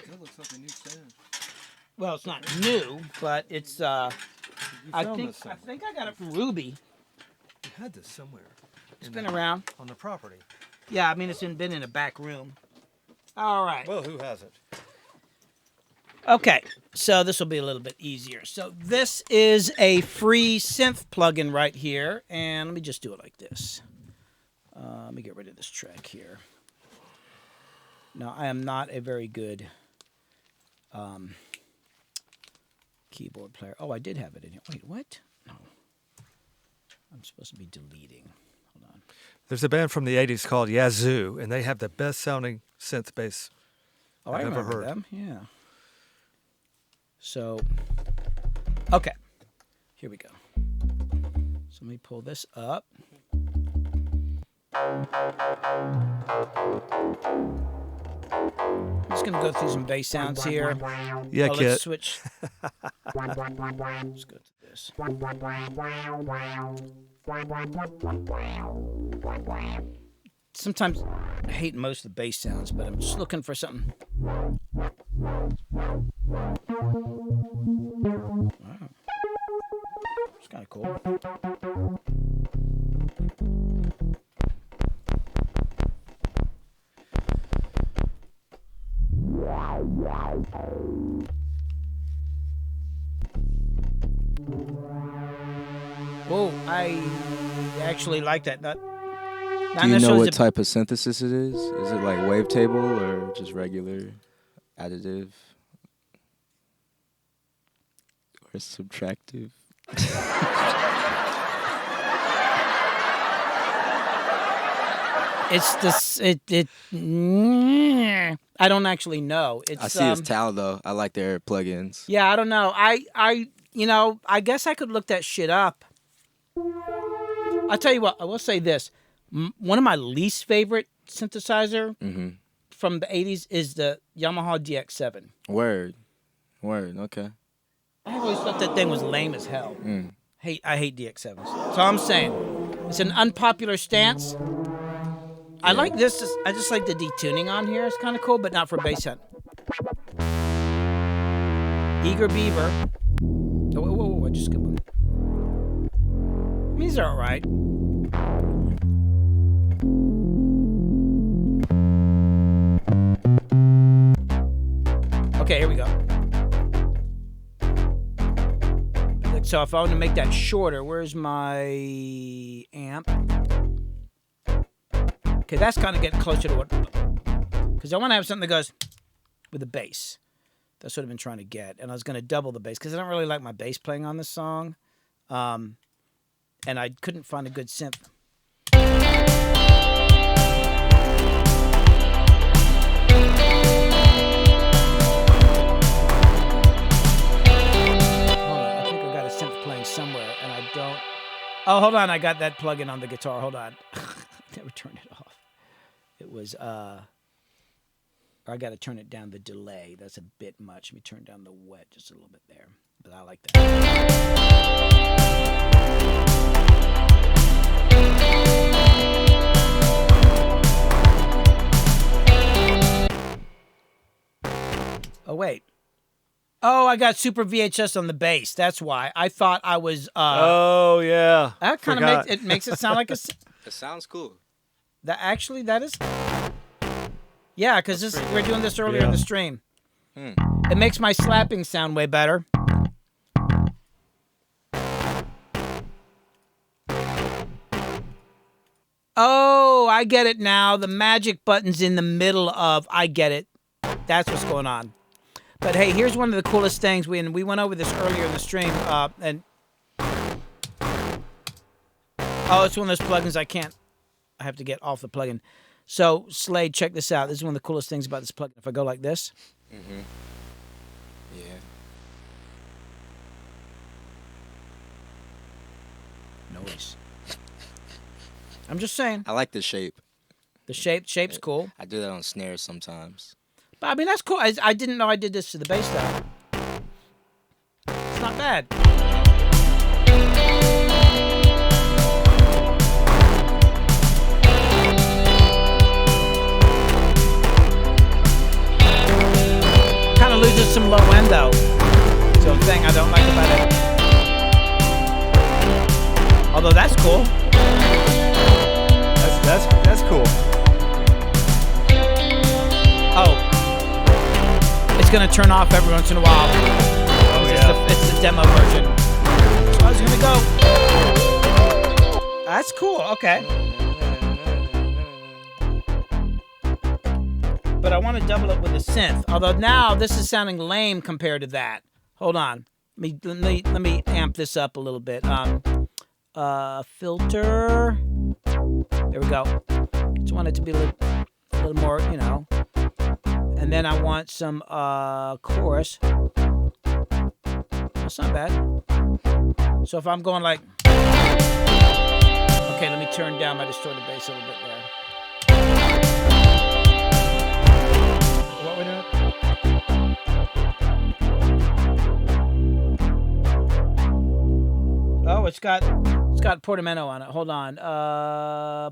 That looks like a new stand. Well, it's not new, but it's I found think this somewhere. I think I got it from Ruby. You had this somewhere. It's been around. On the property. Yeah, I mean it's been in a back room. All right. Well, who hasn't? Okay, so this will be a little bit easier. So this is a free synth plugin right here, and let me just do it like this. Let me get rid of this track here. Now, I am not a very good keyboard player. Oh, I did have it in here. Wait, what? No. I'm supposed to be deleting. Hold on. There's a band from the 80s called Yazoo, and they have the best sounding synth bass Oh, I I've ever remember heard. them. Yeah. So, okay. Here we go. So let me pull this up. I'm just going to go through some bass sounds here. Yeah, Oh, Kit. let's switch. Let's go to this. Sometimes I hate most of the bass sounds, but I'm just looking for something. Wow. It's kind of cool. Whoa, I actually like that. Not Do you know necessarily what the- type of synthesis it is? Is it like wavetable or just regular additive or subtractive? It's this. I don't actually know. It's I see his talent though. I like their plugins. yeah. I don't know. I guess I could look that shit up. I'll tell you what. I will say this. One of my least favorite synthesizer from the 80s is the Yamaha DX7. Word. Okay. I always thought that thing was lame as hell. I hate DX7s. So I'm saying it's an unpopular stance. I like this. I just like the detuning on here. It's kind of cool, but not for bass hunt. Eager Beaver. Oh, whoa, I just skipped one. These are all right. Okay, here we go. So if I want to make that shorter, where's my amp? Okay, that's kind of getting closer to what... Because I want to have something that goes with the bass. That's what I've been trying to get. And I was going to double the bass because I don't really like my bass playing on this song. And I couldn't find a good synth. Hold on, I think I got a synth playing somewhere and I don't... Oh, hold on, I got that plug-in on the guitar. Hold on. Never turned it off. It was, I got to turn it down the delay. That's a bit much. Let me turn down the wet just a little bit there. But I like that. Oh, wait. Oh, I got Super VHS on the bass. That's why. I thought I was, Oh, yeah. that kind of makes it sound like a... It sounds cool. That is... Yeah, because we're doing this earlier in the stream. It makes my slapping sound way better. Oh, I get it now. The magic button's in the middle of... I get it. That's what's going on. But hey, here's one of the coolest things. We went over this earlier in the stream. And oh, it's one of those plugins I have to get off the plugin. So, Slade, check this out. This is one of the coolest things about this plugin. If I go like this. Yeah. Noise. I'm just saying. I like the shape. The shape's cool. I do that on snares sometimes. But I mean, that's cool. I didn't know I did this to the bass though. It's not bad. Kind of loses some low end though. So the thing I don't like about it. Although that's cool. That's cool. Oh. It's going to turn off every once in a while. Oh, yeah. It's the demo version. So I was going to go. That's cool. Okay. But I want to double it with a synth. Although now this is sounding lame compared to that. Hold on. Let me amp this up a little bit. Filter. There we go. Just want it to be a little more, you know. And then I want some chorus. That's not bad. So if I'm going like... Okay, let me turn down my distorted bass a little bit there. What we're doing? Oh, it's got portamento on it. Hold on.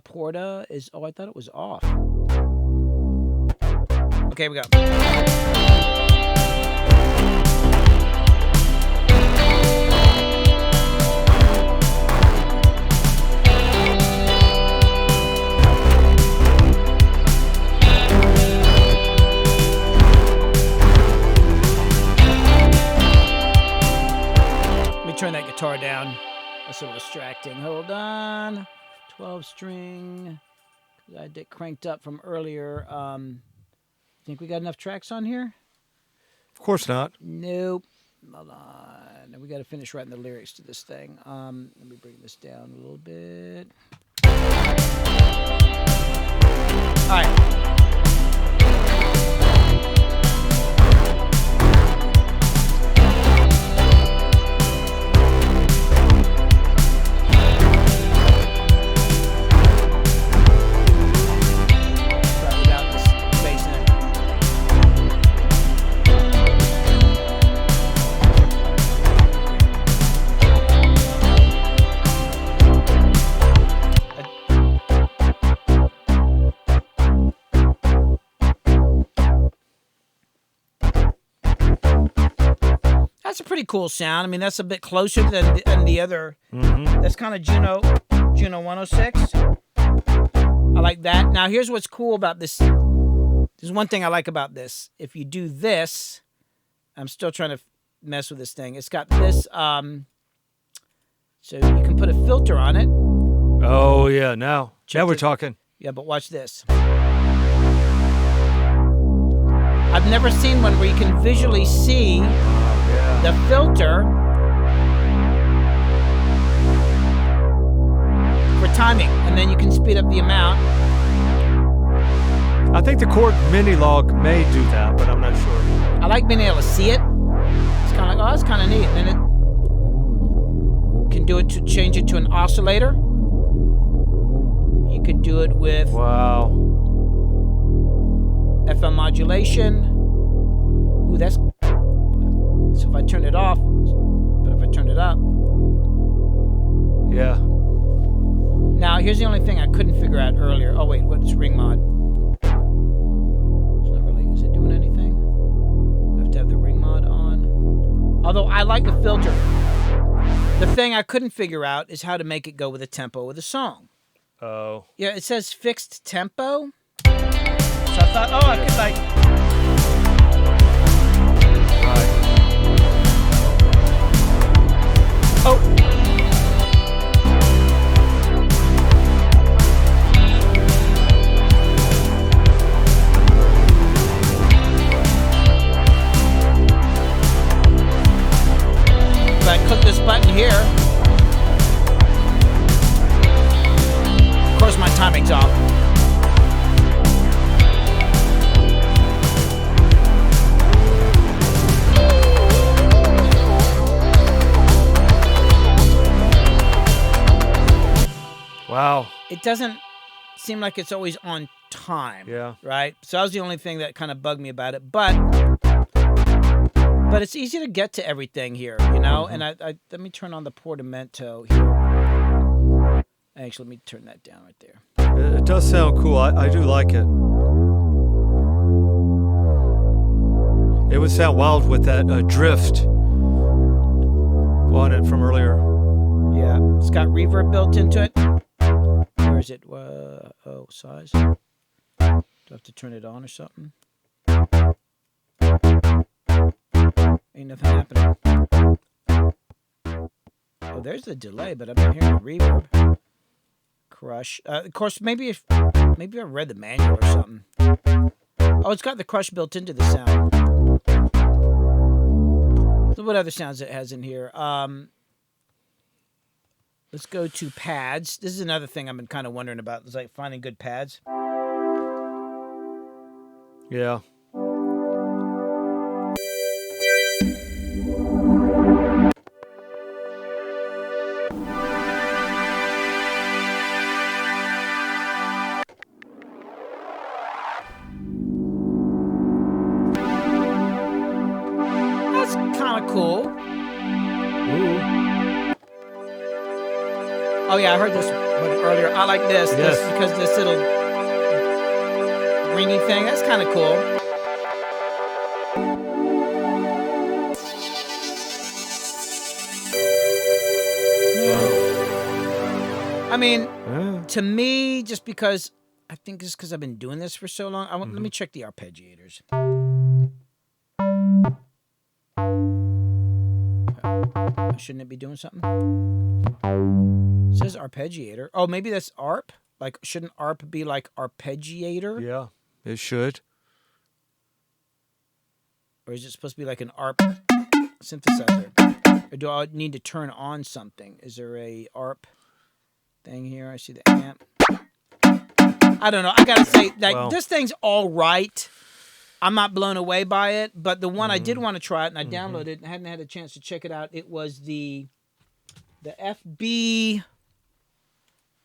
Porta is... Oh, I thought it was off. Okay, we go. Let me turn that guitar down. That's a little distracting. Hold on. 12 string. I had it cranked up from earlier. Think we got enough tracks on here? Of course not. Nope. Hold on. We got to finish writing the lyrics to this thing. Let me bring this down a little bit. right. Without this bass in it. That's a pretty cool sound. I mean, that's a bit closer than the other. That's kind of Juno 106. I like that. Now, here's what's cool about this. There's one thing I like about this. If you do this, I'm still trying to mess with this thing. It's got this, so you can put a filter on it. Oh, yeah. Now we're talking. Yeah, but watch this. I've never seen one where you can visually see the filter for timing, and then you can speed up the amount. I think the chord mini log may do that, but I'm not sure. I like being able to see it. It's kind of like, oh, that's kind of neat. And then it can do it to change it to an oscillator. You could do it with Wow. FM modulation. Ooh, that's... So if I turn it off, but if I turn it up... Yeah. Now, here's the only thing I couldn't figure out earlier. Oh, wait, what's ring mod? It's not really... Is it doing anything? I have to have the ring mod on. Although, I like the filter. The thing I couldn't figure out is how to make it go with the tempo of the song. Oh. Yeah, it says fixed tempo. So I thought, oh, I could like... Right. Oh. If I click this button here, of course my timing's off. Wow. It doesn't seem like it's always on time. Yeah. Right? So that was the only thing that kind of bugged me about it. But it's easy to get to everything here, you know? And I let me turn on the portamento here. Actually, let me turn that down right there. It does sound cool. I do like it. It would sound wild with that drift on it from earlier. Yeah. It's got reverb built into it. Where is it? Oh, size. Do I have to turn it on or something? Ain't nothing happening. Oh, there's the delay, but I'm not hearing the reverb. Crush. Of course, maybe I read the manual or something. Oh, it's got the crush built into the sound. So what other sounds it has in here? Let's go to pads. This is another thing I've been kind of wondering about. It's like finding good pads. Yeah. That's kind of cool. Ooh. Oh yeah, I heard this one earlier. I like this. Yes. This because this little ringy thing. That's kind of cool. I mean, to me, just because I think it's because I've been doing this for so long. Let me check the arpeggiators. Shouldn't it be doing something? It says arpeggiator. Oh, maybe that's ARP? Like, shouldn't ARP be like arpeggiator? Yeah, it should. Or is it supposed to be like an ARP synthesizer? Or do I need to turn on something? Is there a ARP thing here? I see the amp. I don't know. I gotta say, like, Well. this thing's all right. I'm not blown away by it, but the one I did want to try it, and I downloaded it and hadn't had a chance to check it out. It was the FB.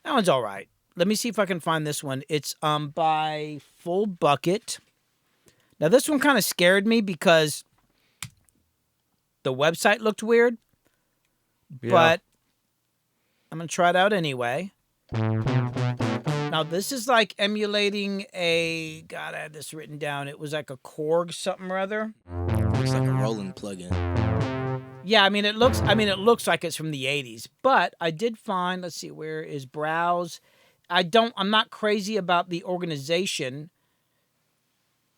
That one's all right. Let me see if I can find this one. It's by Full Bucket. Now this one kind of scared me because the website looked weird, but I'm gonna try it out anyway. Now this is like emulating a. God, I had this written down. It was like a Korg something or other. Looks like a Roland plugin. Yeah, I mean it looks like it's from the 80s. But I did find, let's see, where is browse? I'm not crazy about the organization.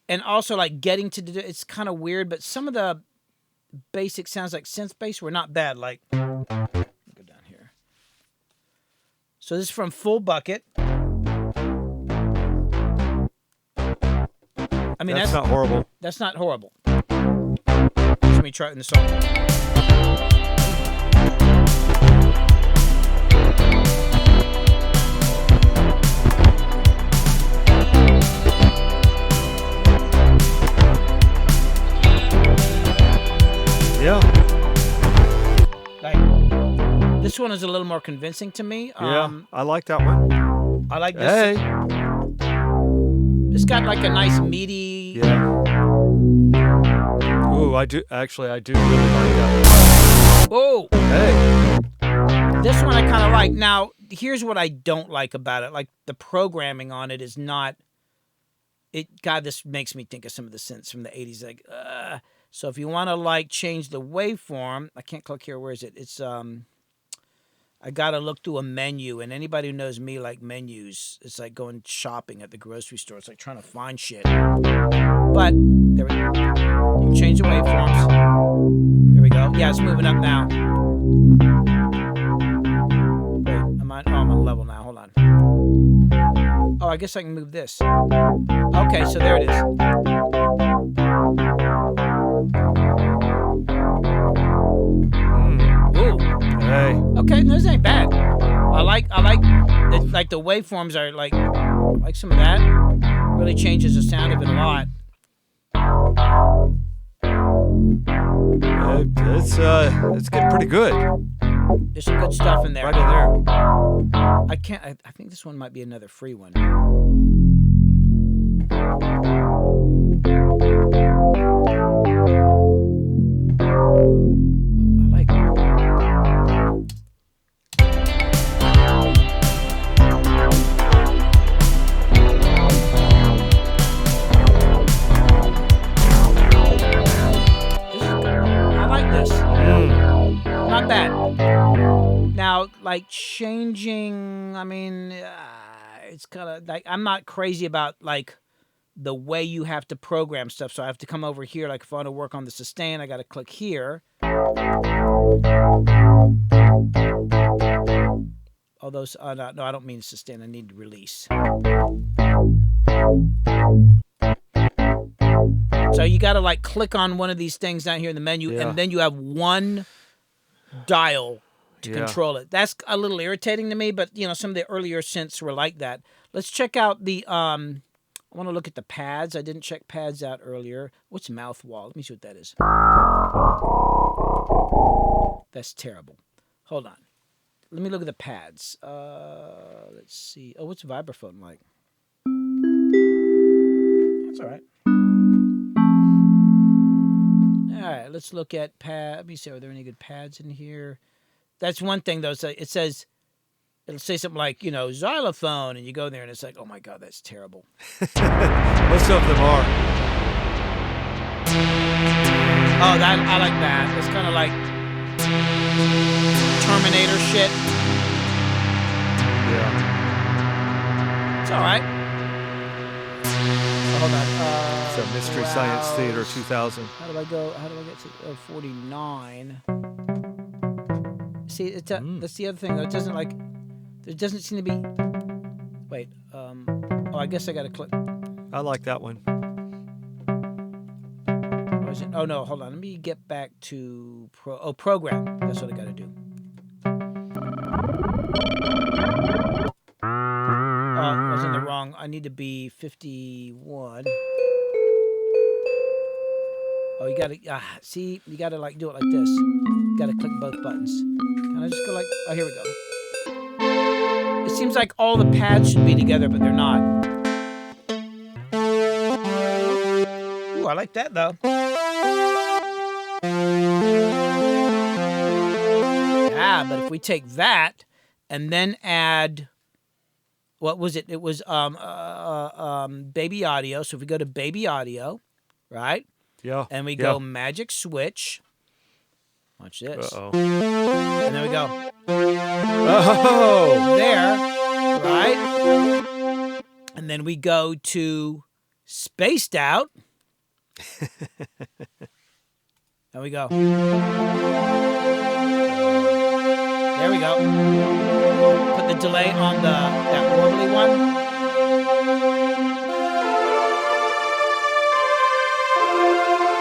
And also like getting to do it's kind of weird, but some of the basic sounds like synth bass were not bad. Like go down here. So this is from Full Bucket. I mean that's not horrible. That's not horrible. Let me try it in the song. Yeah. Like, this one is a little more convincing to me. Yeah. I like that one. I like this. Hey. It's got like a nice meaty. Yeah. Ooh, I do really like that. Oh. Hey. This one I kind of like. Now, here's what I don't like about it. Like, the programming on it is not. God, this makes me think of some of the synths from the 80s. Like, so if you want to like change the waveform, I can't click here. Where is it? It's I gotta look through a menu, and anybody who knows me like menus, it's like going shopping at the grocery store. It's like trying to find shit. But there we go. You can change the waveforms. There we go. Yeah, it's moving up now. Wait, I'm on level now. Hold on. Oh, I guess I can move this. Okay, so there it is. Ooh. Hey. Okay, no, this ain't bad. I like the waveforms are like some of that. Really changes the sound of it a lot. It's getting pretty good. There's some good stuff in there. Right in there. I think this one might be another free one. I like it. I like this. Not bad. Now, like changing, I mean, it's kind of like I'm not crazy about like the way you have to program stuff. So I have to come over here. Like if I want to work on the sustain, I got to click here. Although, no, I don't mean sustain. I need release. So you got to like click on one of these things down here in the menu, and then you have one dial to control it. That's a little irritating to me, but you know, some of the earlier synths were like that. Let's check out the I want to look at the pads. I didn't check pads out earlier. What's mouth wall? Let me see what that is. That's terrible. Hold on. Let me look at the pads. Let's see. Oh, what's vibraphone like? That's all right. All right, let's look at pad. Let me see. Are there any good pads in here? That's one thing, though. So it says, it'll say something like, you know, xylophone, and you go there, and it's like, oh my god, that's terrible. Most of them are. Oh, that I like that. It's kind of like Terminator shit. Yeah. It's all right. Oh, hold on. So Mystery Science Theater 2000. How do I go? How do I get to 49? See, that's the other thing, though. It doesn't like. There doesn't seem to be. Wait. Oh, I guess I got to click. I like that one. Was it? Oh no, hold on. Let me get back to program. That's what I got to do. was in the wrong. I need to be 51. Oh, you gotta see. You gotta like do it like this. You gotta click both buttons. Can I just go like? Oh, here we go. It seems like all the pads should be together, but they're not. Ooh, I like that though. Yeah, but if we take that and then add, what was it? It was baby audio. So if we go to baby audio, right? Yeah. And we go magic switch. Watch this. Uh-oh. And there we go. Oh! There, right? And then we go to spaced out. There we go. There we go. Put the delay on that warbly one.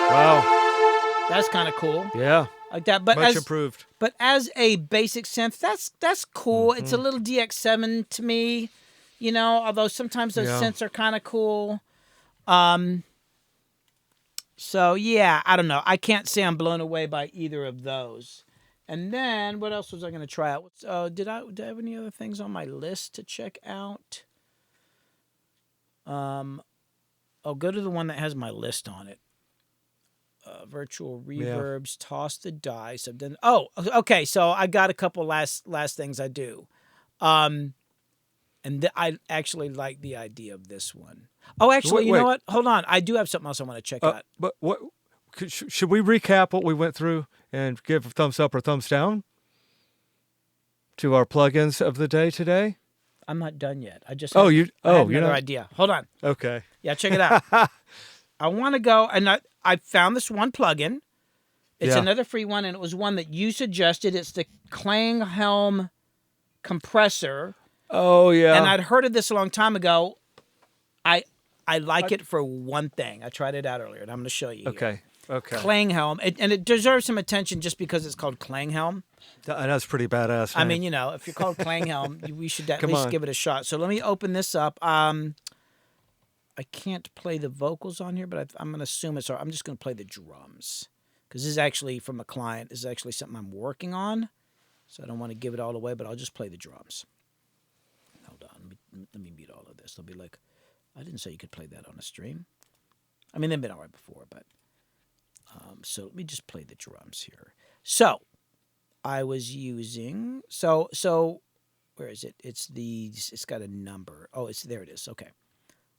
Wow. That's kind of cool. Yeah. Like that, but Much improved. But as a basic synth, that's cool. It's a little DX7 to me, you know. Although sometimes those synths are kind of cool. So yeah, I don't know. I can't say I'm blown away by either of those. And then what else was I going to try out? Did I have any other things on my list to check out? I'll go to the one that has my list on it. Virtual reverbs, toss the dice. I've done. Oh, okay. So I got a couple last things I do, and I actually like the idea of this one. Oh, actually, you know what? Hold on. I do have something else I want to check out. But what should we recap what we went through and give a thumbs up or thumbs down to our plugins of the day today? I'm not done yet. I just I have you're another not idea. Hold on. okay. Yeah, check it out. I want to go, and I found this one plugin. It's another free one, and it was one that you suggested. It's the Klanghelm compressor. Oh yeah. And I'd heard of this a long time ago. I like it for one thing. I tried it out earlier, and I'm going to show you. Okay. Okay. Klanghelm, and it deserves some attention just because it's called Klanghelm. That's pretty badass. I Man. mean, you know, if you're called Klanghelm, we should at Come least on. give it a shot. So let me open this up. I can't play the vocals on here, but I'm going to assume it's. I'm just going to play the drums because this is actually from a client. This is actually something I'm working on, so I don't want to give it all away. But I'll just play the drums. Hold on, let me mute all of this. They'll be like, I didn't say you could play that on a stream. I mean, they've been all right before, but so let me just play the drums here. So I was using so where is it? It's got a number. Oh, there it is. Okay.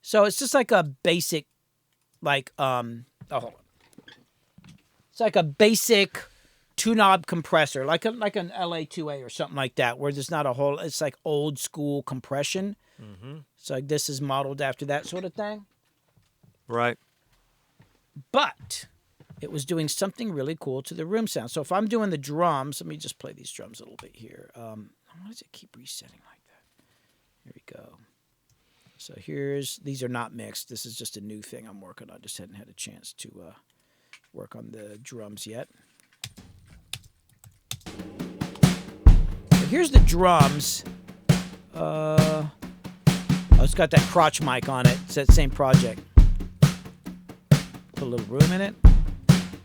So it's just like a basic, like hold on. It's like a basic two-knob compressor, like an LA2A or something like that, where there's not a whole. It's like old school compression. Mm-hmm. So like this is modeled after that sort of thing. Right. But it was doing something really cool to the room sound. So if I'm doing the drums, let me just play these drums a little bit here. Why does it keep resetting like that? Here we go. So these are not mixed. This is just a new thing I'm working on. Just hadn't had a chance to work on the drums yet. So here's the drums. It's got that crotch mic on it. It's that same project. Put a little room in it.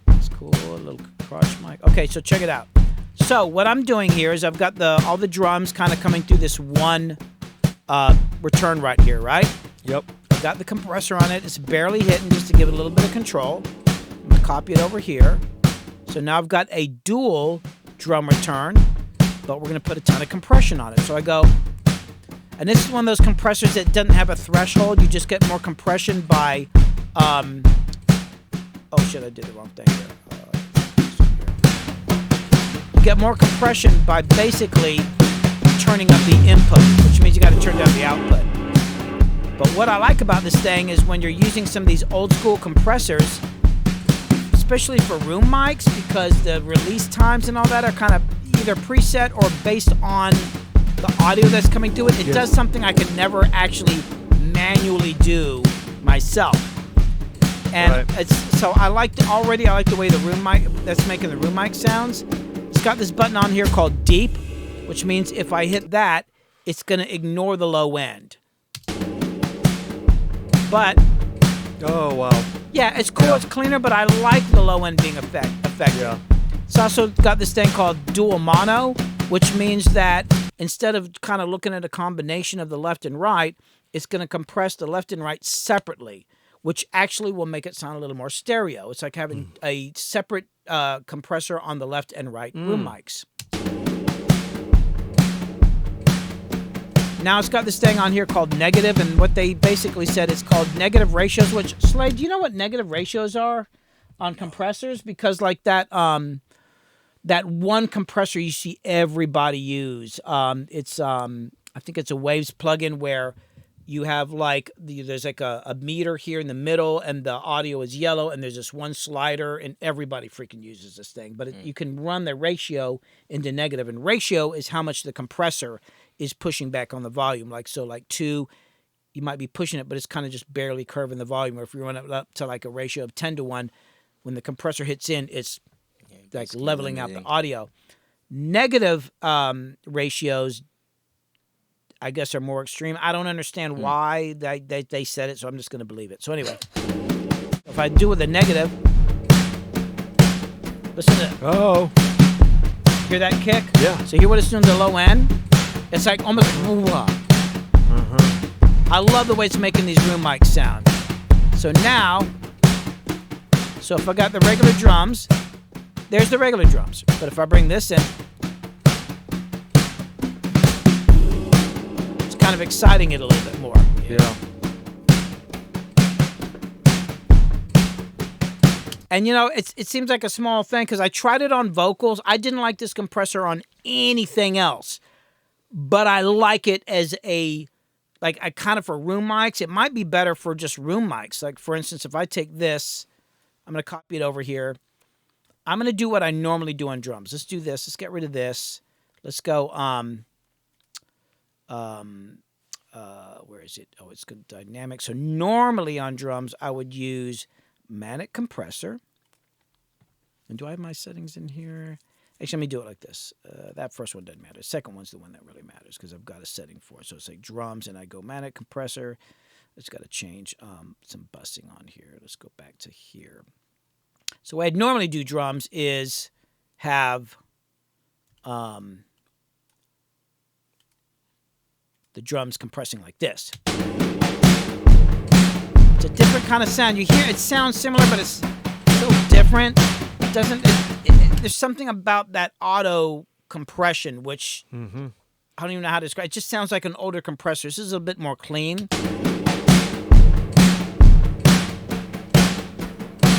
It's cool. A little crotch mic. Okay, so check it out. So what I'm doing here is I've got all the drums kind of coming through this one return right here, right? Yep. I've got the compressor on it. It's barely hitting just to give it a little bit of control. I'm going to copy it over here. So now I've got a dual drum return, but we're going to put a ton of compression on it. So I go, and this is one of those compressors that doesn't have a threshold. You just get more compression by, oh shit, I did the wrong thing here. You get more compression by basically turning up the input, which means you got to turn down the output. But what I like about this thing is when you're using some of these old school compressors, especially for room mics, because the release times and all that are kind of either preset or based on the audio that's coming through it. It does something I could never actually manually do myself. And so I like the way the room mic that's making the room mic sounds. It's got this button on here called deep, which means if I hit that, it's going to ignore the low end. But Oh, wow. yeah, it's cool. Yeah. It's cleaner, but I like the low end being effective. Yeah. It's also got this thing called dual mono, which means that instead of kind of looking at a combination of the left and right, it's going to compress the left and right separately, which actually will make it sound a little more stereo. It's like having a separate compressor on the left and right room mics. Now it's got this thing on here called negative, and what they basically said is called negative ratios, which, Slade, do you know what negative ratios are on compressors? Because like that that one compressor you see everybody use, it's I think it's a Waves plugin where you have like there's like a meter here in the middle and the audio is yellow and there's this one slider and everybody freaking uses this thing. But you can run the ratio into negative, and ratio is how much the compressor is pushing back on the volume. Like 2, you might be pushing it, but it's kind of just barely curving the volume. Or if you run it up to like a ratio of 10-1, when the compressor hits in, it's like leveling out the audio. Negative ratios, I guess, are more extreme. I don't understand why they said it, so I'm just going to believe it. So anyway, if I do with a negative, listen to Oh. hear that kick? Yeah. So hear what it's doing to the low end? It's like almost woo-wah. I love the way it's making these room mics sound. So now, if I got the regular drums, there's the regular drums. But if I bring this in, it's kind of exciting it a little bit more. Yeah. And you know, it seems like a small thing because I tried it on vocals. I didn't like this compressor on anything else, but I like it as a kind of for room mics. It might be better for just room mics. Like for instance, if I take this, I'm going to copy it over here. I'm going to do what I normally do on drums. Let's do this. Let's get rid of this. Let's go. Where is it? Oh, it's good dynamic. So normally on drums, I would use Manic Compressor. And do I have my settings in here? Actually, let me do it like this. That first one doesn't matter. The second one's the one that really matters because I've got a setting for it. So it's like drums, and I go Manic Compressor. It's got to change some busing on here. Let's go back to here. So what I'd normally do drums is have the drums compressing like this. It's a different kind of sound. You hear it sounds similar, but it's so different. It doesn't. There's something about that auto compression which I don't even know how to describe. It just sounds like an older compressor. This is a bit more clean.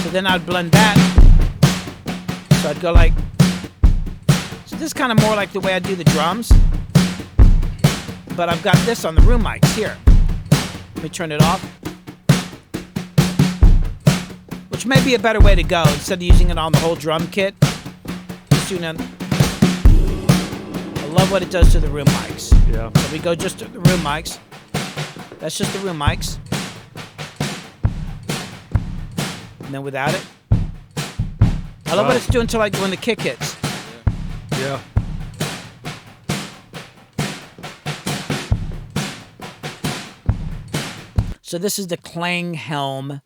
So then I'd blend that. So I'd go like. So this is kind of more like the way I do the drums. But I've got this on the room mics here. Let me turn it off. Which may be a better way to go instead of using it on the whole drum kit. Just doing it. I love what it does to the room mics. Yeah. So we go just to the room mics. That's just the room mics. And then without it. I love what it's doing to like when the kick hits. Yeah. So this is the Klanghelm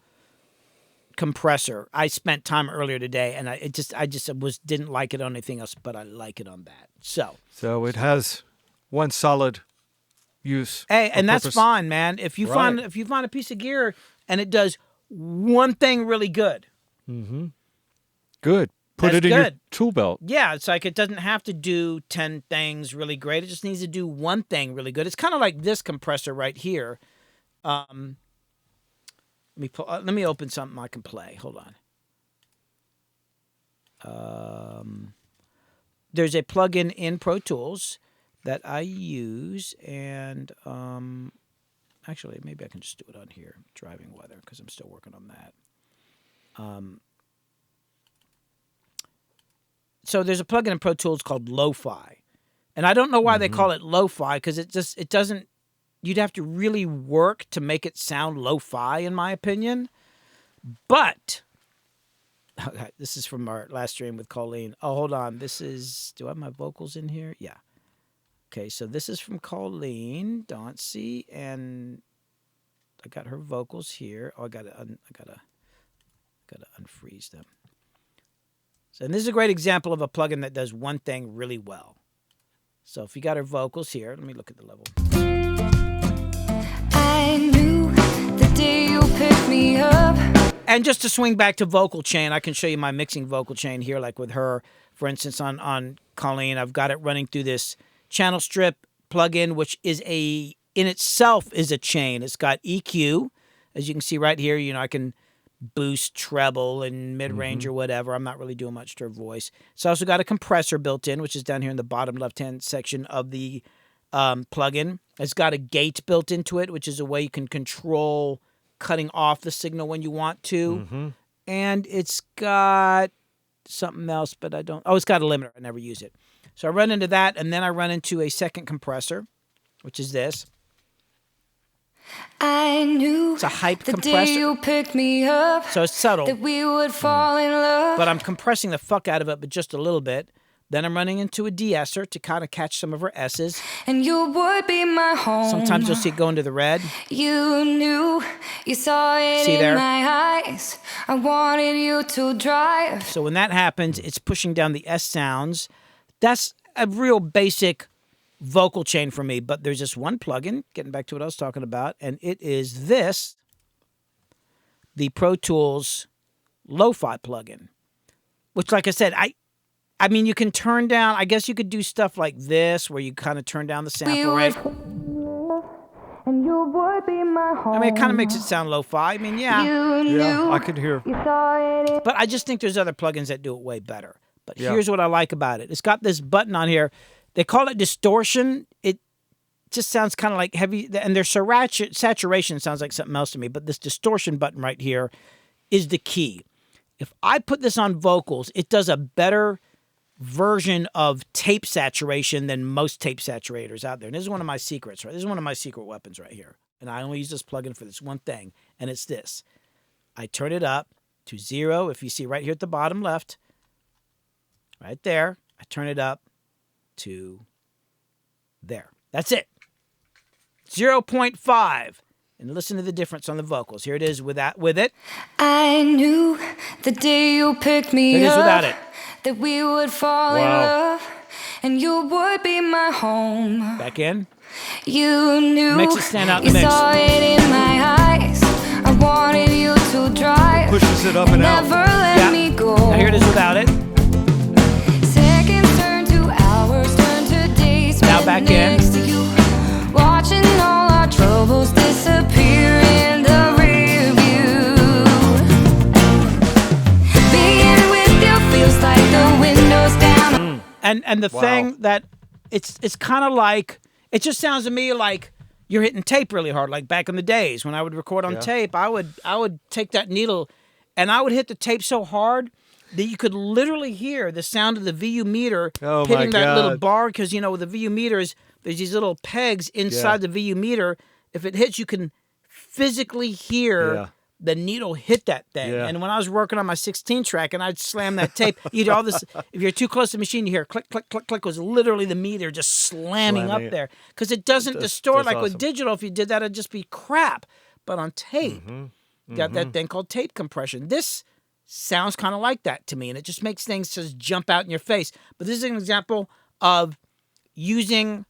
compressor. I spent time earlier today, and I just didn't like it on anything else, but I like it on that. So it has one solid use. Hey, and that's purpose. fine, man. If you find a piece of gear and it does one thing really good, Good. Put That's it in your good. tool belt. yeah, it's like it doesn't have to do 10 things really great. It just needs to do one thing really good. It's kind of like this compressor right here. Let me open something I can play. Hold on. There's a plugin in Pro Tools that I use, and actually, maybe I can just do it on here, driving weather, because I'm still working on that. So there's a plugin in Pro Tools called Lo-Fi, and I don't know why they call it Lo-Fi, because it doesn't. You'd have to really work to make it sound lo-fi, in my opinion. But okay, this is from our last stream with Colleen. Oh, hold on. Do I have my vocals in here? Yeah. Okay, so this is from Colleen Dauncey, and got her vocals here. Oh, I gotta unfreeze them. So, and this is a great example of a plugin that does one thing really well. So if you got her vocals here, let me look at the level. I knew the day you picked me up. And just to swing back to vocal chain, I can show you my mixing vocal chain here, like with her, for instance, on Colleen. I've got it running through this channel strip plugin, which is in itself is a chain. It's got EQ, as you can see right here. You know, I can boost, treble, and mid-range or whatever. I'm not really doing much to her voice. It's also got a compressor built in, which is down here in the bottom left-hand section of the plugin. It's got a gate built into it, which is a way you can control cutting off the signal when you want to. And it's got something else, but I don't... Oh, it's got a limiter. I never use it. So I run into that, and then I run into a second compressor, which is this. I knew It's a hype the compressor. day you picked me up So it's subtle, that we would fall in love. but I'm compressing the fuck out of it, but just a little bit. Then I'm running into a de-esser to kind of catch some of her S's. And you would be my home. Sometimes you'll see it go into the red. You knew, you saw it See in there? my eyes. I wanted you to drive. So when that happens, it's pushing down the S sounds. That's a real basic vocal chain for me, but there's just one plugin, getting back to what I was talking about, and it is this, the Pro Tools Lo-Fi plugin, which, like I said, I mean, you can turn down, I guess you could do stuff like this, where you kind of turn down the sample rate. And you would be my home. I mean, it kind of makes it sound lo-fi. I mean, yeah. You knew, Yeah, I can hear. you saw it in But I just think there's other plugins that do it way better. But Yeah. here's what I like about it. It's got this button on here. They call it distortion. It just sounds kind of like heavy, and their saturation sounds like something else to me. But this distortion button right here is the key. If I put this on vocals, it does a better version of tape saturation than most tape saturators out there. And this is one of my secrets, right? This is one of my secret weapons right here. And I only use this plugin for this one thing, and it's this. I turn it up to 0. If you see right here at the bottom left, right there, I turn it up to there. That's it. 0.5. And listen to the difference on the vocals. Here it is with it. I knew the day you picked me Here it is up without it. that we would fall in Wow. love and you would be my home. Back in. You knew, Makes it stand out in you the mix. saw it in my eyes. I wanted you to drive. Pushes it up and out. Never let Yeah. me go. Now here it is without it. Seconds turn to hours, turn to days. Now spent back in. next to you, watching all our troubles disappear in the rear view. Being with you feels like the windows down. And the Wow. thing that it's kind of like, it just sounds to me like you're hitting tape really hard. Like back in the days when I would record on Yeah. tape, I would take that needle and I would hit the tape so hard that you could literally hear the sound of the VU meter Oh, my hitting that little God. bar, because you know with the VU meters there's these little pegs inside the VU meter. If it hits, you can physically hear Yeah. the needle hit that thing. Yeah. And when I was working on my 16 track and I'd slam that tape, you'd all this, if you're too close to the machine, you hear click, click, click, click, was literally the meter just slamming Slamming up it. there. Because it doesn't That's- distort that's like with awesome. digital. If you did that, it'd just be crap. But on tape, you got that thing called tape compression. This sounds kind of like that to me, and it just makes things just jump out in your face. But this is an example of using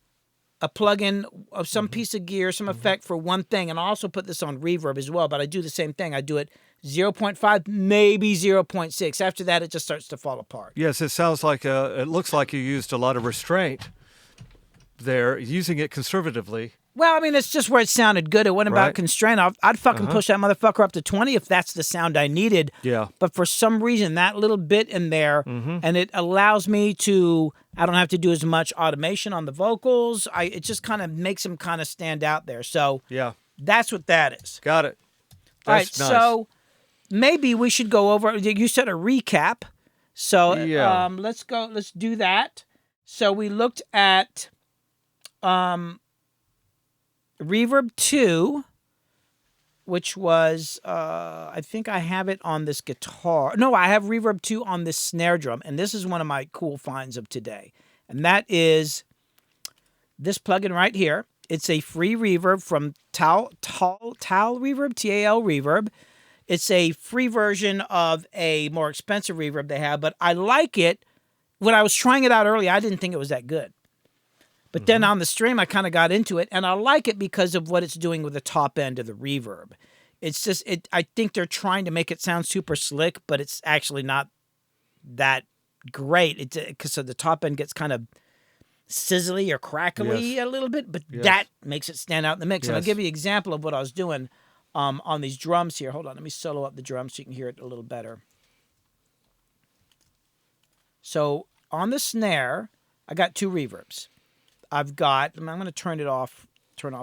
a plugin of some piece of gear, some effect for one thing. And I also put this on Reverb as well, but I do the same thing. I do it 0.5, maybe 0.6. After that, it just starts to fall apart. Yes, it sounds like it looks like you used a lot of restraint there, using it conservatively. Well, I mean, it's just where it sounded good. It wasn't about Right. constraint. I'd fucking push that motherfucker up to 20 if that's the sound I needed. Yeah. But for some reason, that little bit in there, and it allows me to, I don't have to do as much automation on the vocals. It just kind of makes them kind of stand out there. So Yeah, that's what that is. got it. All right, That's nice. so maybe we should go over, you said a recap. So Yeah. let's do that. So we looked at Reverb 2, which was, I think I have it on this guitar. No, I have Reverb 2 on this snare drum, and this is one of my cool finds of today. And that is this plugin right here. It's a free reverb from Tal Reverb, TAL Reverb. It's a free version of a more expensive reverb they have, but I like it. When I was trying it out early, I didn't think it was that good. But then on the stream, I kind of got into it, and I like it because of what it's doing with the top end of the reverb. It's just, I think they're trying to make it sound super slick, but it's actually not that great. Because the top end gets kind of sizzly or crackly a little bit, but that makes it stand out in the mix. And I'll give you an example of what I was doing on these drums here. Hold on, let me solo up the drums so you can hear it a little better. So on the snare, I got 2 reverbs. I'm going to turn off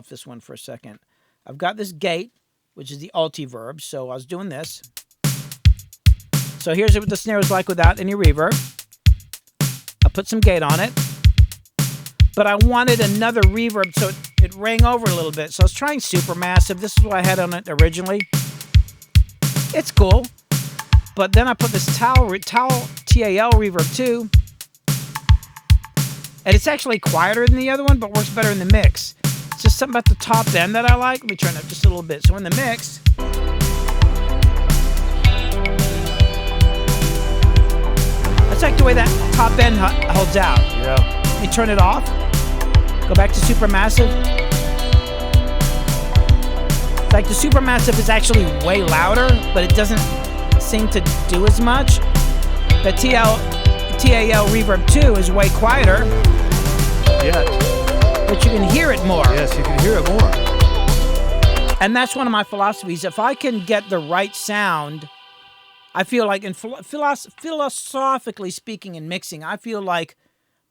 this one for a second. I've got this gate, which is the Altiverb. So I was doing this. So here's what the snare was like without any reverb. I put some gate on it. But I wanted another reverb so it rang over a little bit. So I was trying Supermassive. This is what I had on it originally. It's cool. But then I put this TAL reverb too. And it's actually quieter than the other one, but works better in the mix. It's just something about the top end that I like. Let me turn it up just a little bit. So in the mix, I like the way that top end holds out. Yeah. Let me turn it off. Go back to Supermassive. Like the Supermassive is actually way louder, but it doesn't seem to do as much. The TAL Reverb 2 is way quieter. Yeah. But you can hear it more. Yes, you can hear it more. And that's one of my philosophies. If I can get the right sound, I feel like, philosophically speaking in mixing, I feel like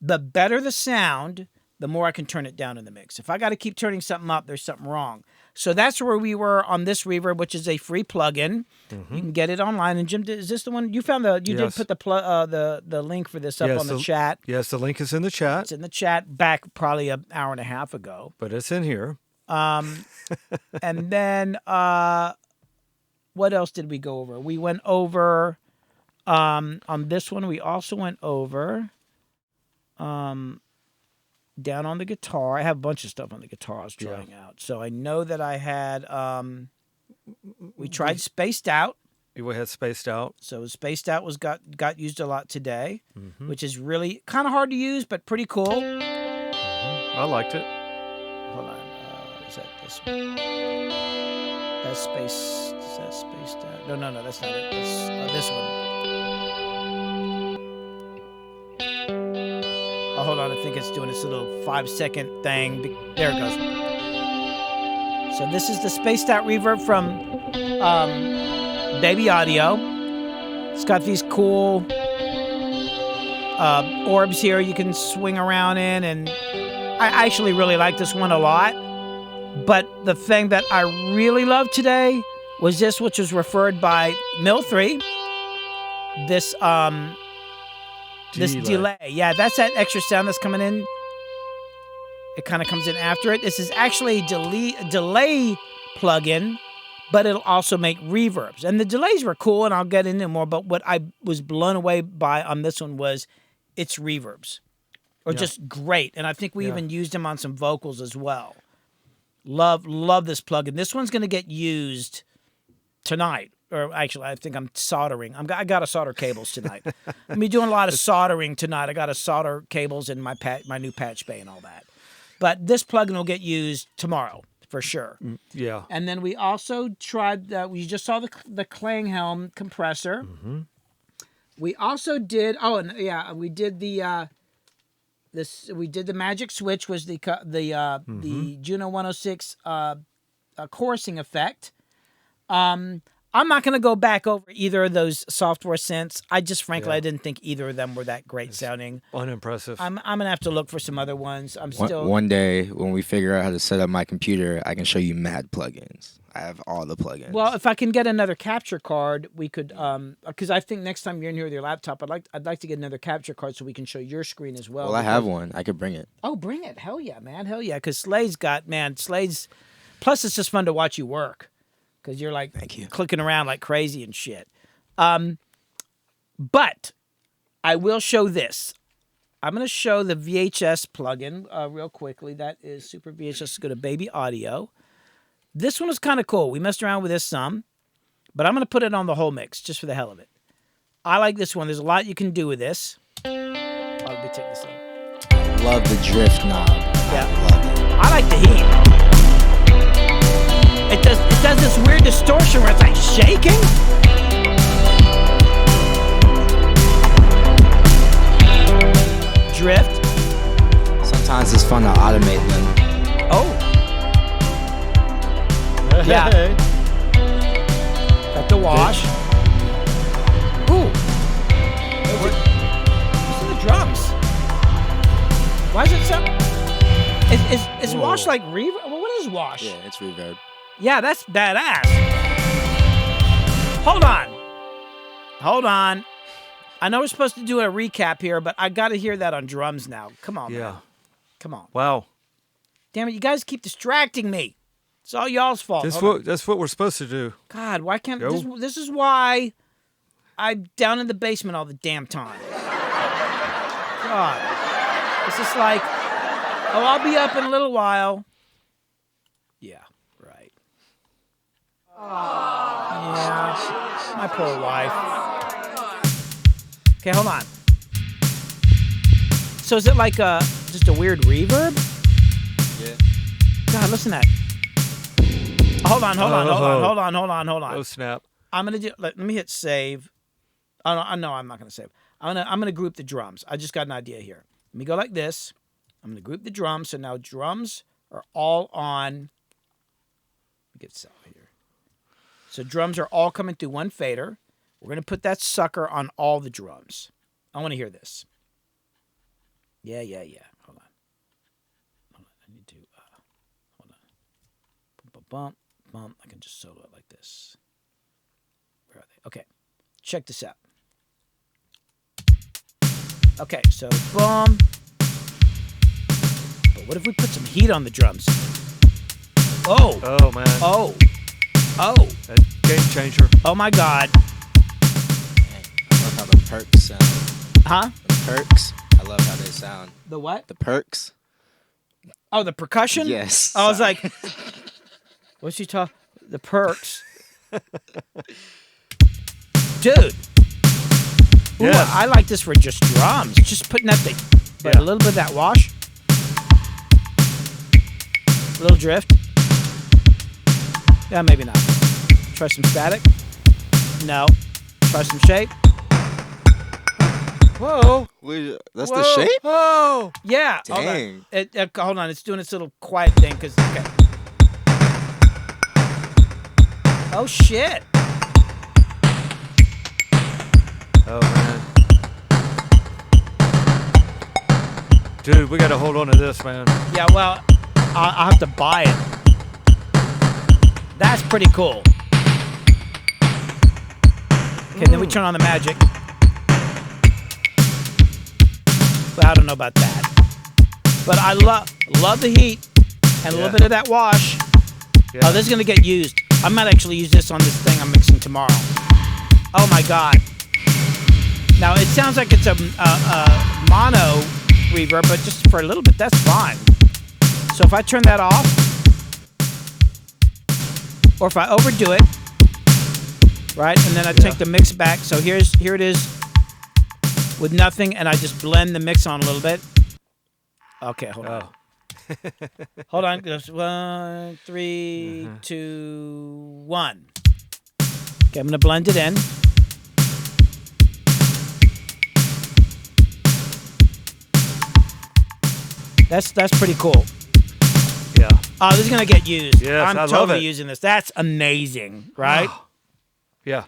the better the sound, the more I can turn it down in the mix. If I got to keep turning something up, there's something wrong. So that's where we were on this reverb, which is a free plugin. You can get it online. And Jim, is this the one you found? You did put the link for this up on the chat. Yes, the link is in the chat. It's in the chat back probably an hour and a half ago. But it's in here. And then what else did we go over? We went over on this one. We also went over down on the guitar. I have a bunch of stuff on the guitar I was trying out. So I know that I had we tried Spaced Out. We had Spaced Out. So Spaced Out got used a lot today, which is really kind of hard to use, but pretty cool. I liked it. Hold on. Is that this one? That's Spaced Out. No, that's not it. That's this one. Oh, hold on, I think it's doing this little 5-second thing. There it goes. So this is the Spaced Out reverb from Baby Audio. It's got these cool orbs here you can swing around in, and I actually really like this one a lot. But the thing that I really love today was this, which was referred by Mill3. This delay. Yeah, that's that extra sound that's coming in. It kind of comes in after it. This is actually a delay plugin, but it'll also make reverbs. And the delays were cool, and I'll get into more, but what I was blown away by on this one was its reverbs. Or just great. And I think we even used them on some vocals as well. Love this plugin. This one's going to get used tonight. Or actually, I think I'm soldering. I got to solder cables tonight. I'm be doing a lot of soldering tonight. I got to solder cables in my new patch bay and all that. But this plugin will get used tomorrow for sure. Yeah. And then we also tried. We just saw the Klanghelm compressor. We also did. Oh, and we did the. We did the Magic Switch. Was the Juno 106 chorusing effect. I'm not going to go back over either of those software synths. I just, frankly, I didn't think either of them were that great sounding. Unimpressive. I'm going to have to look for some other ones. One day, when we figure out how to set up my computer, I can show you mad plugins. I have all the plugins. Well, if I can get another capture card, we could, because I think next time you're in here with your laptop, I'd like to get another capture card so we can show your screen as well. Well, I have one. I could bring it. Oh, bring it. Hell yeah, man. Hell yeah. Because Slade's, plus it's just fun to watch you work. Because you're like clicking around like crazy and shit. But I will show this. I'm going to show the VHS plugin real quickly. That is Super VHS. Go to Baby Audio. This one was kind of cool. We messed around with this some, but I'm going to put it on the whole mix just for the hell of it. I like this one. There's a lot you can do with this. Let me take this off. I love the drift knob. Yeah. I love it. I like the heat. It does this weird distortion where it's like shaking. Drift. Sometimes it's fun to automate them. Oh. Yeah. Got the wash. Ooh. Listen to the drums. Why is it so? Is wash like reverb? Well, what is wash? Yeah, it's reverb. Yeah, that's badass. Hold on. I know we're supposed to do a recap here, but I got to hear that on drums now. Come on, man. Come on. Wow. Damn it, you guys keep distracting me. It's all y'all's fault. That's what we're supposed to do. God, why can't this is why I'm down in the basement all the damn time. God. It's just like, oh, I'll be up in a little while. Yeah, right. Yeah, my poor wife. Okay, hold on. So is it like just a weird reverb? Yeah. God, listen to that. Hold on. Oh, snap. I'm gonna do. Let me hit save. Oh no, I'm not gonna save. I'm gonna group the drums. I just got an idea here. Let me go like this. I'm gonna group the drums. So now drums are all on. Let me get this out here. So drums are all coming through one fader. We're gonna put that sucker on all the drums. I want to hear this. Yeah. Hold on. I need to. Hold on. Bump. I can just solo it like this. Where are they? Okay. Check this out. Okay, so boom. But what if we put some heat on the drums? Oh. Oh, man. Oh. A game changer. Oh, my God. I love how the perks sound. Huh? The perks. I love how they sound. The what? The perks. Oh, the percussion? Yes. I was sorry. like, what's she talking? The perks. Dude. Ooh, Yes. I like this for just drums. Just putting that thing. But Yeah. a little bit of that wash. A little drift. Yeah, maybe not. Try some static. No. Try some shape. Whoa. Wait, that's the shape? Oh. Yeah. Dang. Hold on. It's doing its little quiet thing. Okay. Oh, shit. Oh, man. Dude, we got to hold on to this, man. Yeah, well, I'll have to buy it. That's pretty cool. Okay, then we turn on the magic. Well, I don't know about that. But I love the heat and a little bit of that wash. Yeah. Oh, this is going to get used. I might actually use this on this thing I'm mixing tomorrow. Oh, my God. Now, it sounds like it's a mono reverb, but just for a little bit, that's fine. So if I turn that off, or if I overdo it, right, and then I take the mix back. So here it is with nothing, and I just blend the mix on a little bit. Okay, hold on. Hold on. Goes 1, 3, 2, 1. Okay, I'm gonna blend it in. That's pretty cool. Yeah. Oh, this is gonna get used. Yes, I'm I love totally it. using this. That's amazing, right? Yeah.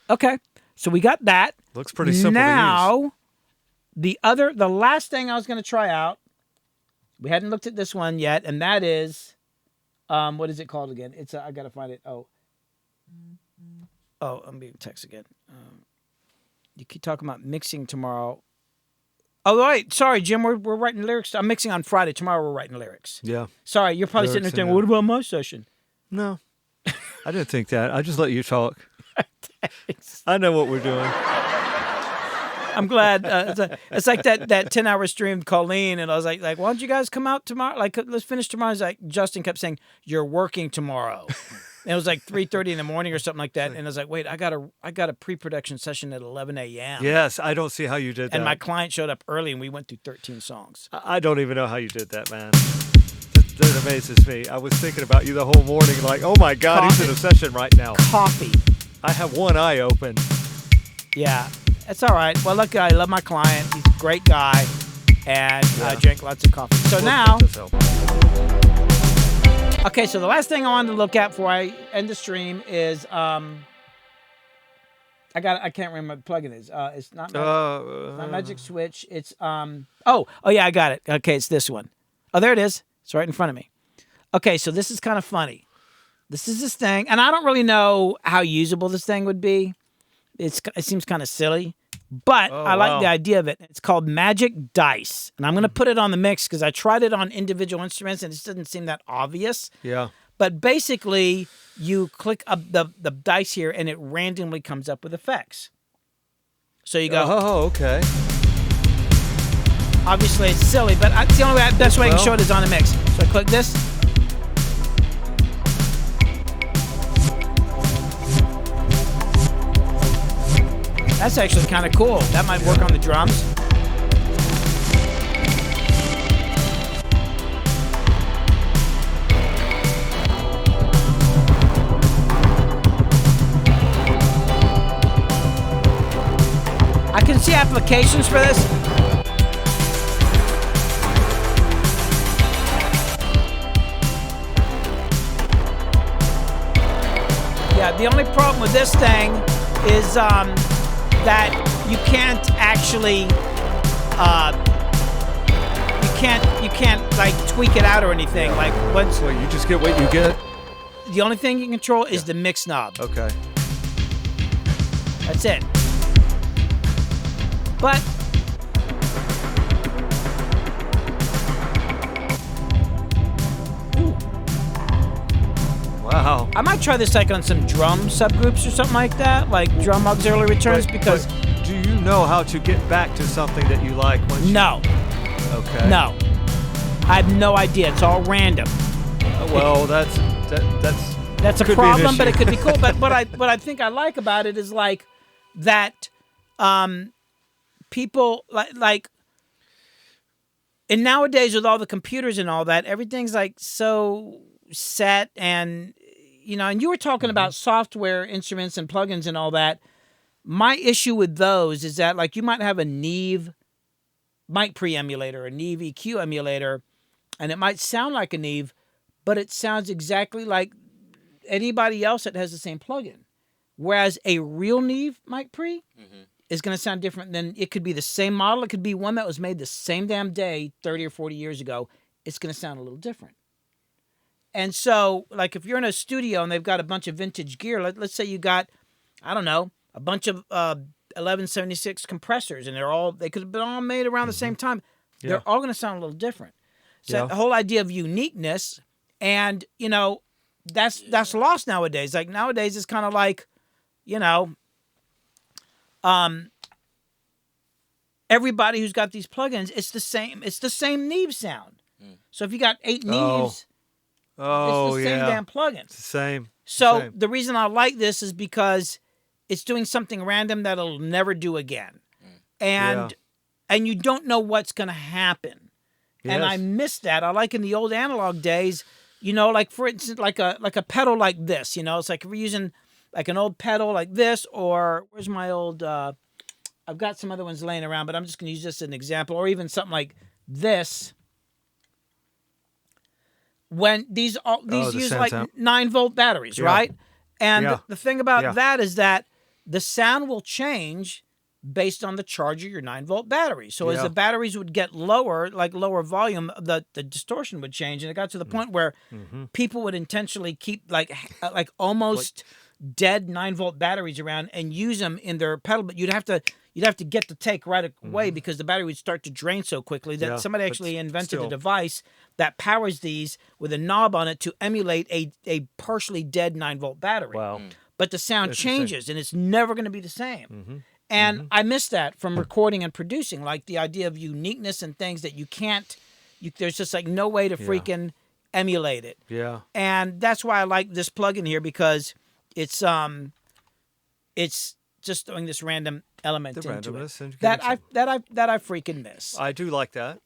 Okay, so we got that. Looks pretty simple to use. Now, the last thing I was gonna try out. We hadn't looked at this one yet, and that is, what is it called again? It's I gotta find it. Oh, I'm being text again. You keep talking about mixing tomorrow. Oh, wait, sorry, Jim. We're writing lyrics. I'm mixing on Friday. Tomorrow we're writing lyrics. Yeah. Sorry, you're probably sitting there Lyrics saying, and "What about my session?" No. I didn't think that. I just let you talk. Thanks. I know what we're doing. I'm glad. It's like that 10-hour stream, Colleen, and I was like, why don't you guys come out tomorrow? Like, let's finish tomorrow. It's like Justin kept saying, "You're working tomorrow." And it was like 3:30 in the morning or something like that. And I was like, wait, I got a pre-production session at 11 a.m. Yes, I don't see how you did that. And my client showed up early, and we went through 13 songs. I don't even know how you did that, man. That amazes me. I was thinking about you the whole morning, like, oh my God, he's in a session right now. Coffee. I have one eye open. Yeah, it's all right. Well, look, I love my client. He's a great guy, and I drank lots of coffee. So now, okay, so the last thing I wanted to look at before I end the stream is I can't remember what the plugin is. It's not Magic Switch. It's oh yeah, I got it. Okay, it's this one. Oh, there it is. It's right in front of me. Okay, so this is kind of funny. This is this thing, and I don't really know how usable this thing would be. It seems kind of silly, but I like the idea of it. It's called Magic Dice, and I'm going to put it on the mix because I tried it on individual instruments, and it just doesn't seem that obvious. Yeah. But basically, you click up the dice here, and it randomly comes up with effects. So you go. Oh, okay. Obviously, it's silly, but it's the only way, best way I can show it is on the mix. So I click this. That's actually kind of cool. That might work on the drums. I can see applications for this. Yeah, the only problem with this thing is that you can't actually you can't like tweak it out or anything. Like once you just get what you get. The only thing you can control is the mix knob. Okay. That's it. But wow. I might try this like on some drum subgroups or something like that, like drum auxiliary returns, because do you know how to get back to something that you like once no. Okay. No. I have no idea. It's all random. Well, that's a problem, but it could be cool. But what I think I like about it is like that people like and nowadays with all the computers and all that, everything's like so set, and and you were talking about software instruments and plugins and all that. My issue with those is that like you might have a Neve mic pre-emulator, a Neve EQ emulator, and it might sound like a Neve, but it sounds exactly like anybody else that has the same plugin. Whereas a real Neve mic pre is going to sound different than, it could be the same model. It could be one that was made the same damn day 30 or 40 years ago. It's going to sound a little different. And so, like, if you're in a studio and they've got a bunch of vintage gear, let's say you got, I don't know, a bunch of 1176 compressors, and they could have been all made around the same time. Yeah. They're all going to sound a little different. So the whole idea of uniqueness, and that's lost nowadays. Like nowadays, it's kind of like, everybody who's got these plugins, it's the same Neve sound. So if you got 8 Neves, it's the same damn plugin. It's the same. So the reason I like this is because it's doing something random that it'll never do again. And you don't know what's going to happen. Yes. And I miss that. I like in the old analog days, like for instance, like a pedal like this, it's like if we're using like an old pedal like this, or where's my old, I've got some other ones laying around, but I'm just going to use this as an example, or even something like this. When these use like 9-volt batteries, right? And the thing about that is that the sound will change based on the charge of your 9-volt battery. So as the batteries would get lower, like lower volume, the distortion would change. And it got to the point where people would intentionally keep like almost dead 9-volt batteries around and use them in their pedal, but you'd have to get the take right away because the battery would start to drain so quickly that somebody actually invented a device that powers these with a knob on it to emulate a partially dead 9-volt battery. Wow. But the sound changes, and it's never going to be the same. And I miss that from recording and producing, like the idea of uniqueness and things that you can't, there's just like no way to freaking emulate it. Yeah. And that's why I like this plugin here, because it's just throwing this random element The into randomness it and that getting I freaking miss. I do like that.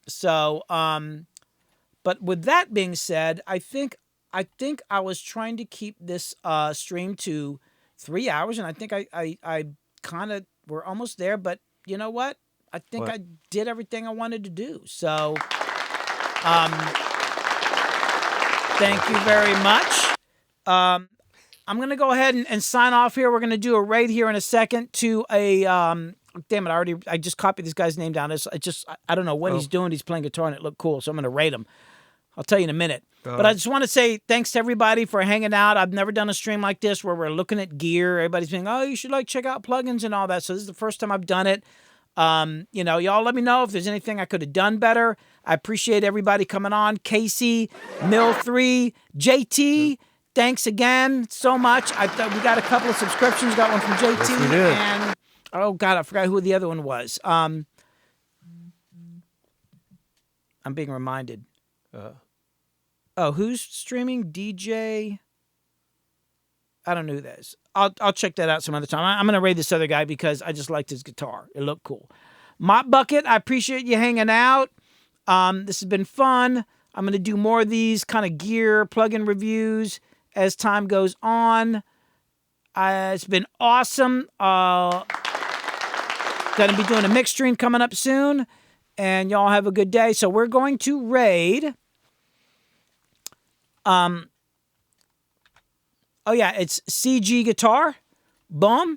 So, but with that being said, I think I was trying to keep this stream to 3 hours, and I think I kind of we're almost there. But you know what? I think What? I did everything I wanted to do. So, thank you very much. I'm gonna go ahead and sign off here. We're gonna do a raid here in a second to a damn it, I just copied this guy's name down. I don't know what he's doing. He's playing guitar and it looked cool, so I'm gonna raid him. I'll tell you in a minute. But I just want to say thanks to everybody for hanging out. I've never done a stream like this where we're looking at gear. Everybody's saying, "Oh, you should like check out plugins and all that." So this is the first time I've done it. You know, y'all let me know if there's anything I could have done better. I appreciate everybody coming on. Casey, Mill3, JT. Thanks again so much. We got a couple of subscriptions. Got one from JT. Yes, we did. And oh god, I forgot who the other one was. I'm being reminded. Oh, who's streaming? DJ. I don't know who that is. I'll check that out some other time. I'm gonna raid this other guy because I just liked his guitar. It looked cool. Mop Bucket, I appreciate you hanging out. This has been fun. I'm gonna do more of these kind of gear plugin reviews as time goes on. It's been awesome. Gonna be doing a mix stream coming up soon, and y'all have a good day. So we're going to raid. Oh yeah, it's CG Guitar. Boom. I'm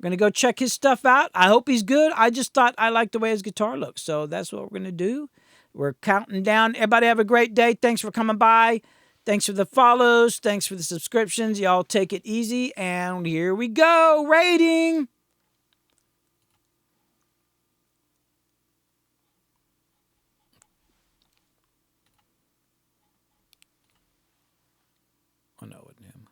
gonna go check his stuff out. I hope he's good. I just thought I liked the way his guitar looks, so that's what we're gonna do. We're counting down. Everybody have a great day. Thanks for coming by. Thanks for the follows. Thanks for the subscriptions. Y'all take it easy, and here we go. Rating. Oh no, it wasn't him.